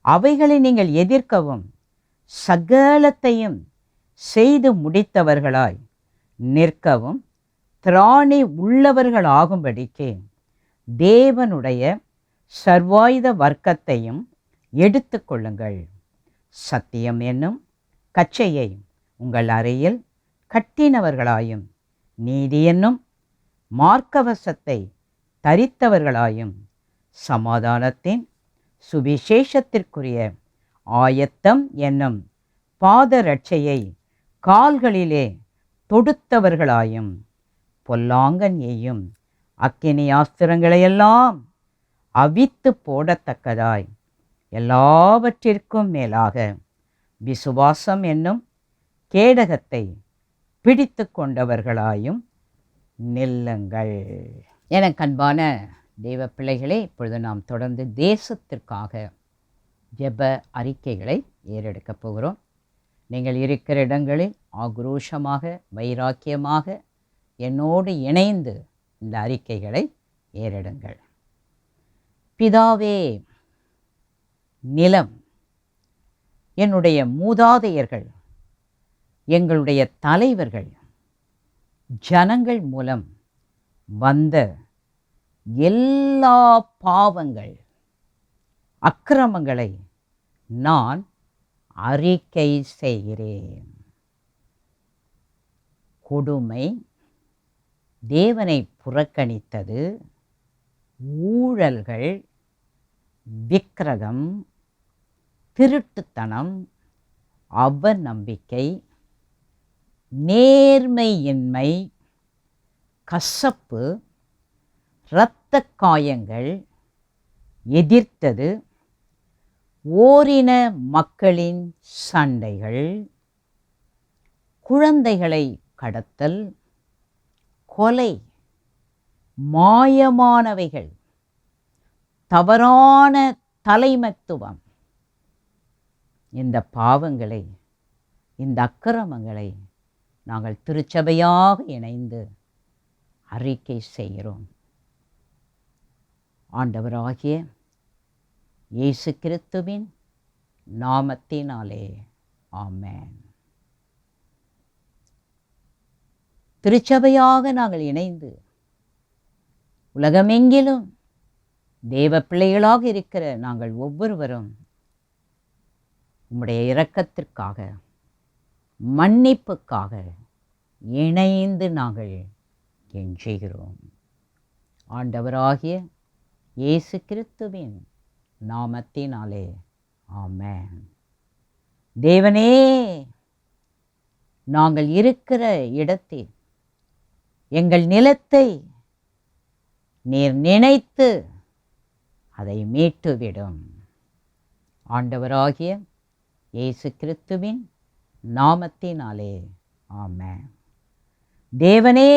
[SPEAKER 6] அவைகளை நீங்கள் எதிர்க்கவும் சகலத்தையும் செய்து முடித்தவர்களாய் நிற்கவும் திராணி உள்ளவர்களாகும்படிக்கு தேவனுடைய சர்வாயுத வர்க்கத்தையும் எடுத்து கொள்ளுங்கள். சத்தியம் என்னும் கச்சையை உங்கள் அறையில் கட்டினவர்களாயும், நீதி என்னும் மார்க்கவசத்தை தரித்தவர்களாயும், சமாதானத்தின் சுவிசேஷத்திற்குரிய ஆயத்தம் என்னும் பாதரட்சையை கால்களிலே தொடுத்தவர்களாயும், பொல்லாங்கன் எய்யும் அக்கினி ஆஸ்திரங்களையெல்லாம் அவித்து போடத்தக்கதாய் எல்லாவற்றிற்கும் மேலாக விசுவாசம் என்னும் கேடகத்தை பிடித்து கொண்டவர்களாயும் நில்லுங்கள். எனக்கு அன்பான தெய்வ பிள்ளைகளே, இப்பொழுது நாம் தொடர்ந்து தேசத்திற்காக ஜெப அறிக்கைகளை ஏறெடுக்கப் போகிறோம். நீங்கள் இருக்கிற இடங்களில் ஆக்ரோஷமாக, வைராக்கியமாக என்னோடு இணைந்து இந்த அறிக்கைகளை ஏறெடுங்கள். பிதாவே, நிலம், என்னுடைய மூதாதையர்கள், எங்களுடைய தலைவர்கள், ஜனங்கள் மூலம் வந்த எல்லா பாவங்கள், அக்கிரமங்களை நான் அறிக்கை செய்கிறேன். கொடுமை, தேவனை புறக்கணித்தது, ஊழல்கள், விக்கிரகம், திருட்டுத்தனம், அவநம்பிக்கை, நேர்மையின்மை, கசப்பு, இரத்த காயங்கள், எதிர்த்தது, ஓரின மக்களின் சண்டைகள், குழந்தைகளை கடத்தல், கொலை, மாயமானவைகள், தவறான தலைமைத்துவம், இந்த பாவங்களை, இந்த அக்கிரமங்களை நாங்கள் திருச்சபையாக இணைந்து அறிக்கை செய்கிறோம். ஆண்டவராகிய இயேசு கிறிஸ்துவின் நாமத்தினாலே ஆமென். திருச்சபையாக நாங்கள் இணைந்து உலகமெங்கிலும் தேவ பிள்ளைகளாக இருக்கிற நாங்கள் ஒவ்வொருவரும் உம்முடைய இரக்கத்திற்காக, மன்னிப்புக்காக இணைந்து நாங்கள் கெஞ்சுகிறோம். ஆண்டவராகிய இயேசு கிறிஸ்துவின் நாமத்தினாலே ஆமென். தேவனே, நாங்கள் இருக்கிற இடத்தில் எங்கள் நிலத்தை நீர் நினைத்து அதை மீட்டுவிடும். ஆண்டவராகிய இயேசு கிறிஸ்துவின் நாமத்தினாலே ஆமென். தேவனே,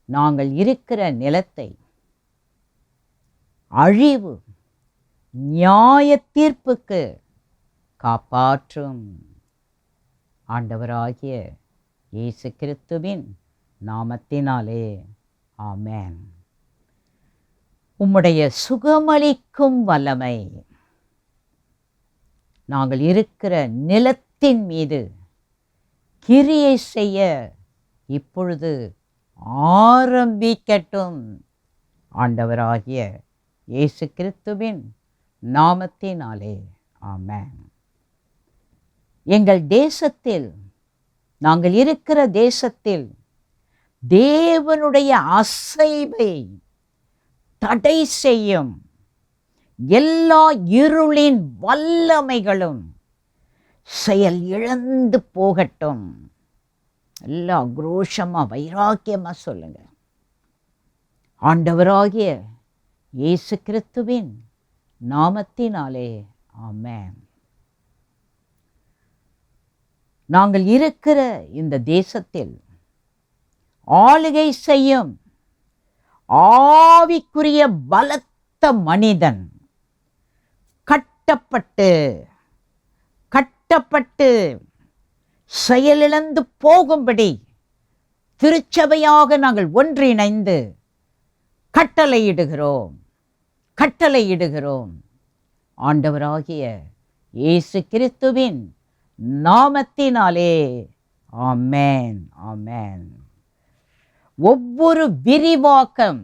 [SPEAKER 6] நாங்கள் இருக்கிற நிலத்தை அழிவு, நியாய தீர்ப்புக்கு காப்பாற்றும். ஆண்டவராகிய இயேசு கிறிஸ்துவின் நாமத்தினாலே ஆமென். உம்முடைய சுகமளிக்கும் வல்லமை நாங்கள் இருக்கிற நிலத்தின் மீது கிரியை செய்ய இப்பொழுது ஆரம்பிக்கட்டும். ஆண்டவராகிய இயேசு கிறிஸ்துவின் நாமத்தினாலே ஆமென். எங்கள் தேசத்தில், நாங்கள் இருக்கிற தேசத்தில் தேவனுடைய அசைவை தடை செய்யும் எல்லா இருளின் வல்லமைகளும் செயல் இழந்து போகட்டும். எல்லாம் ஆக்ரோஷமா, வைராக்கியமா சொல்லுங்க. ஆண்டவராகிய இயேசு கிறிஸ்துவின் நாமத்தினாலே ஆமென். நாங்கள் இருக்கிற இந்த தேசத்தில் ஆளுகை செய்யும் ஆவிக்குரிய பலத்த மனிதன் கட்டப்பட்டு செயலிழந்து போகும்படி திருச்சபையாக நாங்கள் ஒன்றிணைந்து கட்டளையிடுகிறோம். ஆண்டவராகிய இயேசு கிறிஸ்துவின் நாமத்தினாலே ஆமென், ஆமென். ஒவ்வொரு விரிவாக்கம்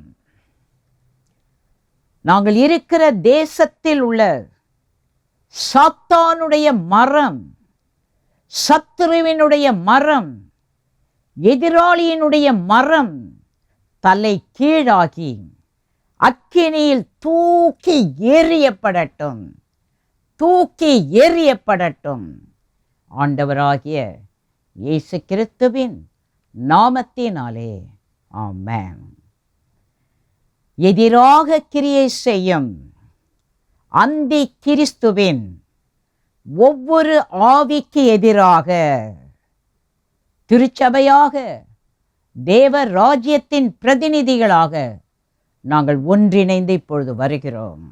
[SPEAKER 6] நாங்கள் இருக்கிற தேசத்தில் உள்ள சாத்தானுடைய மரம், சத்துருவினுடைய மரம், எதிராளியினுடைய மரம் தலை கீழாகி அக்கினியில் தூக்கி எறியப்படட்டும், தூக்கி எறியப்படட்டும். ஆண்டவராகிய இயேசு கிறிஸ்துவின் நாமத்தினாலே ஆமென். எதிராக கிரியை செய்யும் அந்தி கிறிஸ்துவின் ஒவ்வொரு ஆவிக்கு எதிராக திருச்சபையாக, தேவ ராஜ்யத்தின் பிரதிநிதிகளாக நாங்கள் ஒன்றிணைந்து இப்பொழுது வருகிறோம்.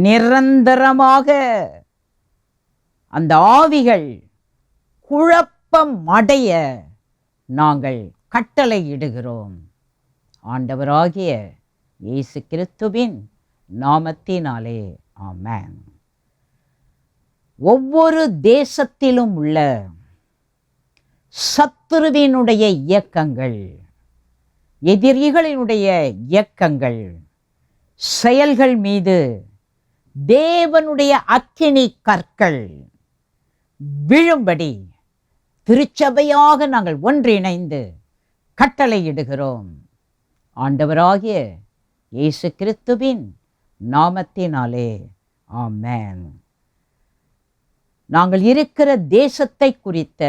[SPEAKER 6] நிரந்தரமாக அந்த ஆவிகள் குழப்பம் அடைய நாங்கள் கட்டளையிடுகிறோம். ஆண்டவராகிய இயேசு கிறிஸ்துவின் நாமத்தினாலே ஆமென். ஒவ்வொரு தேசத்திலும் உள்ள சத்துருவினுடைய இயக்கங்கள், எதிரிகளினுடைய இயக்கங்கள், செயல்கள் மீது தேவனுடைய அக்கினி கற்கள் விழும்படி திருச்சபையாக நாங்கள் ஒன்றிணைந்து கட்டளையிடுகிறோம். ஆண்டவராகிய இயேசு கிறிஸ்துவின் நாமத்தினாலே ஆமென். நாங்கள் இருக்கிற தேசத்தை குறித்த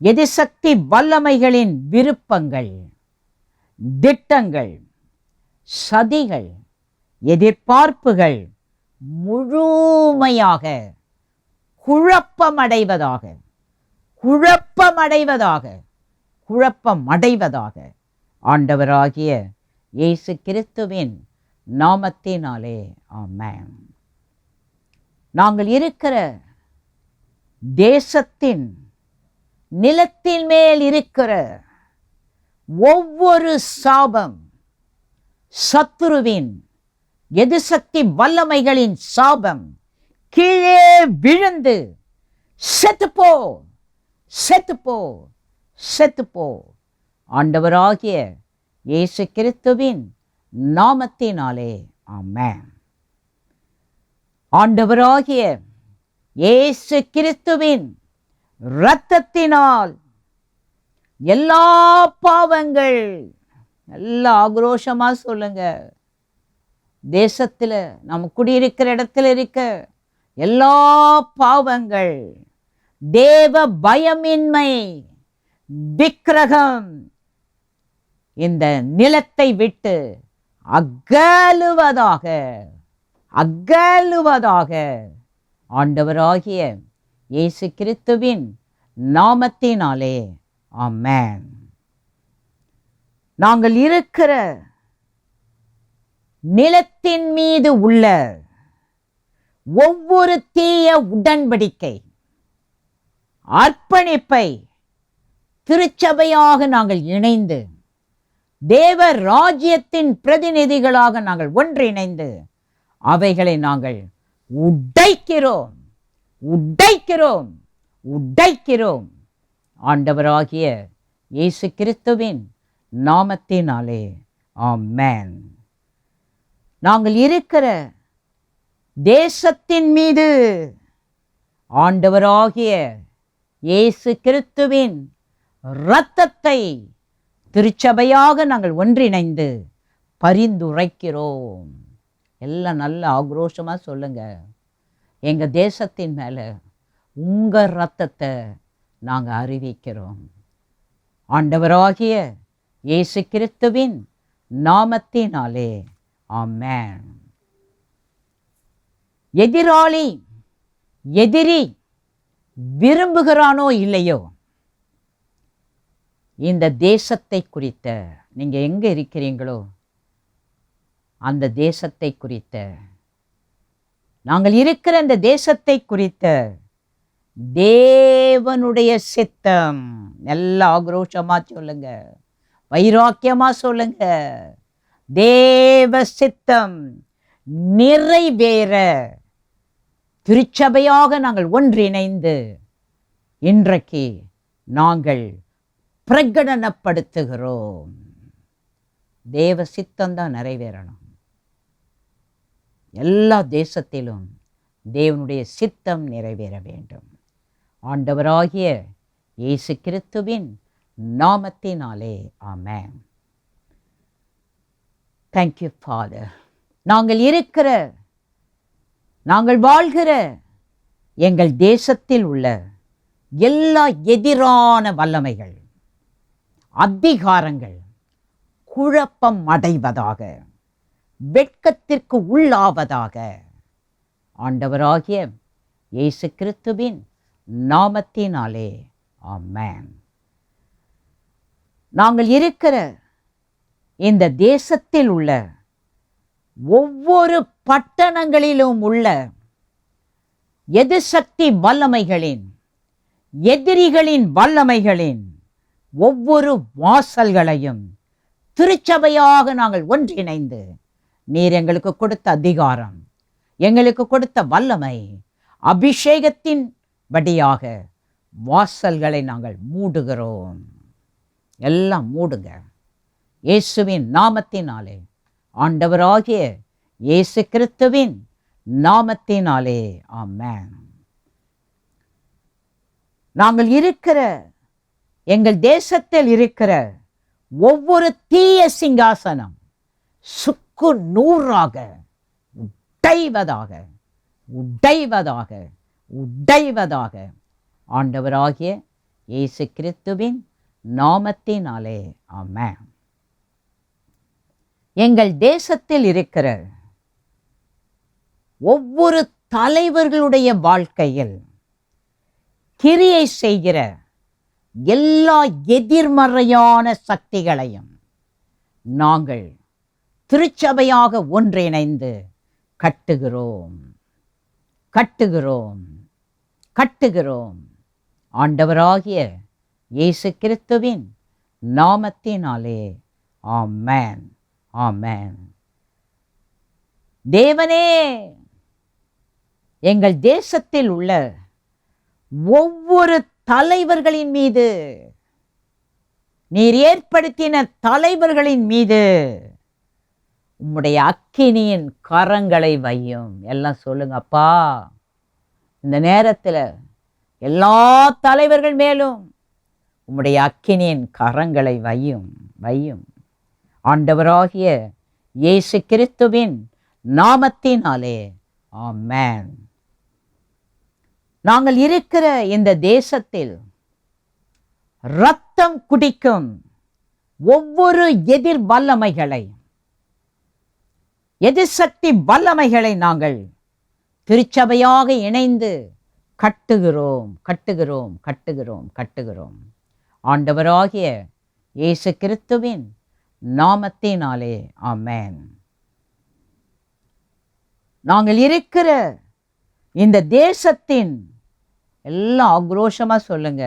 [SPEAKER 6] எதிர்சக்தி வல்லமைகளின் விருப்பங்கள், திட்டங்கள், சதிகள், எதிர்பார்ப்புகள் முழுமையாக குழப்பமடைவதாக, குழப்பமடைவதாக, குழப்பமடைவதாக ஆண்டவராகிய இயேசு கிறிஸ்துவின் நாமத்தினாலே ஆமென். நாங்கள் இருக்கிற தேசத்தின் நிலத்தின் மேல் இருக்கிற ஒவ்வொரு சாபம், சத்துருவின் எதிர்சக்தி வல்லமைகளின் சாபம் கீழே விழுந்து செத்துப்போ, செத்துப்போ, செத்துப்போ. ஆண்டவராகிய இயேசு கிறிஸ்துவின் நாமத்தினாலே ஆமென். ஆண்டவராகிய இயேசு கிறிஸ்துவின் இரத்தத்தினால் எல்லா பாவங்கள், எல்லா ஆக்ரோஷமா சொல்லுங்க, தேசத்துல நம்ம குடியிருக்கிற இடத்துல இருக்க எல்லா பாவங்கள், தேவ பயமின்மை, விக்கிரகம் இந்த நிலத்தை விட்டு அகலுவதாக, அகலுவதாக ஆண்டவராகிய இயேசு கிறிஸ்துவின் நாமத்தினாலே ஆமென். நாங்கள் இருக்கிற நிலத்தின் மீது உள்ள ஒவ்வொரு தீய உடன்படிக்கை, அர்ப்பணிப்பை திருச்சபையாக நாங்கள் இணைந்து, தேவ ராஜ்யத்தின் பிரதிநிதிகளாக நாங்கள் ஒன்றிணைந்து அவைகளை நாங்கள் உடைக்கிறோம், உடைக்கிறோம், உடைக்கிறோம். ஆண்டவராகிய இயேசு கிறிஸ்துவின் நாமத்தினாலே ஆமென். நாங்கள் இருக்கிற தேசத்தின் மீது ஆண்டவராகிய இயேசு கிறிஸ்துவின் இரத்தத்தை திருச்சபையாக நாங்கள் ஒன்றிணைந்து பரிந்துரைக்கிறோம். எல்லாம் நல்ல ஆக்ரோஷமா சொல்லுங்க. எங்க தேசத்தின் மேல உங்க இரத்தத்தை நாங்க அறிவிக்கிறோம். ஆண்டவராகிய இயேசு கிறிஸ்துவின் நாமத்தினாலே ஆமென். எதிராளி, எதிரி விரும்புகிறானோ இல்லையோ, இந்த தேசத்தை குறித்த, நீங்க எங்க இருக்கிறீங்களோ அந்த தேசத்தை குறித்த, நாங்கள் இருக்கிற இந்த தேசத்தை குறித்த தேவனுடைய சித்தம், எல்லா ஆக்ரோஷமா சொல்லுங்க, வைராக்கியமா சொல்லுங்க, தேவ சித்தம் நிறைவேற திருச்சபையாக நாங்கள் ஒன்றிணைந்து இன்றைக்கு நாங்கள் பிரகடனப்படுத்துகிறோம். தேவ சித்தம்தான் நிறைவேறணும். எல்லா தேசத்திலும் தேவனுடைய சித்தம் நிறைவேற வேண்டும். ஆண்டவராகிய இயேசு கிறிஸ்துவின் நாமத்தினாலே ஆமென். Thank you father. நாங்கள் வாழ்கிற எங்கள் தேசத்தில் உள்ள எல்லா எதிரான வல்லமைகள், அதிகாரங்கள் குழப்பம் அடைவதாக, வெட்கத்திற்கு உள்ளாவதாக ஆண்டவராகிய இயேசு கிறிஸ்துவின் நாமத்தினாலே ஆமென். நாங்கள் இருக்கிற இந்த தேசத்தில் உள்ள ஒவ்வொரு பட்டணங்களிலும் உள்ள எதிர்சக்தி வல்லமைகளின், எதிரிகளின் வல்லமைகளின் ஒவ்வொரு வாசல்களையும் திருச்சபையாக நாங்கள் ஒன்றிணைந்து, நீர் எங்களுக்கு கொடுத்த அதிகாரம், எங்களுக்கு கொடுத்த வல்லமை, அபிஷேகத்தின் படியாக வாசல்களை நாங்கள் மூடுகிறோம். எல்லாம் மூடுங்க இயேசுவின் நாமத்தினாலே, ஆண்டவராகிய இயேசு கிறிஸ்துவின் நாமத்தினாலே ஆமென். நாங்கள் இருக்கிற எங்கள் தேசத்தில் இருக்கிற ஒவ்வொரு தீய சிங்காசனம் சுக்கு நூறாக உடைவதாக, உடைவதாக, உடைவதாக ஆண்டவராகிய இயேசு கிறிஸ்துவின் நாமத்தினாலே ஆமென். எங்கள் தேசத்தில் இருக்கிற ஒவ்வொரு தலைவர்களுடைய வாழ்க்கையில் கிரியை செய்கிற எல்லா எதிர்மறையான சக்திகளையும் நாங்கள் திருச்சபையாக ஒன்றிணைந்து கட்டுகிறோம், கட்டுகிறோம், கட்டுகிறோம். ஆண்டவராகிய இயேசு கிறிஸ்துவின் நாமத்தினாலே ஆமென், ஆமென். தேவனே, எங்கள் தேசத்தில் உள்ள ஒவ்வொரு தலைவர்களின் மீது, நீர் ஏற்படுத்தின தலைவர்களின் மீது உம்முடைய அக்கினியின் கரங்களை வையும். எல்லாம் சொல்லுங்க அப்பா. இந்த நேரத்தில் எல்லா தலைவர்கள் மேலும் உம்முடைய அக்கினியின் கரங்களை வையும், வையும். ஆண்டவராகிய இயேசு கிறிஸ்துவின் நாமத்தினாலே ஆமென். நாங்கள் இருக்கிற இந்த தேசத்தில் இரத்தம் குடிக்கும் ஒவ்வொரு எதிர் வல்லமைகளை, எதிர்சக்தி வல்லமைகளை நாங்கள் திருச்சபையாக இணைந்து கட்டுகிறோம், கட்டுகிறோம், கட்டுகிறோம், கட்டுகிறோம். ஆண்டவராகிய இயேசு கிறிஸ்துவின் நாமத்தினாலே ஆமென். நாங்கள் இருக்கிற இந்த தேசத்தின் எல்லாம் ஆக்ரோஷமா சொல்லுங்க.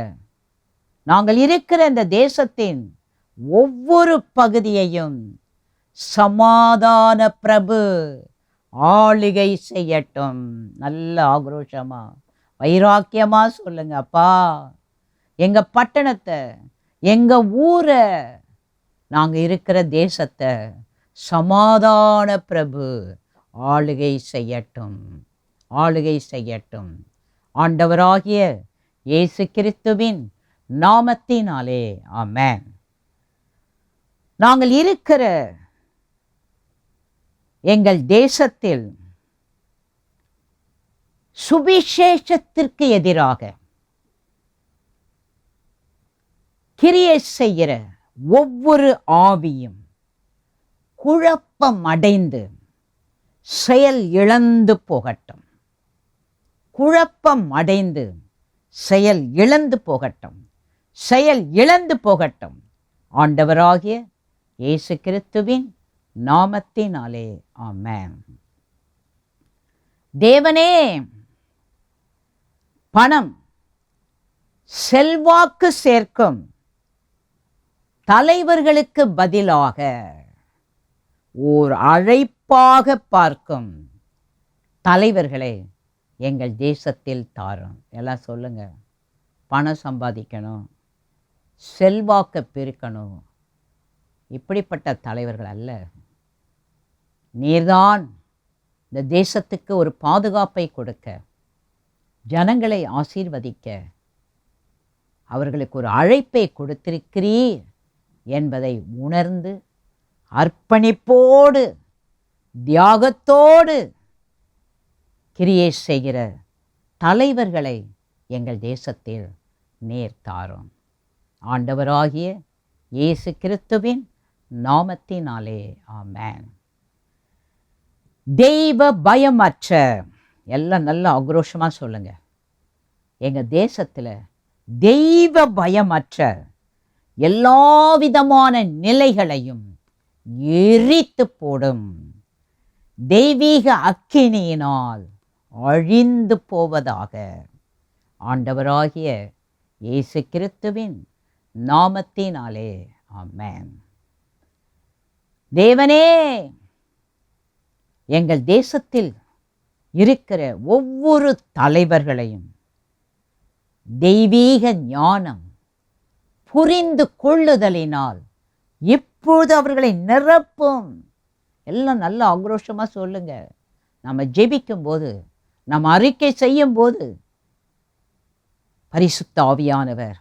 [SPEAKER 6] நாங்கள் இருக்கிற இந்த தேசத்தின் ஒவ்வொரு பகுதியையும் சமாதான பிரபு ஆளுகை செய்யட்டும். நல்ல ஆக்ரோஷமா, வைராக்கியமா சொல்லுங்க அப்பா. எங்க பட்டணத்தை, எங்க ஊரை, நாங்க இருக்கிற தேசத்தை சமாதான பிரபு ஆளுகை செய்யட்டும், ஆளுகை செய்யட்டும். ஆண்டவராகிய இயேசு கிறிஸ்துவின் நாமத்தினாலே ஆமென். நாங்கள் இருக்கிற எங்கள் தேசத்தில் சுவிசேஷத்திற்கு எதிராக கிரியை செய்கிற ஒவ்வொரு ஆவியும் குழப்பம் அடைந்து செயல் இழந்து போகட்டும், குழப்பம் அடைந்து செயல் இழந்து போகட்டும், செயல் இழந்து போகட்டும். ஆண்டவராகிய இயேசு கிறிஸ்துவின் நாமத்தினாலே ஆமென். தேவனே, பணம், செல்வாக்கு சேர்க்கும் தலைவர்களுக்கு பதிலாக ஓர் அழைப்பாக பார்க்கும் தலைவர்களை எங்கள் தேசத்தில் தாரும். எல்லாம் சொல்லுங்க. பணம் சம்பாதிக்கணும், செல்வாக்க பெருக்கணும். இப்படிப்பட்ட தலைவர்கள் அல்ல. நீர்தான் இந்த தேசத்துக்கு ஒரு பாதுகாப்பை கொடுக்க, ஜனங்களை ஆசீர்வதிக்க, அவர்களுக்கு ஒரு அழைப்பை கொடுத்திருக்கிறீர் என்பதை உணர்ந்து அர்ப்பணிப்போடு தியாகத்தோடு கிரியை செய்கிற தலைவர்களை எங்கள் தேசத்தில் நேர்த்தாரும். ஆண்டவராகிய இயேசு கிறிஸ்துவின் நாமத்தினாலே ஆமென். தெய்வ பயமற்ற, எல்லாம் நல்ல ஆக்ரோஷமாக சொல்லுங்க. எங்கள் தேசத்தில் தெய்வ பயமற்ற எல்லா விதமான நிலைகளையும் எரித்து போடும் தெய்வீக அக்கினியினால் அழிந்து போவதாக ஆண்டவராகிய இயேசு கிறிஸ்துவின் நாமத்தினாலே ஆமென். தேவனே, எங்கள் தேசத்தில் இருக்கிற ஒவ்வொரு தலைவர்களையும் தெய்வீக ஞானம் புரிந்து கொள்ளுதலினால் இப்பொழுது அவர்களை நிரப்பும். எல்லாம் நல்ல ஆக்ரோஷமாக சொல்லுங்க. நம்ம ஜெபிக்கும் போது, நம்ம அறிக்கை செய்யும் போது பரிசுத்த ஆவியானவர்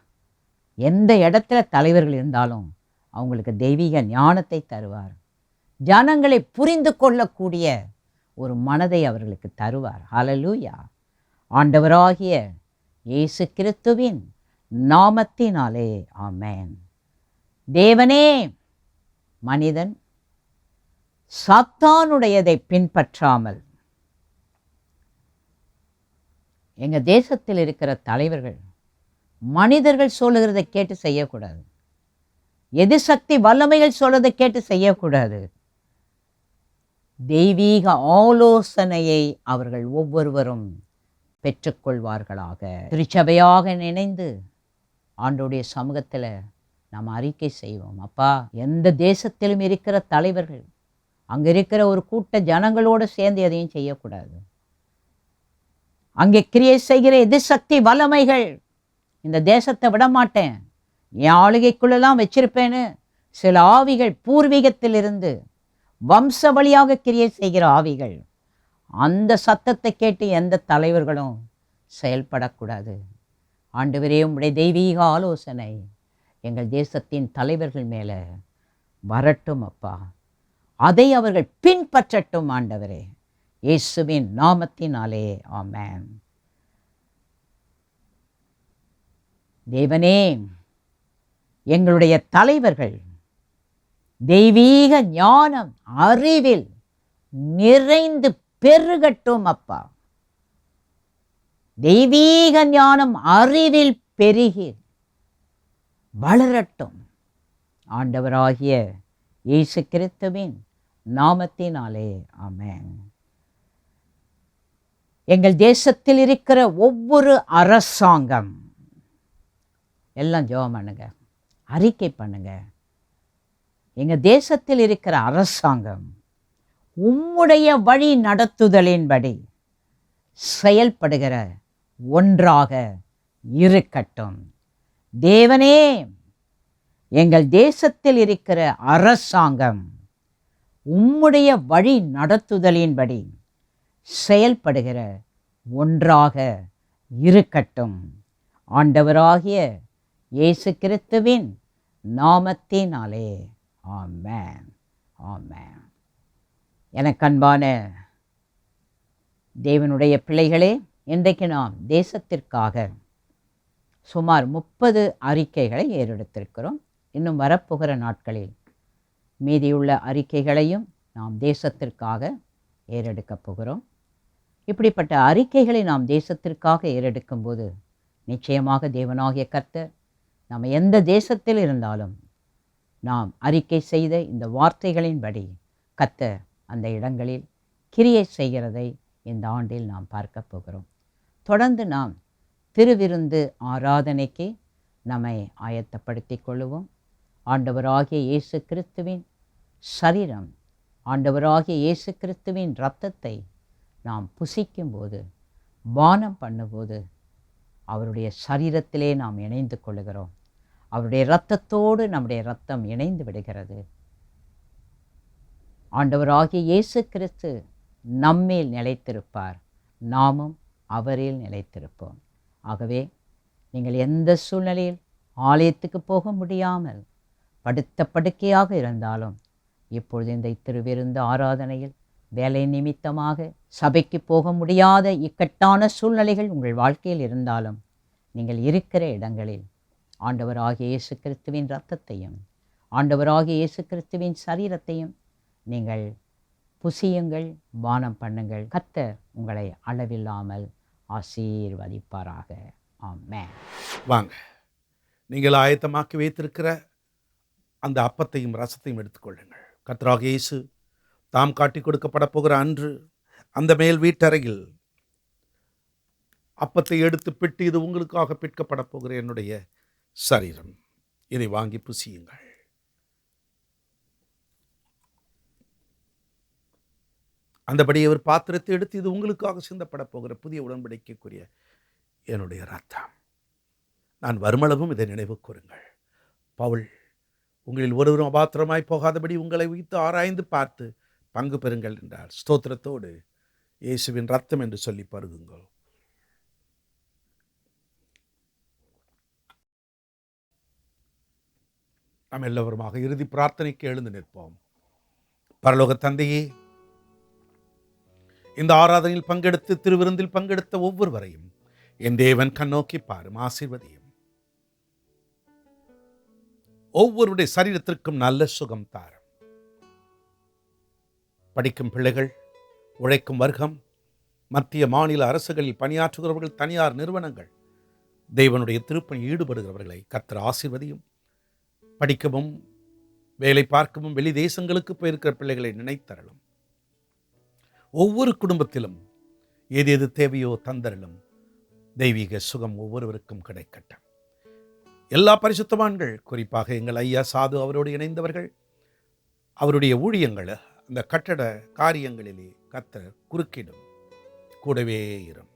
[SPEAKER 6] எந்த இடத்துல தலைவர்கள் இருந்தாலும் அவங்களுக்கு தெய்வீக ஞானத்தை தருவார். ஜனங்களை புரிந்து கொள்ளக்கூடிய ஒரு மனதை அவர்களுக்கு தருவார். ஹல்லேலூயா. ஆண்டவராகிய இயேசு கிறிஸ்துவின் நாமத்தினாலே ஆமென். தேவனே, மனிதன் சாத்தானுடையதை பின்பற்றாமல் எங்கள் தேசத்தில் இருக்கிற தலைவர்கள் மனிதர்கள் சொல்லுகிறதை கேட்டு செய்யக்கூடாது. எதிர்சக்தி வல்லமைகள் சொல்றதை கேட்டு செய்யக்கூடாது. தெய்வீக ஆலோசனையை அவர்கள் ஒவ்வொருவரும் பெற்றுக்கொள்வார்களாக. திருச்சபையாக நினைந்து ஆண்டோடைய சமூகத்தில் நாம் அறிக்கை செய்வோம். அப்பா, எந்த தேசத்திலும் இருக்கிற தலைவர்கள் அங்கே இருக்கிற ஒரு கூட்ட ஜனங்களோடு சேர்ந்து எதையும் செய்யக்கூடாது. அங்கே கிரியை செய்கிற எதிர்சக்தி வல்லமைகள் இந்த தேசத்தை விட மாட்டேன், என் ஆளுகைக்குள்ளெல்லாம் வச்சிருப்பேன்னு சில ஆவிகள் பூர்வீகத்திலிருந்து வம்ச வழியாக கிரியை செய்கிற ஆவிகள், அந்த சத்தத்தை கேட்டு எந்த தலைவர்களும் செயல்படக்கூடாது. ஆண்டவரே, உம்முடைய தெய்வீக ஆலோசனை எங்கள் தேசத்தின் தலைவர்கள் மேலே வரட்டும் அப்பா. அதை அவர்கள் பின்பற்றட்டும் ஆண்டவரே, இயேசுவின் நாமத்தினாலே ஆமென். தேவனே, எங்களுடைய தலைவர்கள் தெய்வீக ஞானம் அறிவில் நிறைந்து பெருகட்டும் அப்பா. தெய்வீக ஞானம் அறிவில் பெருகி வளரட்டும். ஆண்டவராகிய இயேசு கிறிஸ்துவின் நாமத்தினாலே ஆமென். எங்கள் தேசத்தில் இருக்கிற ஒவ்வொரு அரசாங்கம், எல்லாம் ஜெபம் பண்ணுங்க, அறிக்கை பண்ணுங்க. எங்கள் தேசத்தில் இருக்கிற அரசாங்கம் உம்முடைய வழி நடத்துதலின்படி செயல்படுகிற ஒன்றாக இருக்கட்டும். தேவனே, எங்கள் தேசத்தில் இருக்கிற அரசாங்கம் உம்முடைய வழி நடத்துதலின்படி செயல்படுகிற ஒன்றாக இருக்கட்டும். ஆண்டவராகிய இயேசு கிறிஸ்துவின் நாமத்தினாலே ஆமென், ஆமென். எனக்கு அன்பான தேவனுடைய பிள்ளைகளே, இன்றைக்கு நாம் தேசத்திற்காக சுமார் 30 அறிக்கைகளை ஏறெடுத்திருக்கிறோம். இன்னும் வரப்போகிற நாட்களில் மீதியுள்ள அறிக்கைகளையும் நாம் தேசத்திற்காக ஏறெடுக்கப் போகிறோம். இப்படிப்பட்ட அறிக்கைகளை நாம் தேசத்திற்காக ஏறெடுக்கும்போது நிச்சயமாக தேவனாகிய கர்த்தர் நம்ம எந்த தேசத்தில் இருந்தாலும் நாம் அறிக்கை செய்த இந்த வார்த்தைகளின்படி கர்த்தர் அந்த இடங்களில் கிரியை செய்கிறதை இந்த ஆண்டில் நாம் பார்க்க போகிறோம். தொடர்ந்து நாம் திருவிருந்து ஆராதனைக்கு நம்மை ஆயத்தப்படுத்திக் கொள்ளுவோம். ஆண்டவராகிய இயேசு கிறிஸ்துவின் சரீரம், ஆண்டவராகிய இயேசு கிறிஸ்துவின் இரத்தத்தை நாம் புசிக்கும்போது, பானம் பண்ணும்போது அவருடைய சரீரத்திலே நாம் இணைந்து கொள்ளுகிறோம். அவருடைய இரத்தத்தோடு நம்முடைய இரத்தம் இணைந்து விடுகிறது. ஆண்டவராகிய இயேசு கிறிஸ்து நம்மேல் நிலைத்திருப்பார், நாமும் அவரில் நிலைத்திருப்போம். ஆகவே நீங்கள் எந்த சூழ்நிலையில் ஆலயத்துக்கு போக முடியாமல் படுத்த படுக்கையாக இருந்தாலும், இப்பொழுது இந்த திருவிருந்து ஆராதனையில் வேலை நிமித்தமாக சபைக்கு போக முடியாத இக்கட்டான சூழ்நிலைகள் உங்கள் வாழ்க்கையில் இருந்தாலும், நீங்கள் இருக்கிற இடங்களில் ஆண்டவராகிய இயேசு கிறிஸ்துவின் இரத்தத்தையும் ஆண்டவராகிய இயேசு கிறிஸ்துவின் சரீரத்தையும் நீங்கள் புசியுங்கள், பானம் பண்ணுங்கள். கர்த்தர் உங்களை அளவில்லாமல் ஆசீர்வதிப்பாராக. ஆமென்.
[SPEAKER 4] வாங்க, நீங்கள் ஆயத்தமாக்கி வைத்திருக்கிற அந்த அப்பத்தையும் ரசத்தையும் எடுத்துக்கொள்ளுங்கள். கர்த்தராகிய இயேசு தாம் காட்டி கொடுக்கப்பட போகிற அன்று அந்த மேல் வீட்டறையில் அப்பத்தை எடுத்து பிட்டு, இது உங்களுக்காக பிற்கப்பட போகிற என்னுடைய சரீரம், இதை வாங்கி புசியுங்கள். அந்தபடி அவர் பாத்திரத்தை எடுத்து, இது உங்களுக்காக சிந்தப்பட போகிற புதிய உடன்படிக்கைக்குரிய என்னுடைய ரத்தம். நான் வருமளவும் இதை நினைவு கூறுங்கள். பவுல், உங்களில் ஒருவரும் அபாத்திரமாய் போகாதபடி உங்களை வைத்து ஆராய்ந்து பார்த்து பங்கு பெறுங்கள் என்றார். ஸ்தோத்திரத்தோடு இயேசுவின் ரத்தம் என்று சொல்லி பருகுங்கள். நாம் எல்லோருமாக இறுதி பிரார்த்தனைக்கு எழுந்து நிற்போம். பரலோக தந்தையே, இந்த ஆராதனையில் பங்கெடுத்து திருவிருந்தில் பங்கெடுத்த ஒவ்வொருவரையும் என் தேவன் கண்ணோக்கி பாரும், ஆசீர்வதியும். ஒவ்வொருடைய சரீரத்திற்கும் நல்ல சுகம் தாரும். படிக்கும் பிள்ளைகள், உழைக்கும் வர்க்கம், மத்திய மாநில அரசுகளில் பணியாற்றுகிறவர்கள், தனியார் நிறுவனங்கள், தேவனுடைய திருப்பணி ஈடுபடுகிறவர்களை கர்த்தர் ஆசீர்வதியும். படிக்கவும் வேலை பார்க்கவும் வெளி தேசங்களுக்கு போயிருக்கிற பிள்ளைகளை நினைத்தரலும். ஒவ்வொரு குடும்பத்திலும் எது எது தேவையோ தந்தரலும். தெய்வீக சுகம் ஒவ்வொருவருக்கும் கிடைக்கட்டும். எல்லா பரிசுத்தவான்கள், குறிப்பாக எங்கள் ஐயா சாது அவரோடு இணைந்தவர்கள், அவருடைய ஊழியங்கள், அந்த கட்டட காரியங்களிலே கர்த்தர் குறுக்கிடும், கூடவே இரும்.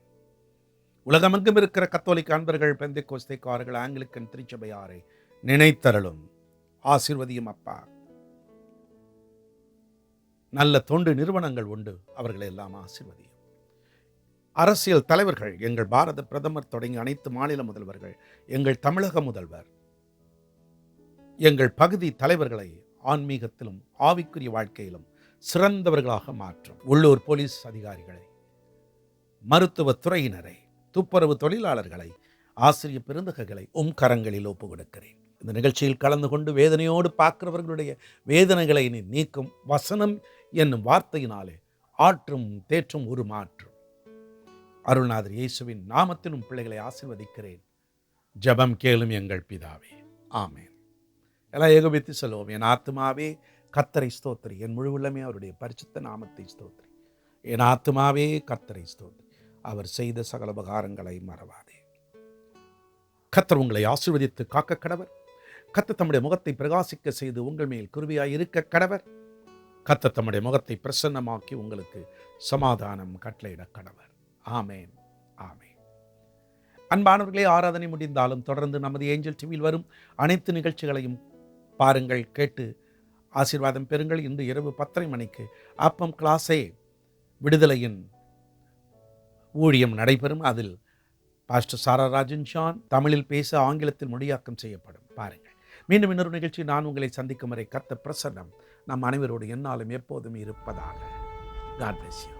[SPEAKER 4] உலகமெங்கும் இருக்கிற கத்தோலிக்க அன்பர்கள், பெந்தேகோஸ்தேக்காரர்கள், ஆங்கிலிக்கன் திருச்சபையாரை நினைத்தரலும், ஆசீர்வதியும். அப்பா, நல்ல தொண்டு நிறுவனங்கள் உண்டு, அவர்களை எல்லாம் ஆசீர்வதியும். அரசியல் தலைவர்கள், எங்கள் பாரத பிரதமர் தொடங்கி அனைத்து மாநில முதல்வர்கள், எங்கள் தமிழக முதல்வர், எங்கள் பகுதி தலைவர்களை ஆன்மீகத்திலும் ஆவிக்குரிய வாழ்க்கையிலும் சிறந்தவர்களாக மாற்றும். உள்ளூர் போலீஸ் அதிகாரிகளை, மருத்துவத் துறையினரை, துப்புரவு தொழிலாளர்களை, ஆசிரிய பெருந்தகைகளை கரங்களில் ஒப்பு கொடுக்கிறேன். இந்த நிகழ்ச்சியில் கலந்து கொண்டு வேதனையோடு பார்க்கிறவர்களுடைய வேதனைகளை நீக்கும் வசனம் என்னும் வார்த்தையினாலே ஆற்றும் தேற்றும் உருமாற்றும். அருள்நாதர் இயேசுவின் நாமத்திலும் பிள்ளைகளை ஆசீர்வதிக்கிறேன். ஜெபம் கேளும் எங்கள் பிதாவே, ஆமென். எல்லாம் ஏகோபித்து சொல்லுவோம். என் ஆத்துமாவே கர்த்தரை ஸ்தோத்திரி, என் முழு உள்ளமே அவருடைய பரிசுத்த நாமத்தை ஸ்தோத்திரி. என் ஆத்துமாவே கர்த்தரை ஸ்தோத்திரி, அவர் செய்த சகல உபகாரங்களை மறவாதே. கர்த்தர் உங்களை ஆசீர்வதித்து காக்க கடவர். கர்த்தர் தம்முடைய முகத்தை பிரகாசிக்க செய்து உங்கள் மேல் கிருபையாய் இருக்க கடவர். கர்த்தர் தம்முடைய முகத்தை பிரசன்னமாக்கி உங்களுக்கு சமாதானம் கட்டளையிட கடவர். ஆமேன், ஆமேன். அன்பானவர்களே, ஆராதனை முடிந்தாலும் தொடர்ந்து நமது ஏஞ்சல் டிவியில் வரும் அனைத்து நிகழ்ச்சிகளையும் பாருங்கள், கேட்டு ஆசீர்வாதம் பெறுங்கள். இன்று இரவு 10:30 மணிக்கு ஆப்பம் கிளாஸே விடுதலையின் ஊழியம் நடைபெறும். அதில் பாஸ்டர் சாரா ராஜன் ஜான் தமிழில் பேச ஆங்கிலத்தில் மொழியாக்கம் செய்யப்படும். பாருங்கள். மீண்டும் இன்னொரு நிகழ்ச்சி நான் உங்களை சந்திக்கும் வரை கர்த்தர் பிரசன்னம் நம் அனைவரோடு என்னாலும் எப்போதும் இருப்பதாக. God bless you.